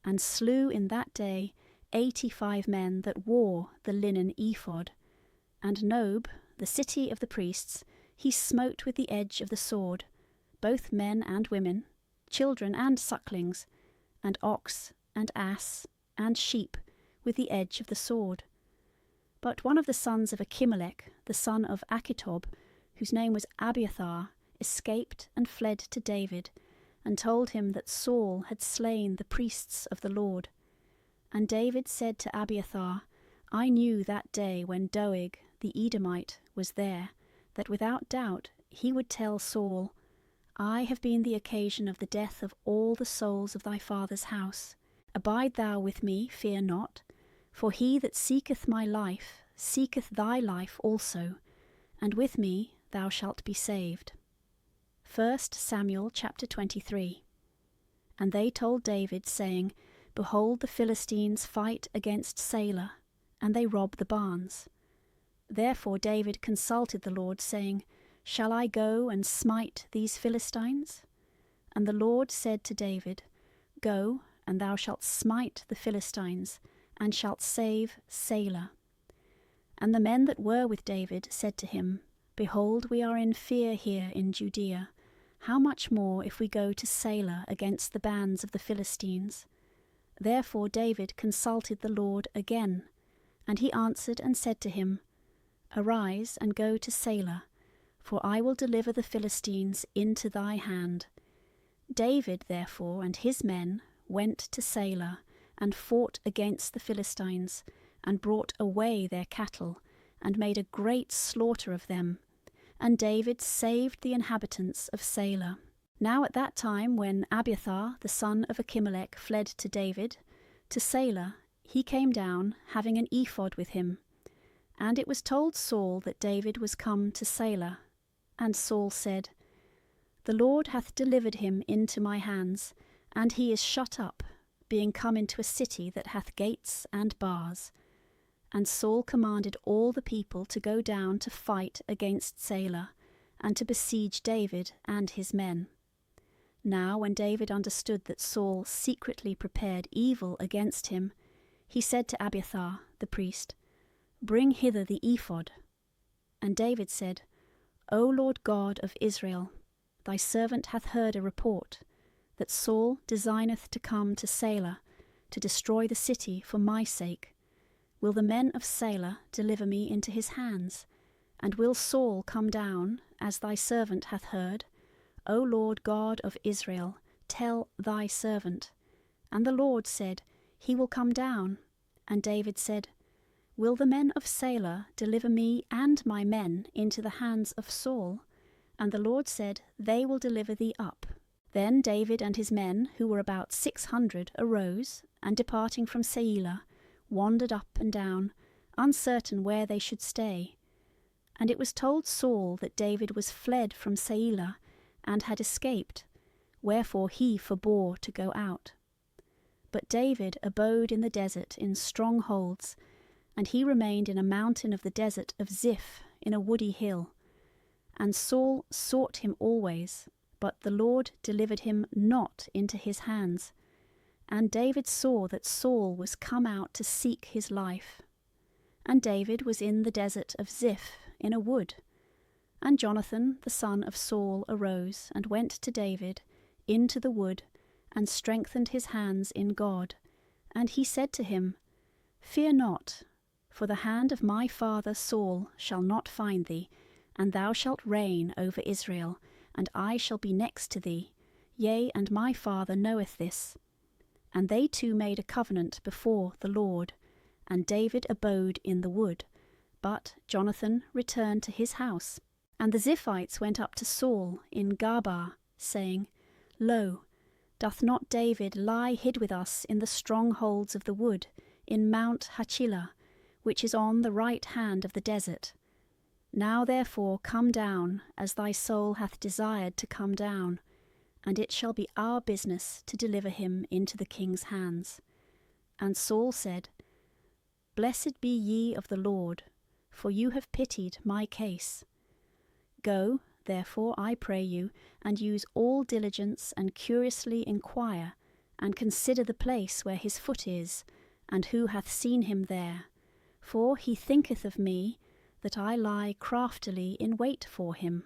and slew in that day 85 men that wore the linen ephod. And Nob, the city of the priests, he smote with the edge of the sword, both men and women, children and sucklings, and ox and ass and sheep, with the edge of the sword. But one of the sons of Achimelech, the son of Achitob, whose name was Abiathar, escaped and fled to David, and told him that Saul had slain the priests of the Lord. And David said to Abiathar, I knew that day when Doeg the Edomite was there, that without doubt he would tell Saul, I have been the occasion of the death of all the souls of thy father's house. Abide thou with me, fear not, for he that seeketh my life seeketh thy life also, and with me thou shalt be saved. 1 Samuel chapter 23. And they told David, saying, Behold, the Philistines fight against Selah, and they rob the barns. Therefore David consulted the Lord, saying, Shall I go and smite these Philistines? And the Lord said to David, Go, and thou shalt smite the Philistines, and shalt save Selah. And the men that were with David said to him, Behold, we are in fear here in Judea. How much more if we go to Selah against the bands of the Philistines? Therefore David consulted the Lord again, and he answered and said to him, Arise and go to Selah, for I will deliver the Philistines into thy hand. David therefore and his men went to Selah, and fought against the Philistines, and brought away their cattle, and made a great slaughter of them. And David saved the inhabitants of Selah. Now at that time, when Abiathar the son of Achimelech fled to David, to Selah, he came down, having an ephod with him. And it was told Saul that David was come to Selah. And Saul said, The Lord hath delivered him into my hands, and he is shut up, being come into a city that hath gates and bars. And Saul commanded all the people to go down to fight against Selah, and to besiege David and his men. Now when David understood that Saul secretly prepared evil against him, he said to Abiathar the priest, Bring hither the ephod. And David said, O Lord God of Israel, thy servant hath heard a report, that Saul designeth to come to Selah, to destroy the city for my sake. Will the men of Selah deliver me into his hands? And will Saul come down, as thy servant hath heard? O Lord God of Israel, tell thy servant. And the Lord said, He will come down. And David said, Will the men of Selah deliver me and my men into the hands of Saul? And the Lord said, They will deliver thee up. Then David and his men, who were about 600, arose, and departing from Selah, wandered up and down, uncertain where they should stay. And it was told Saul that David was fled from Selah, and had escaped, wherefore he forbore to go out. But David abode in the desert in strongholds, and he remained in a mountain of the desert of Ziph, in a woody hill. And Saul sought him always, but the Lord delivered him not into his hands. And David saw that Saul was come out to seek his life. And David was in the desert of Ziph, in a wood. And Jonathan the son of Saul arose, and went to David into the wood, and strengthened his hands in God. And he said to him, Fear not, for the hand of my father Saul shall not find thee, and thou shalt reign over Israel, and I shall be next to thee. Yea, and my father knoweth this. And they two made a covenant before the Lord, and David abode in the wood, but Jonathan returned to his house. And the Ziphites went up to Saul in Gabaa, saying, Lo, Doth not David lie hid with us in the strongholds of the wood, in Mount Hachilah, which is on the right hand of the desert? Now therefore come down, as thy soul hath desired to come down, and it shall be our business to deliver him into the king's hands. And Saul said, Blessed be ye of the Lord, for you have pitied my case. Go, therefore, I pray you, and use all diligence, and curiously inquire, and consider the place where his foot is, and who hath seen him there. For he thinketh of me, that I lie craftily in wait for him.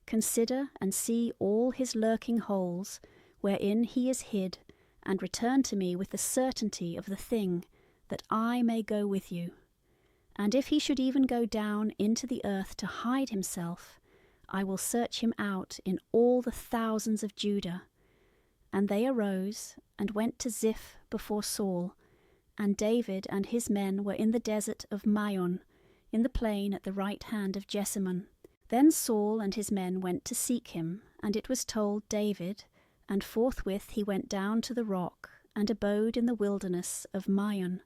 Consider and see all his lurking holes, wherein he is hid, and return to me with the certainty of the thing, that I may go with you. And if he should even go down into the earth to hide himself, I will search him out in all the thousands of Judah. And they arose, and went to Ziph before Saul, and David and his men were in the desert of Maon, in the plain at the right hand of Jessamon. Then Saul and his men went to seek him, and it was told David, and forthwith he went down to the rock, and abode in the wilderness of Maon.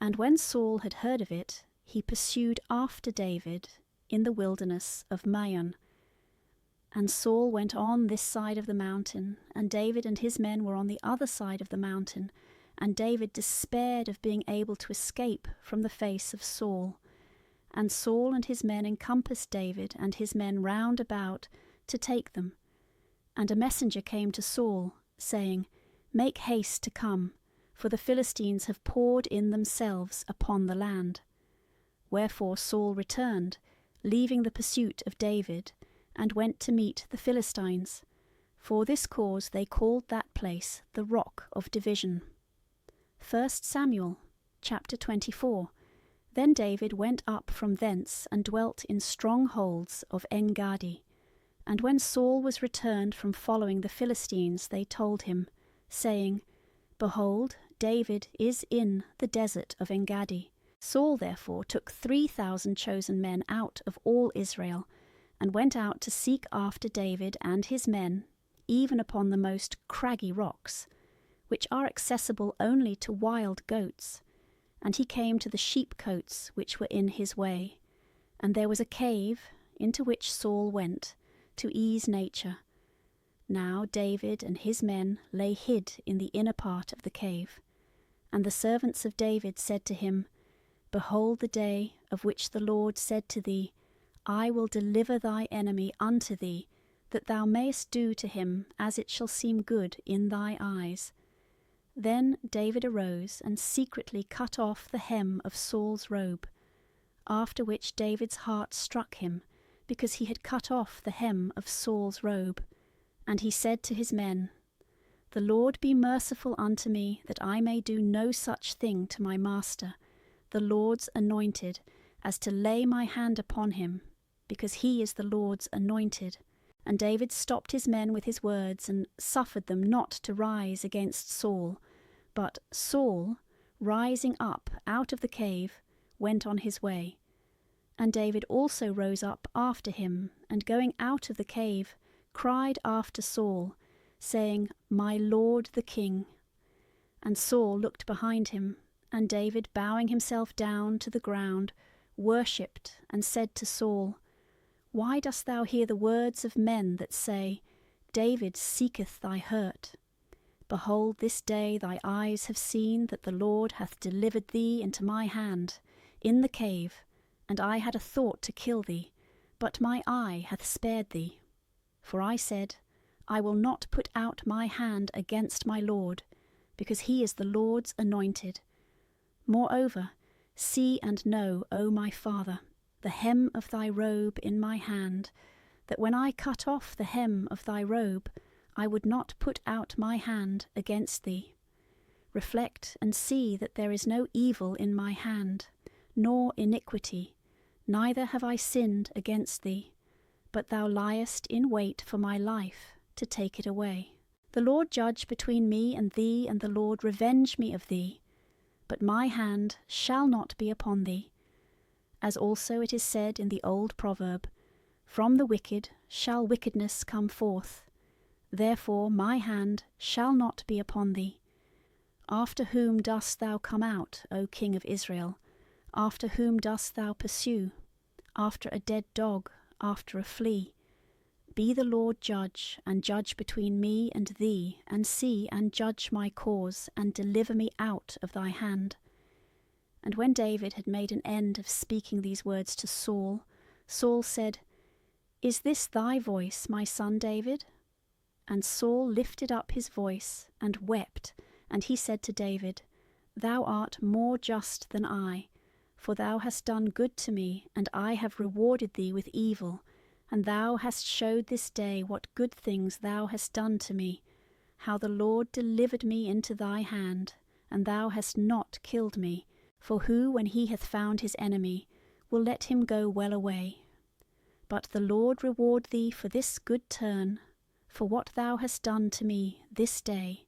And when Saul had heard of it, he pursued after David in the wilderness of Maon. And Saul went on this side of the mountain, and David and his men were on the other side of the mountain, and David despaired of being able to escape from the face of Saul. And Saul and his men encompassed David and his men round about to take them. And a messenger came to Saul, saying, Make haste to come, for the Philistines have poured in themselves upon the land. Wherefore Saul returned, leaving the pursuit of David, and went to meet the Philistines. For this cause they called that place the Rock of Division. 1 Samuel, chapter 24. Then David went up from thence, and dwelt in strongholds of En-gadi. And when Saul was returned from following the Philistines, they told him, saying, Behold, David is in the desert of En-gadi. Saul therefore took 3,000 chosen men out of all Israel, and went out to seek after David and his men, even upon the most craggy rocks, which are accessible only to wild goats. And he came to the sheepcotes which were in his way. And there was a cave, into which Saul went, to ease nature. Now David and his men lay hid in the inner part of the cave. And the servants of David said to him, Behold the day of which the Lord said to thee, I will deliver thy enemy unto thee, that thou mayest do to him as it shall seem good in thy eyes. Then David arose and secretly cut off the hem of Saul's robe, after which David's heart struck him, because he had cut off the hem of Saul's robe. And he said to his men, The Lord be merciful unto me, that I may do no such thing to my master, the Lord's anointed, as to lay my hand upon him, because he is the Lord's anointed. And David stopped his men with his words, and suffered them not to rise against Saul. But Saul, rising up out of the cave, went on his way. And David also rose up after him, and going out of the cave, cried after Saul, saying, My lord the king. And Saul looked behind him, and David, bowing himself down to the ground, worshipped, and said to Saul, Why dost thou hear the words of men that say, David seeketh thy hurt? Behold, this day thy eyes have seen that the Lord hath delivered thee into my hand, in the cave, and I had a thought to kill thee, but my eye hath spared thee. For I said, I will not put out my hand against my Lord, because he is the Lord's anointed. Moreover, see and know, O my father, the hem of thy robe in my hand, that when I cut off the hem of thy robe, I would not put out my hand against thee. Reflect and see that there is no evil in my hand, nor iniquity, neither have I sinned against thee, but thou liest in wait for my life, to take it away. The Lord judge between me and thee, and the Lord revenge me of thee, but my hand shall not be upon thee. As also it is said in the old proverb, From the wicked shall wickedness come forth, Therefore my hand shall not be upon thee. After whom dost thou come out, O King of Israel? After whom dost thou pursue? After a dead dog, after a flea? Be the Lord judge, and judge between me and thee, and see and judge my cause, and deliver me out of thy hand. And when David had made an end of speaking these words to Saul, Saul said, Is this thy voice, my son David? And Saul lifted up his voice and wept, and he said to David, Thou art more just than I, for thou hast done good to me, and I have rewarded thee with evil, and thou hast showed this day what good things thou hast done to me, how the Lord delivered me into thy hand, and thou hast not killed me. For who, when he hath found his enemy, will let him go well away? But the Lord reward thee for this good turn, for what thou hast done to me this day.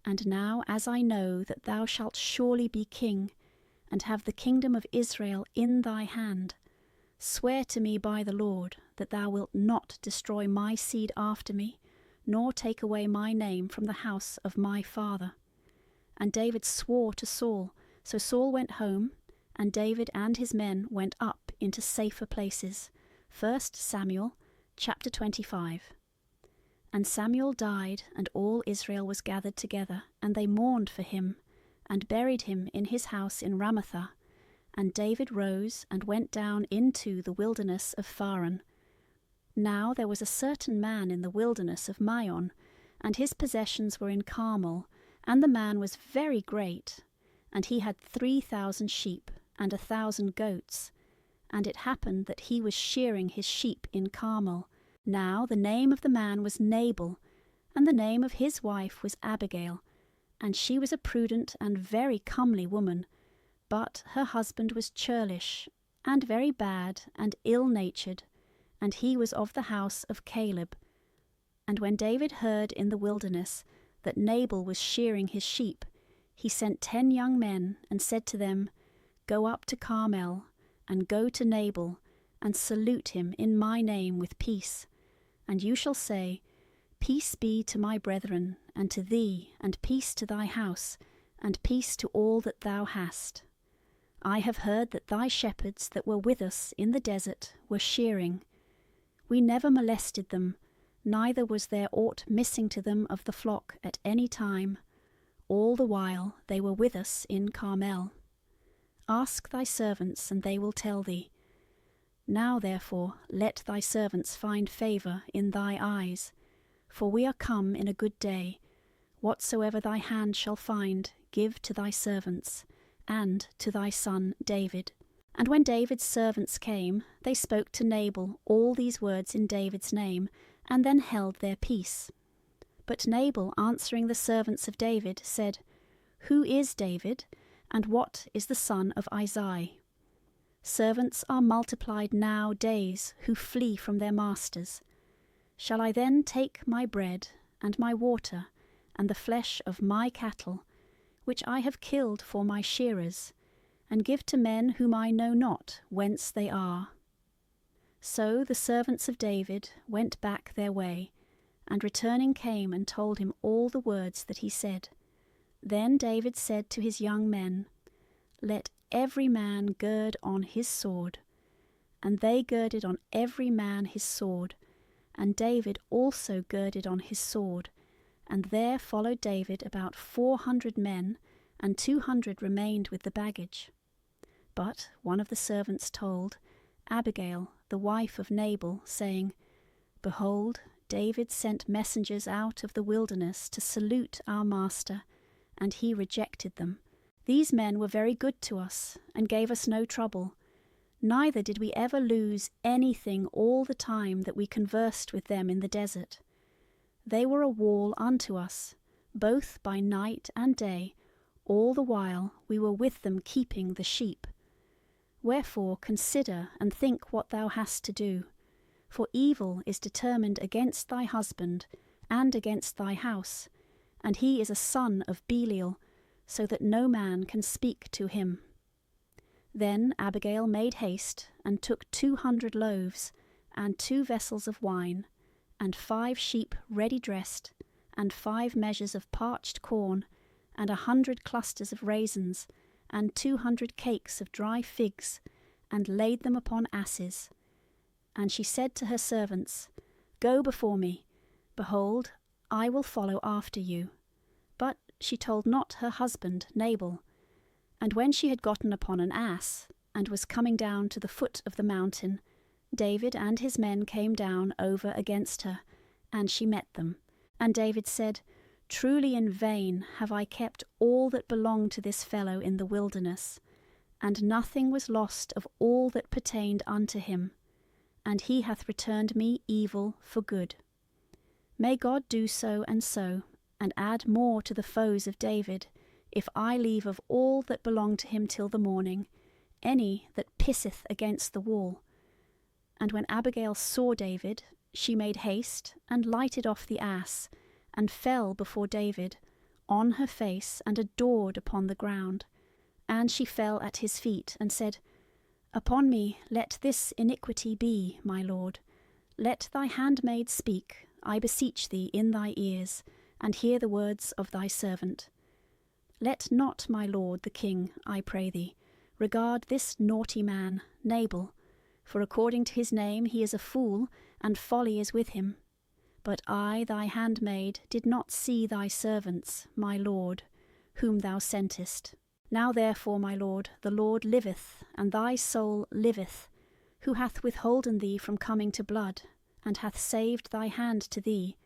And now, as I know that thou shalt surely be king, and have the kingdom of Israel in thy hand, swear to me by the Lord that thou wilt not destroy my seed after me, nor take away my name from the house of my father. And David swore to Saul. So Saul went home, and David and his men went up into safer places. 1 Samuel chapter 25. And Samuel died, and all Israel was gathered together, and they mourned for him, and buried him in his house in Ramathah. And David rose and went down into the wilderness of Pharan. Now there was a certain man in the wilderness of Maon, and his possessions were in Carmel, and the man was very great. And he had 3,000 sheep, and 1,000 goats. And it happened that he was shearing his sheep in Carmel. Now the name of the man was Nabal, and the name of his wife was Abigail. And she was a prudent and very comely woman. But her husband was churlish, and very bad, and ill-natured, and he was of the house of Caleb. And when David heard in the wilderness that Nabal was shearing his sheep, he sent 10 young men, and said to them, Go up to Carmel, and go to Nabal, and salute him in my name with peace. And you shall say, Peace be to my brethren, and to thee, and peace to thy house, and peace to all that thou hast. I have heard that thy shepherds that were with us in the desert were shearing. We never molested them, neither was there aught missing to them of the flock at any time. All the while they were with us in Carmel. Ask thy servants, and they will tell thee. Now therefore let thy servants find favour in thy eyes, for we are come in a good day. Whatsoever thy hand shall find, give to thy servants, and to thy son David. And when David's servants came, they spoke to Nabal all these words in David's name, and then held their peace. But Nabal, answering the servants of David, said, Who is David, and what is the son of Isai? Servants are multiplied now days who flee from their masters. Shall I then take my bread, and my water, and the flesh of my cattle, which I have killed for my shearers, and give to men whom I know not whence they are? So the servants of David went back their way, and returning came and told him all the words that he said. Then David said to his young men, Let every man gird on his sword. And they girded on every man his sword, and David also girded on his sword. And there followed David about 400 men, and 200 remained with the baggage. But one of the servants told Abigail, the wife of Nabal, saying, Behold, David sent messengers out of the wilderness to salute our master, and he rejected them. These men were very good to us, and gave us no trouble. Neither did we ever lose anything all the time that we conversed with them in the desert. They were a wall unto us, both by night and day, all the while we were with them keeping the sheep. Wherefore consider and think what thou hast to do. For evil is determined against thy husband, and against thy house, and he is a son of Belial, so that no man can speak to him. Then Abigail made haste, and took 200 loaves, and 2 vessels of wine, and 5 sheep ready dressed, and 5 measures of parched corn, and 100 clusters of raisins, and 200 cakes of dry figs, and laid them upon asses. And she said to her servants, Go before me, behold, I will follow after you. But she told not her husband Nabal. And when she had gotten upon an ass, and was coming down to the foot of the mountain, David and his men came down over against her, and she met them. And David said, Truly in vain have I kept all that belonged to this fellow in the wilderness, and nothing was lost of all that pertained unto him, and he hath returned me evil for good. May God do so, and add more to the foes of David, if I leave of all that belong to him till the morning, any that pisseth against the wall. And when Abigail saw David, she made haste, and lighted off the ass, and fell before David, on her face, and adored upon the ground. And she fell at his feet, and said, Upon me let this iniquity be, my lord. Let thy handmaid speak, I beseech thee, in thy ears, and hear the words of thy servant. Let not my lord the king, I pray thee, regard this naughty man, Nabal, for according to his name he is a fool, and folly is with him. But I, thy handmaid, did not see thy servants, my lord, whom thou sentest. Now therefore, my lord, the Lord liveth, and thy soul liveth, who hath withholden thee from coming to blood, and hath saved thy hand to thee.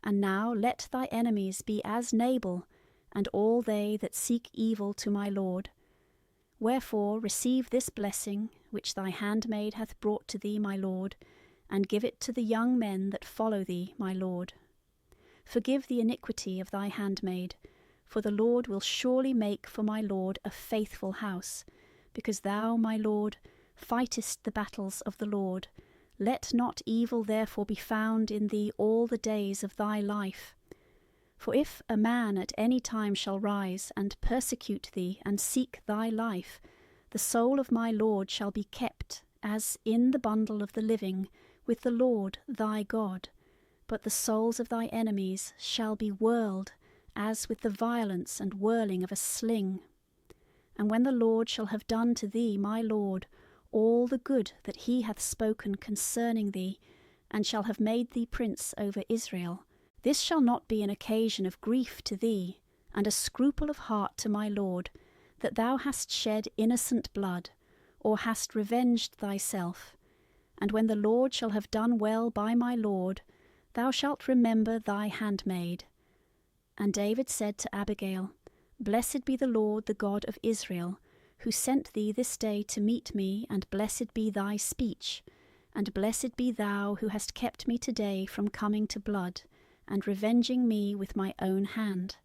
And now let thy enemies be as Nabal, and all they that seek evil to my lord. Wherefore receive this blessing, which thy handmaid hath brought to thee, my lord, and give it to the young men that follow thee, my lord. Forgive the iniquity of thy handmaid, for the Lord will surely make for my lord a faithful house, because thou, my lord, fightest the battles of the Lord. Let not evil therefore be found in thee all the days of thy life. For if a man at any time shall rise and persecute thee and seek thy life, the soul of my lord shall be kept as in the bundle of the living with the Lord thy God, but the souls of thy enemies shall be whirled as with the violence and whirling of a sling. And when the Lord shall have done to thee, my lord, all the good that he hath spoken concerning thee, and shall have made thee prince over Israel, this shall not be an occasion of grief to thee, and a scruple of heart to my lord, that thou hast shed innocent blood, or hast revenged thyself. And when the Lord shall have done well by my lord, thou shalt remember thy handmaid. And David said to Abigail, Blessed be the Lord, the God of Israel, who sent thee this day to meet me, and blessed be thy speech, and blessed be thou who hast kept me today from coming to blood, and revenging me with my own hand.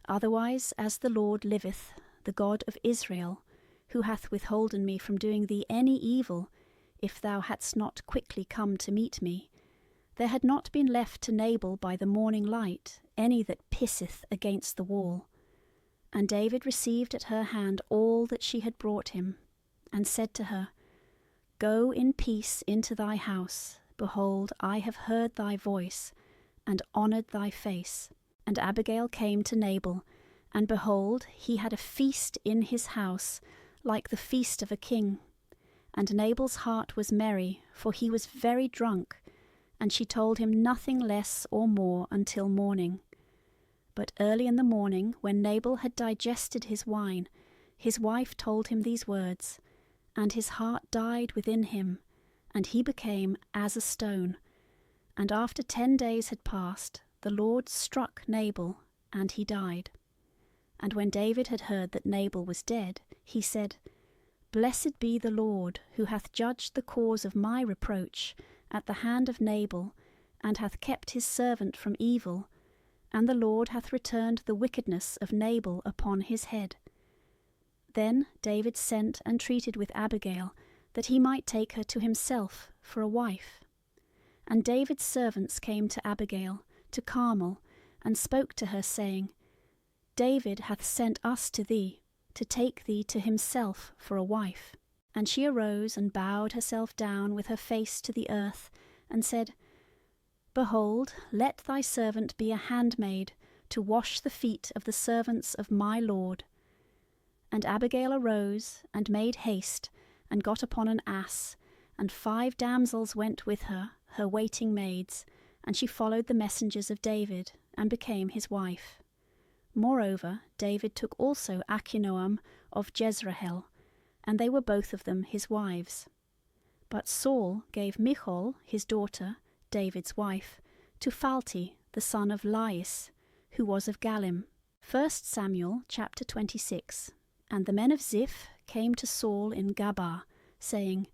Otherwise, as the Lord liveth, the God of Israel, who hath withholden me from doing thee any evil, if thou hadst not quickly come to meet me, there had not been left to Nabal by the morning light any that pisseth against the wall. And David received at her hand all that she had brought him, and said to her, Go in peace into thy house. Behold, I have heard thy voice, and honoured thy face. And Abigail came to Nabal, and behold, he had a feast in his house, like the feast of a king. And Nabal's heart was merry, for he was very drunk, and she told him nothing less or more until morning. But early in the morning, when Nabal had digested his wine, his wife told him these words, and his heart died within him, and he became as a stone. And after 10 days had passed, the Lord struck Nabal, and he died. And when David had heard that Nabal was dead, he said, Blessed be the Lord, who hath judged the cause of my reproach at the hand of Nabal, and hath kept his servant from evil, and the Lord hath returned the wickedness of Nabal upon his head. Then David sent and treated with Abigail, that he might take her to himself for a wife. And David's servants came to Abigail, to Carmel, and spoke to her, saying, David hath sent us to thee, to take thee to himself for a wife. And she arose and bowed herself down with her face to the earth, and said, Behold, let thy servant be a handmaid to wash the feet of the servants of my lord. And Abigail arose, and made haste, and got upon an ass, and 5 damsels went with her, her waiting maids, and she followed the messengers of David, and became his wife. Moreover, David took also Achinoam of Jezreel, and they were both of them his wives. But Saul gave Michal, his daughter, David's wife, to Phalti, the son of Lais, who was of Galim. 1 Samuel chapter 26. And the men of Ziph came to Saul in Gabaa, saying,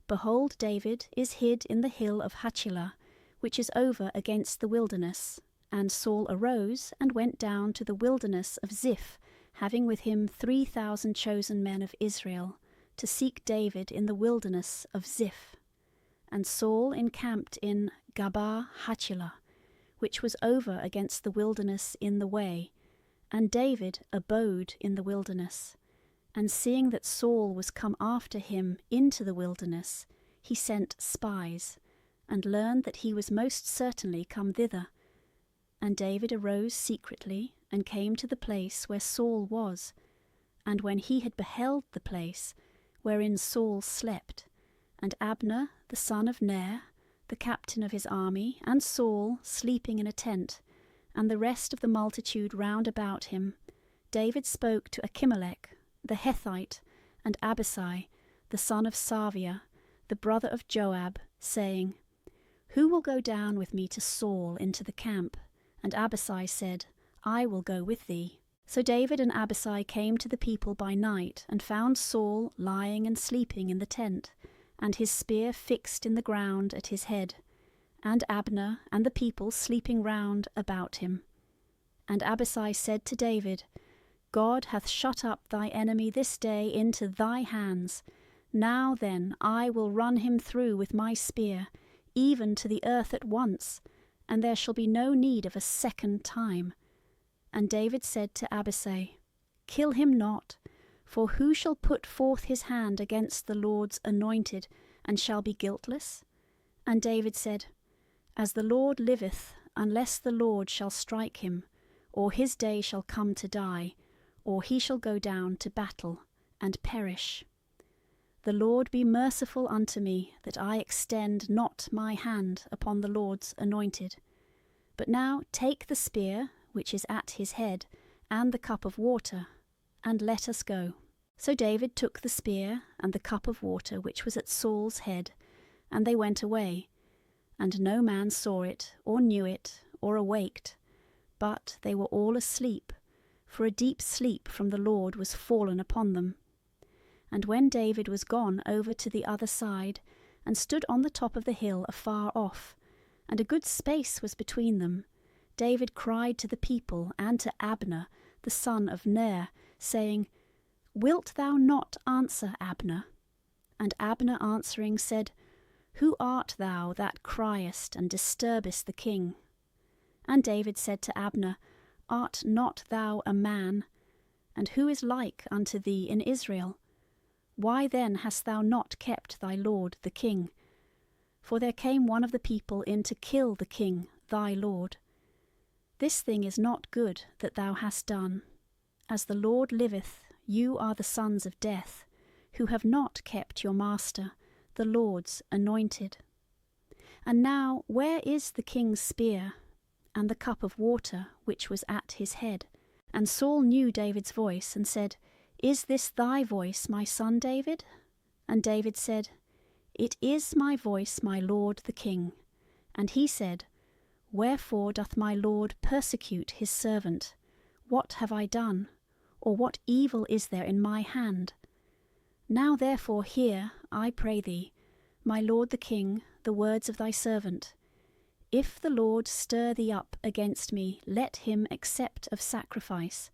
Behold, David is hid in the hill of Hachilah, which is over against the wilderness. And Saul arose and went down to the wilderness of Ziph, having with him 3,000 chosen men of Israel, to seek David in the wilderness of Ziph. And Saul encamped in Gabaa Hachilah, which was over against the wilderness in the way, and David abode in the wilderness. And seeing that Saul was come after him into the wilderness, he sent spies, and learned that he was most certainly come thither. And David arose secretly, and came to the place where Saul was. And when he had beheld the place wherein Saul slept, and Abner the son of Ner, the captain of his army, and Saul sleeping in a tent, and the rest of the multitude round about him, David spoke to Achimelech the Hethite, and Abishai the son of Sarvia, the brother of Joab, saying, Who will go down with me to Saul into the camp? And Abishai said, I will go with thee. So David and Abishai came to the people by night, and found Saul lying and sleeping in the tent, and his spear fixed in the ground at his head, and Abner and the people sleeping round about him. And Abishai said to David, God hath shut up thy enemy this day into thy hands. Now then I will run him through with my spear, even to the earth at once, and there shall be no need of a second time. And David said to Abishai, Kill him not, for who shall put forth his hand against the Lord's anointed, and shall be guiltless? And David said, As the Lord liveth, unless the Lord shall strike him, or his day shall come to die, or he shall go down to battle, and perish. The Lord be merciful unto me, that I extend not my hand upon the Lord's anointed. But now take the spear, which is at his head, and the cup of water, and let us go. So David took the spear, and the cup of water, which was at Saul's head, and they went away. And no man saw it, or knew it, or awaked, but they were all asleep, for a deep sleep from the Lord was fallen upon them. And when David was gone over to the other side, and stood on the top of the hill afar off, and a good space was between them, David cried to the people and to Abner, the son of Ner, saying, Wilt thou not answer, Abner? And Abner answering said, Who art thou that criest and disturbest the king? And David said to Abner, Art not thou a man? And who is like unto thee in Israel? Why then hast thou not kept thy lord the king? For there came one of the people in to kill the king, thy lord. This thing is not good that thou hast done. As the Lord liveth, you are the sons of death, who have not kept your master, the Lord's anointed. And now where is the king's spear, and the cup of water which was at his head? And Saul knew David's voice, and said, Is this thy voice, my son David? And David said, It is my voice, my lord the king. And he said, Wherefore doth my lord persecute his servant? What have I done? Or what evil is there in my hand? Now therefore hear, I pray thee, my lord the king, the words of thy servant. If the Lord stir thee up against me, let him accept of sacrifice.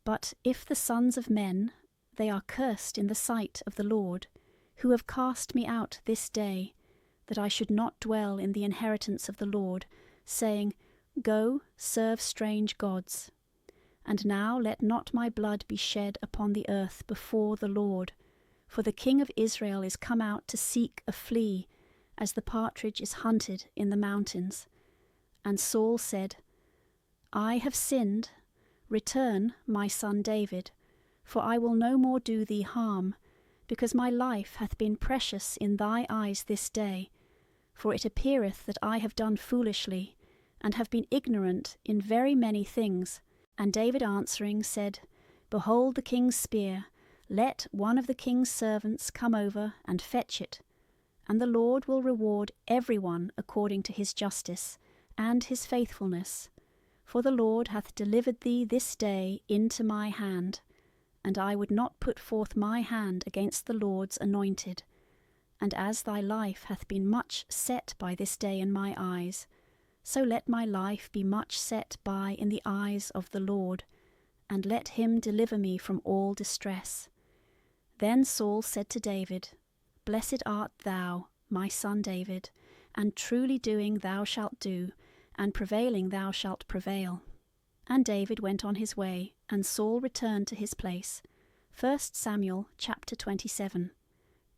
But if the sons of men, they are cursed in the sight of the Lord, who have cast me out this day, that I should not dwell in the inheritance of the Lord, saying, Go, serve strange gods. And now let not my blood be shed upon the earth before the Lord, for the king of Israel is come out to seek a flea, as the partridge is hunted in the mountains. And Saul said, I have sinned. Return, my son David, for I will no more do thee harm, because my life hath been precious in thy eyes this day. For it appeareth that I have done foolishly, and have been ignorant in very many things. And David answering said, Behold the king's spear, let one of the king's servants come over and fetch it, and the Lord will reward every one according to his justice and his faithfulness. For the Lord hath delivered thee this day into my hand, and I would not put forth my hand against the Lord's anointed. And as thy life hath been much set by this day in my eyes, so let my life be much set by in the eyes of the Lord, and let him deliver me from all distress. Then Saul said to David, Blessed art thou, my son David, and truly doing thou shalt do, and prevailing thou shalt prevail. And David went on his way, and Saul returned to his place. 1 Samuel chapter 27.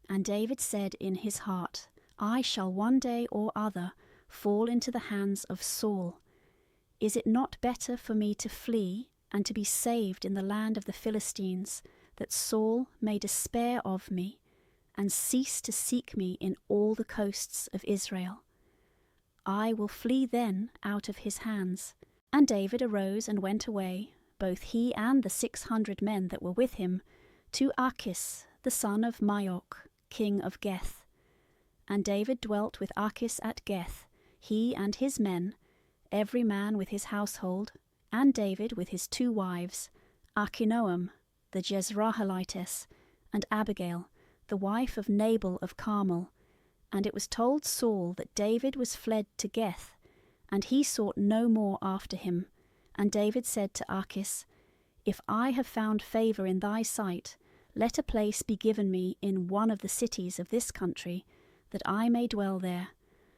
And David said in his heart, I shall one day or other fall into the hands of Saul. Is it not better for me to flee, and to be saved in the land of the Philistines, that Saul may despair of me, and cease to seek me in all the coasts of Israel? I will flee then out of his hands. And David arose and went away, both he and the 600 men that were with him, to Achis, the son of Maok, king of Geth. And David dwelt with Achis at Geth, he and his men, every man with his household, and David with his 2 wives, Achinoam, the Jezreelitess, and Abigail, the wife of Nabal of Carmel. And it was told Saul that David was fled to Geth, and he sought no more after him. And David said to Achis, If I have found favour in thy sight, let a place be given me in one of the cities of this country, that I may dwell there.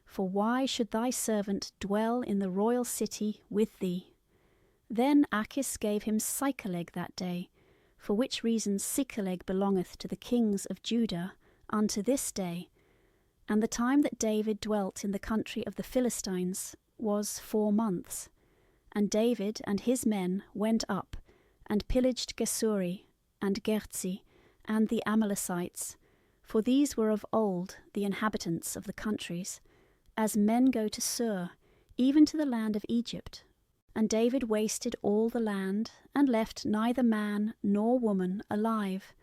For why should thy servant dwell in the royal city with thee? Then Achis gave him Siklag that day, for which reason Siklag belongeth to the kings of Judah unto this day. And the time that David dwelt in the country of the Philistines was 4 months. And David and his men went up, and pillaged Geshuri, and Gerzi, and the Amalekites, for these were of old the inhabitants of the countries, as men go to Sur, even to the land of Egypt. And David wasted all the land, and left neither man nor woman alive,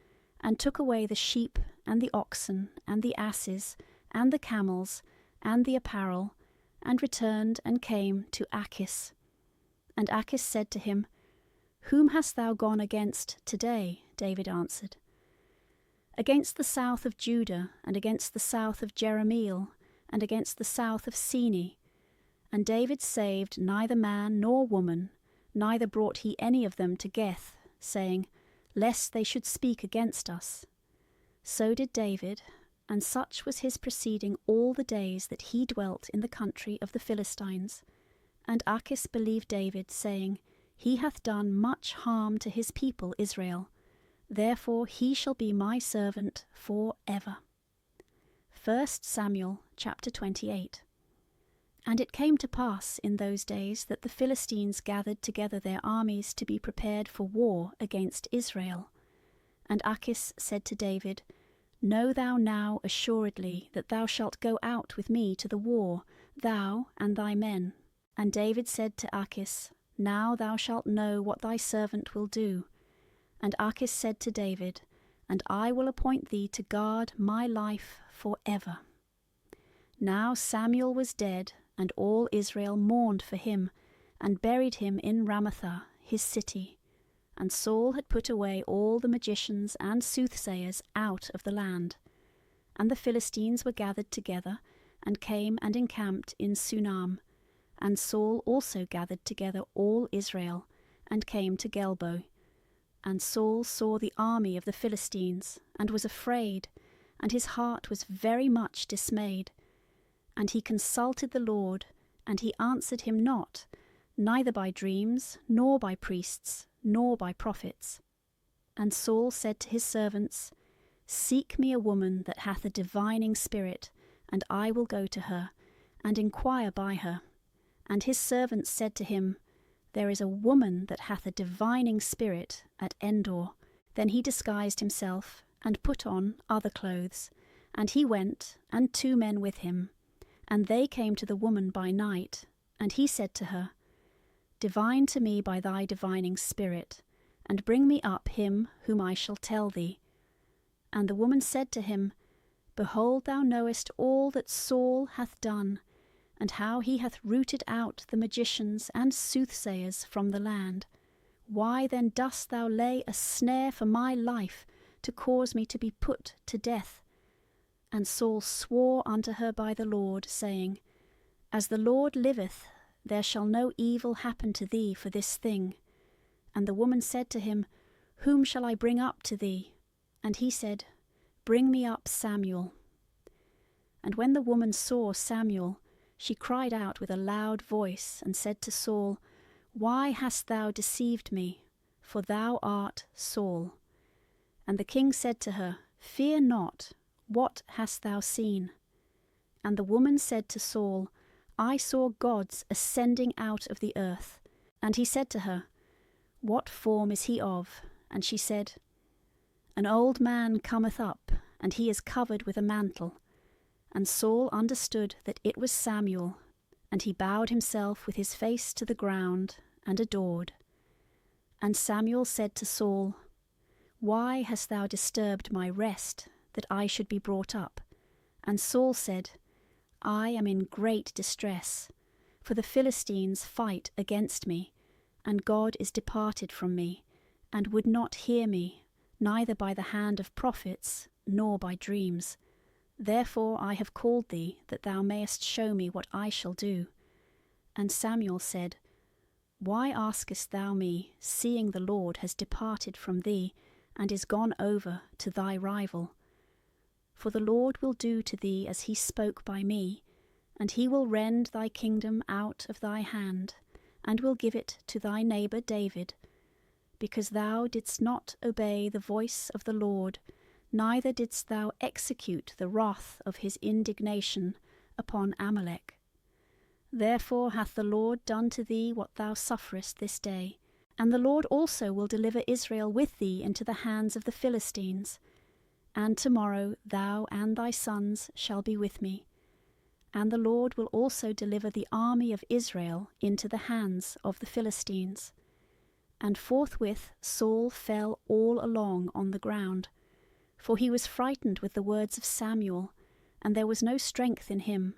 and took away the sheep, and the oxen, and the asses, and the camels, and the apparel, and returned and came to Achis. And Achis said to him, Whom hast thou gone against today? David answered, Against the south of Judah, and against the south of Jerahmeel, and against the south of Sini. And David saved neither man nor woman, neither brought he any of them to Geth, saying, Lest they should speak against us. So did David, and such was his proceeding all the days that he dwelt in the country of the Philistines. And Achis believed David, saying, He hath done much harm to his people Israel. Therefore he shall be my servant for ever. 1 Samuel chapter 28. And it came to pass in those days that the Philistines gathered together their armies to be prepared for war against Israel. And Achis said to David, Know thou now assuredly that thou shalt go out with me to the war, thou and thy men. And David said to Achis, Now thou shalt know what thy servant will do. And Achis said to David, And I will appoint thee to guard my life for ever. Now Samuel was dead, and all Israel mourned for him, and buried him in Ramathah, his city. And Saul had put away all the magicians and soothsayers out of the land. And the Philistines were gathered together, and came and encamped in Sunam. And Saul also gathered together all Israel, and came to Gelbo. And Saul saw the army of the Philistines, and was afraid, and his heart was very much dismayed. And he consulted the Lord, and he answered him not, neither by dreams, nor by priests, nor by prophets. And Saul said to his servants, Seek me a woman that hath a divining spirit, and I will go to her, and inquire by her. And his servants said to him, There is a woman that hath a divining spirit at Endor. Then he disguised himself, and put on other clothes. And he went, and 2 men with him. And they came to the woman by night. And he said to her, Divine to me by thy divining spirit, and bring me up him whom I shall tell thee. And the woman said to him, Behold, thou knowest all that Saul hath done, and how he hath rooted out the magicians and soothsayers from the land. Why then dost thou lay a snare for my life, to cause me to be put to death? And Saul swore unto her by the Lord, saying, As the Lord liveth, there shall no evil happen to thee for this thing. And the woman said to him, Whom shall I bring up to thee? And he said, Bring me up Samuel. And when the woman saw Samuel, she cried out with a loud voice, and said to Saul, Why hast thou deceived me? For thou art Saul. And the king said to her, Fear not, what hast thou seen? And the woman said to Saul, I saw gods ascending out of the earth. And he said to her, What form is he of? And she said, An old man cometh up, and he is covered with a mantle. And Saul understood that it was Samuel, and he bowed himself with his face to the ground, and adored. And Samuel said to Saul, Why hast thou disturbed my rest, that I should be brought up? And Saul said, I am in great distress, for the Philistines fight against me, and God is departed from me, and would not hear me, neither by the hand of prophets, nor by dreams. Therefore I have called thee, that thou mayest show me what I shall do. And Samuel said, Why askest thou me, seeing the Lord has departed from thee, and is gone over to thy rival? For the Lord will do to thee as he spoke by me, and he will rend thy kingdom out of thy hand, and will give it to thy neighbour David, because thou didst not obey the voice of the Lord, neither didst thou execute the wrath of his indignation upon Amalek. Therefore hath the Lord done to thee what thou sufferest this day, and the Lord also will deliver Israel with thee into the hands of the Philistines. And tomorrow thou and thy sons shall be with me. And the Lord will also deliver the army of Israel into the hands of the Philistines. And forthwith Saul fell all along on the ground, for he was frightened with the words of Samuel, and there was no strength in him,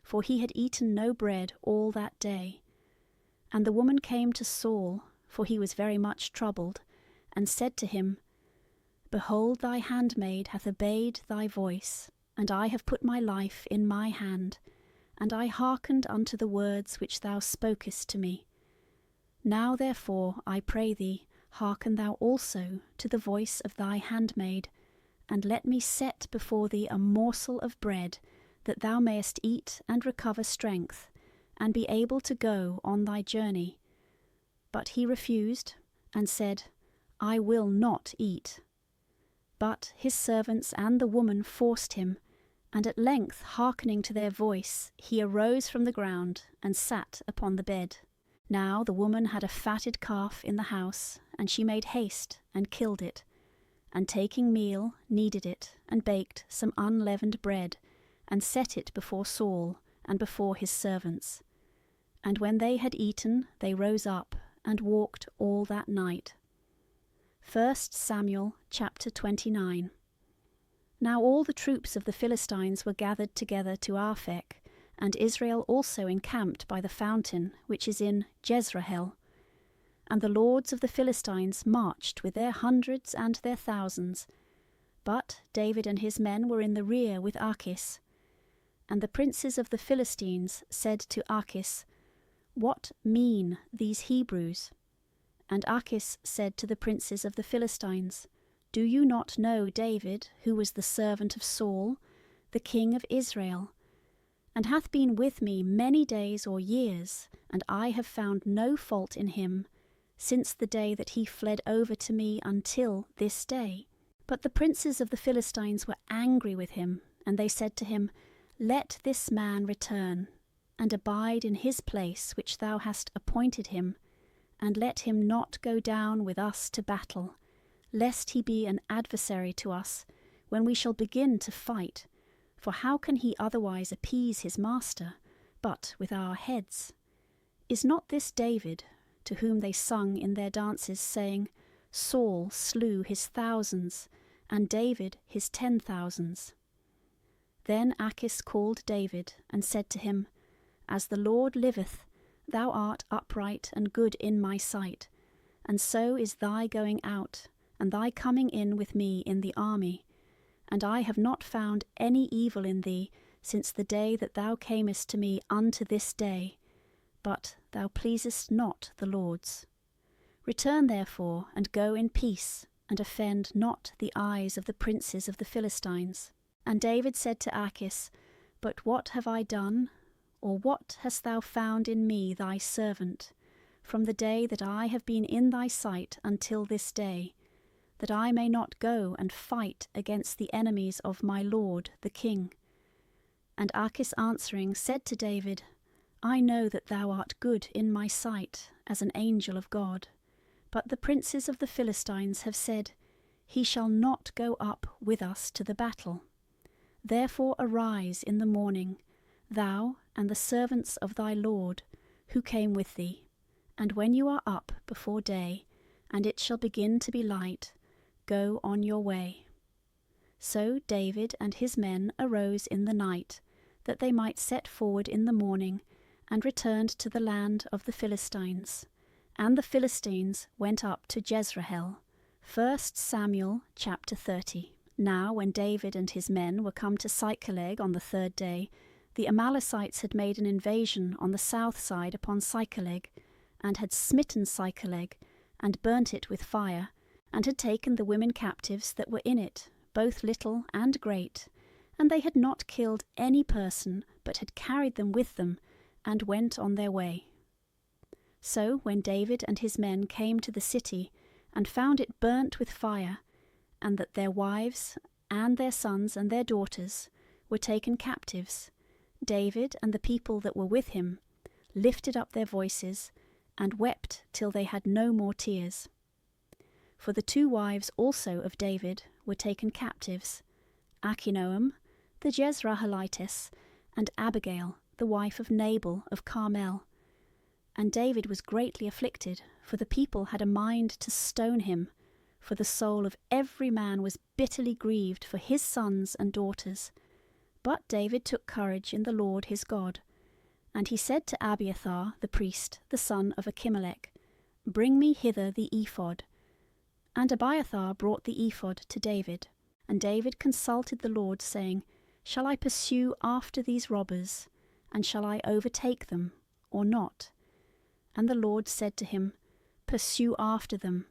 for he had eaten no bread all that day. And the woman came to Saul, for he was very much troubled, and said to him, Behold, thy handmaid hath obeyed thy voice, and I have put my life in my hand, and I hearkened unto the words which thou spokest to me. Now therefore, I pray thee, hearken thou also to the voice of thy handmaid, and let me set before thee a morsel of bread, that thou mayest eat and recover strength, and be able to go on thy journey. But he refused, and said, I will not eat. But his servants and the woman forced him, and at length hearkening to their voice, he arose from the ground, and sat upon the bed. Now the woman had a fatted calf in the house, and she made haste, and killed it, and taking meal, kneaded it, and baked some unleavened bread, and set it before Saul, and before his servants. And when they had eaten, they rose up, and walked all that night. 1 Samuel chapter 29. Now all the troops of the Philistines were gathered together to Aphek, and Israel also encamped by the fountain which is in Jezreel. And the lords of the Philistines marched with their hundreds and their thousands. But David and his men were in the rear with Achish. And the princes of the Philistines said to Achish, What mean these Hebrews? And Achish said to the princes of the Philistines, Do you not know David, who was the servant of Saul, the king of Israel, and hath been with me many days or years, and I have found no fault in him, since the day that he fled over to me until this day? But the princes of the Philistines were angry with him, and they said to him, Let this man return, and abide in his place which thou hast appointed him, and let him not go down with us to battle, lest he be an adversary to us when we shall begin to fight. For how can he otherwise appease his master, but with our heads? Is not this David, to whom they sung in their dances, saying, Saul slew his thousands, and David his 10,000s? Then Achish called David, and said to him, As the Lord liveth, thou art upright and good in my sight, and so is thy going out, and thy coming in with me in the army. And I have not found any evil in thee since the day that thou camest to me unto this day, but thou pleasest not the Lord's. Return therefore, and go in peace, and offend not the eyes of the princes of the Philistines. And David said to Achish, But what have I done? Or what hast thou found in me thy servant, from the day that I have been in thy sight until this day, that I may not go and fight against the enemies of my lord the king? And Achish answering said to David, I know that thou art good in my sight, as an angel of God. But the princes of the Philistines have said, He shall not go up with us to the battle. Therefore arise in the morning, thou and the servants of thy lord, who came with thee, and when you are up before day, and it shall begin to be light, go on your way. So David and his men arose in the night, that they might set forward in the morning, and returned to the land of the Philistines. And the Philistines went up to Jezreel. 1 Samuel chapter 30. Now when David and his men were come to Siklag on the third day, the Amalekites had made an invasion on the south side upon Siklag, and had smitten Siklag, and burnt it with fire, and had taken the women captives that were in it, both little and great, and they had not killed any person, but had carried them with them, and went on their way. So when David and his men came to the city, and found it burnt with fire, and that their wives, and their sons, and their daughters were taken captives, David and the people that were with him lifted up their voices, and wept till they had no more tears. For the 2 wives also of David were taken captives, Achinoam the Jezreelitess, and Abigail the wife of Nabal of Carmel. And David was greatly afflicted, for the people had a mind to stone him, for the soul of every man was bitterly grieved for his sons and daughters. But David took courage in the Lord his God. And he said to Abiathar the priest, the son of Achimelech, Bring me hither the ephod. And Abiathar brought the ephod to David. And David consulted the Lord, saying, Shall I pursue after these robbers, and shall I overtake them, or not? And the Lord said to him, Pursue after them,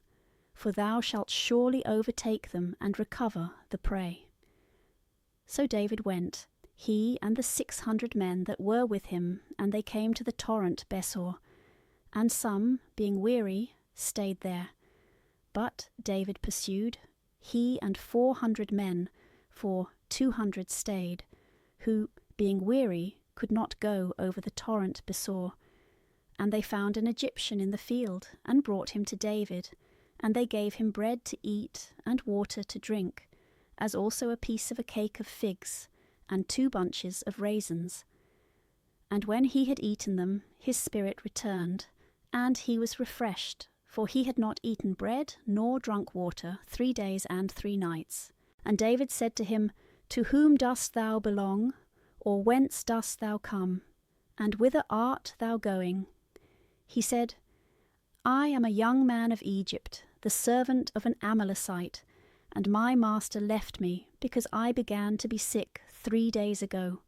for thou shalt surely overtake them, and recover the prey. So David went, he and the 600 men that were with him, and they came to the torrent Besor. And some, being weary, stayed there. But David pursued, he and 400 men, for 200 stayed, who, being weary, could not go over the torrent Besor. And they found an Egyptian in the field, and brought him to David, and they gave him bread to eat, and water to drink, as also a piece of a cake of figs, and 2 bunches of raisins. And when he had eaten them, his spirit returned, and he was refreshed, for he had not eaten bread nor drunk water 3 days and 3 nights. And David said to him, To whom dost thou belong, or whence dost thou come, and whither art thou going? He said, I am a young man of Egypt, the servant of an Amalekite, and my master left me, because I began to be sick 3 days ago.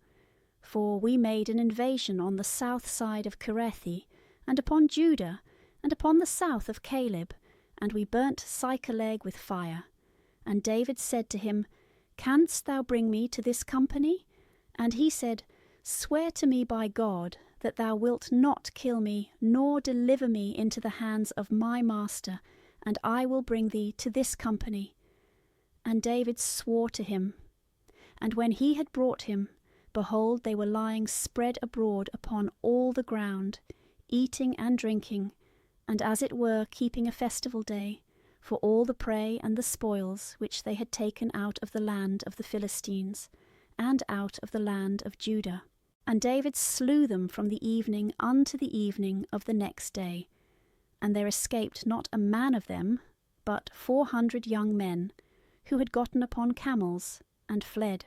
For we made an invasion on the south side of Kerethi, and upon Judah, and upon the south of Caleb, and we burnt Siklag with fire. And David said to him, Canst thou bring me to this company? And he said, Swear to me by God, that thou wilt not kill me, nor deliver me into the hands of my master, and I will bring thee to this company. And David swore to him. And when he had brought him, behold, they were lying spread abroad upon all the ground, eating and drinking, and as it were keeping a festival day, for all the prey and the spoils which they had taken out of the land of the Philistines, and out of the land of Judah. And David slew them from the evening unto the evening of the next day. And there escaped not a man of them, but 400 young men, who had gotten upon camels, and fled.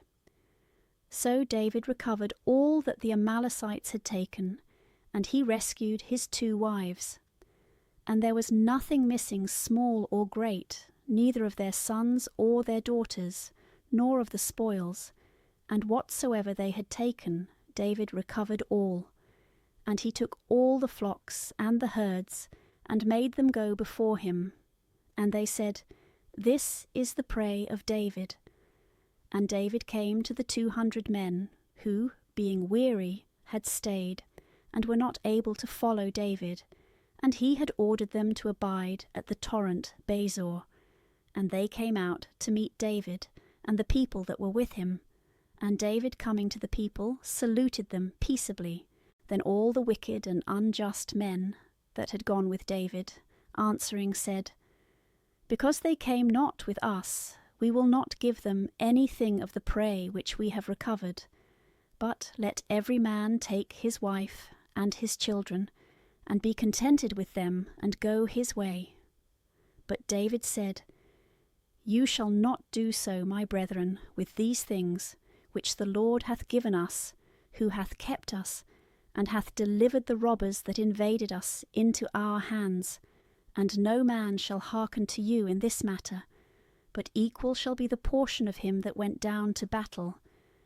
So David recovered all that the Amalekites had taken, and he rescued his 2 wives. And there was nothing missing, small or great, neither of their sons or their daughters, nor of the spoils, and whatsoever they had taken, David recovered all. And he took all the flocks and the herds, and made them go before him. And they said, This is the prey of David. And David came to the 200 men, who, being weary, had stayed, and were not able to follow David, and he had ordered them to abide at the torrent Bezor. And they came out to meet David, and the people that were with him. And David, coming to the people, saluted them peaceably. Then all the wicked and unjust men that had gone with David, answering, said, Because they came not with us, we will not give them anything of the prey which we have recovered, but let every man take his wife and his children, and be contented with them, and go his way. But David said, You shall not do so, my brethren, with these things, which the Lord hath given us, who hath kept us, and hath delivered the robbers that invaded us into our hands. And no man shall hearken to you in this matter, but equal shall be the portion of him that went down to battle,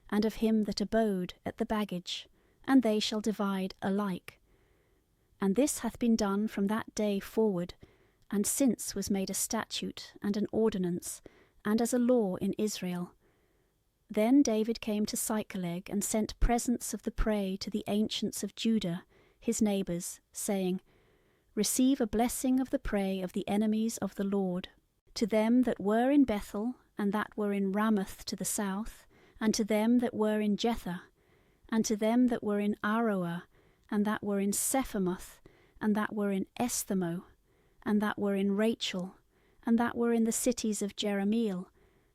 and of him that abode at the baggage, and they shall divide alike. And this hath been done from that day forward, and since was made a statute and an ordinance, and as a law in Israel. Then David came to Siklag, and sent presents of the prey to the ancients of Judah, his neighbours, saying, Receive a blessing of the prey of the enemies of the Lord. To them that were in Bethel, and that were in Ramoth to the south, and to them that were in Jether, and to them that were in Aroer, and that were in Sephamoth, and that were in Esthemo, and that were in Rachel, and that were in the cities of Jerahmeel,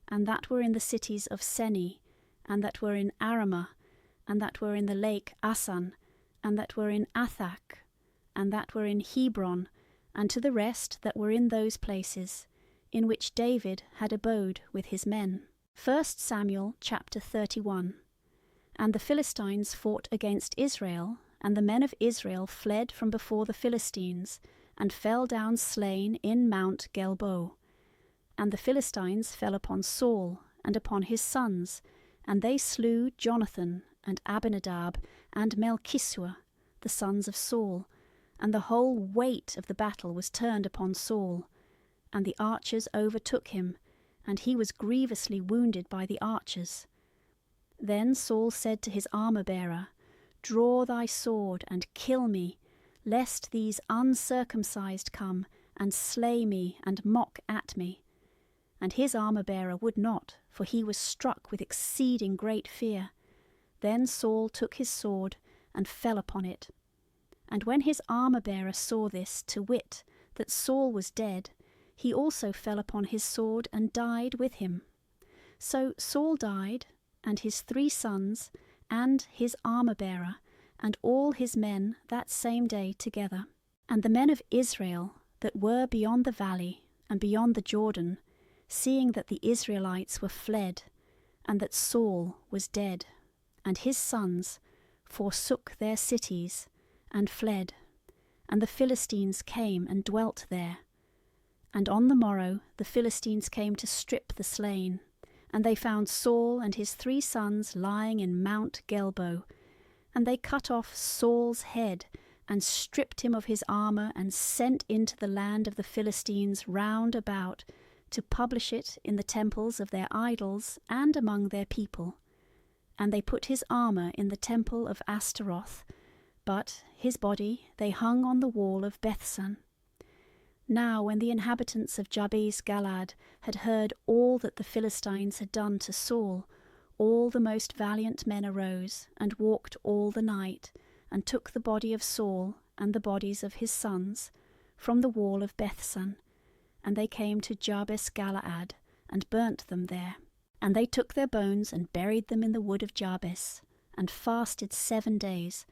and that were in the cities of Seni, and that were in Aramah, and that were in the lake Asan, and that were in Athach, and that were in Hebron, and to the rest that were in those places, in which David had abode with his men. 1 Samuel chapter 31. And the Philistines fought against Israel, and the men of Israel fled from before the Philistines, and fell down slain in Mount Gelboa. And the Philistines fell upon Saul, and upon his sons, and they slew Jonathan, and Abinadab, and Melchishua, the sons of Saul, and the whole weight of the battle was turned upon Saul. And the archers overtook him, and he was grievously wounded by the archers. Then Saul said to his armour-bearer, Draw thy sword, and kill me, lest these uncircumcised come, and slay me, and mock at me. And his armour-bearer would not, for he was struck with exceeding great fear. Then Saul took his sword, and fell upon it. And when his armour-bearer saw this, to wit, that Saul was dead, he also fell upon his sword, and died with him. So Saul died, and his 3 sons, and his armour-bearer, and all his men that same day together. And the men of Israel that were beyond the valley, and beyond the Jordan, seeing that the Israelites were fled, and that Saul was dead, and his sons, forsook their cities, and fled, and the Philistines came and dwelt there. And on the morrow the Philistines came to strip the slain, and they found Saul and his 3 sons lying in Mount Gelboa. And they cut off Saul's head, and stripped him of his armour, and sent into the land of the Philistines round about, to publish it in the temples of their idols and among their people. And they put his armour in the temple of Ashtaroth, but his body they hung on the wall of Bethsan. Now when the inhabitants of Jabez Galad had heard all that the Philistines had done to Saul, all the most valiant men arose, and walked all the night, and took the body of Saul and the bodies of his sons from the wall of Bethsan, and they came to Jabes Galaad, and burnt them there. And they took their bones and buried them in the wood of Jabes, and fasted 7 days,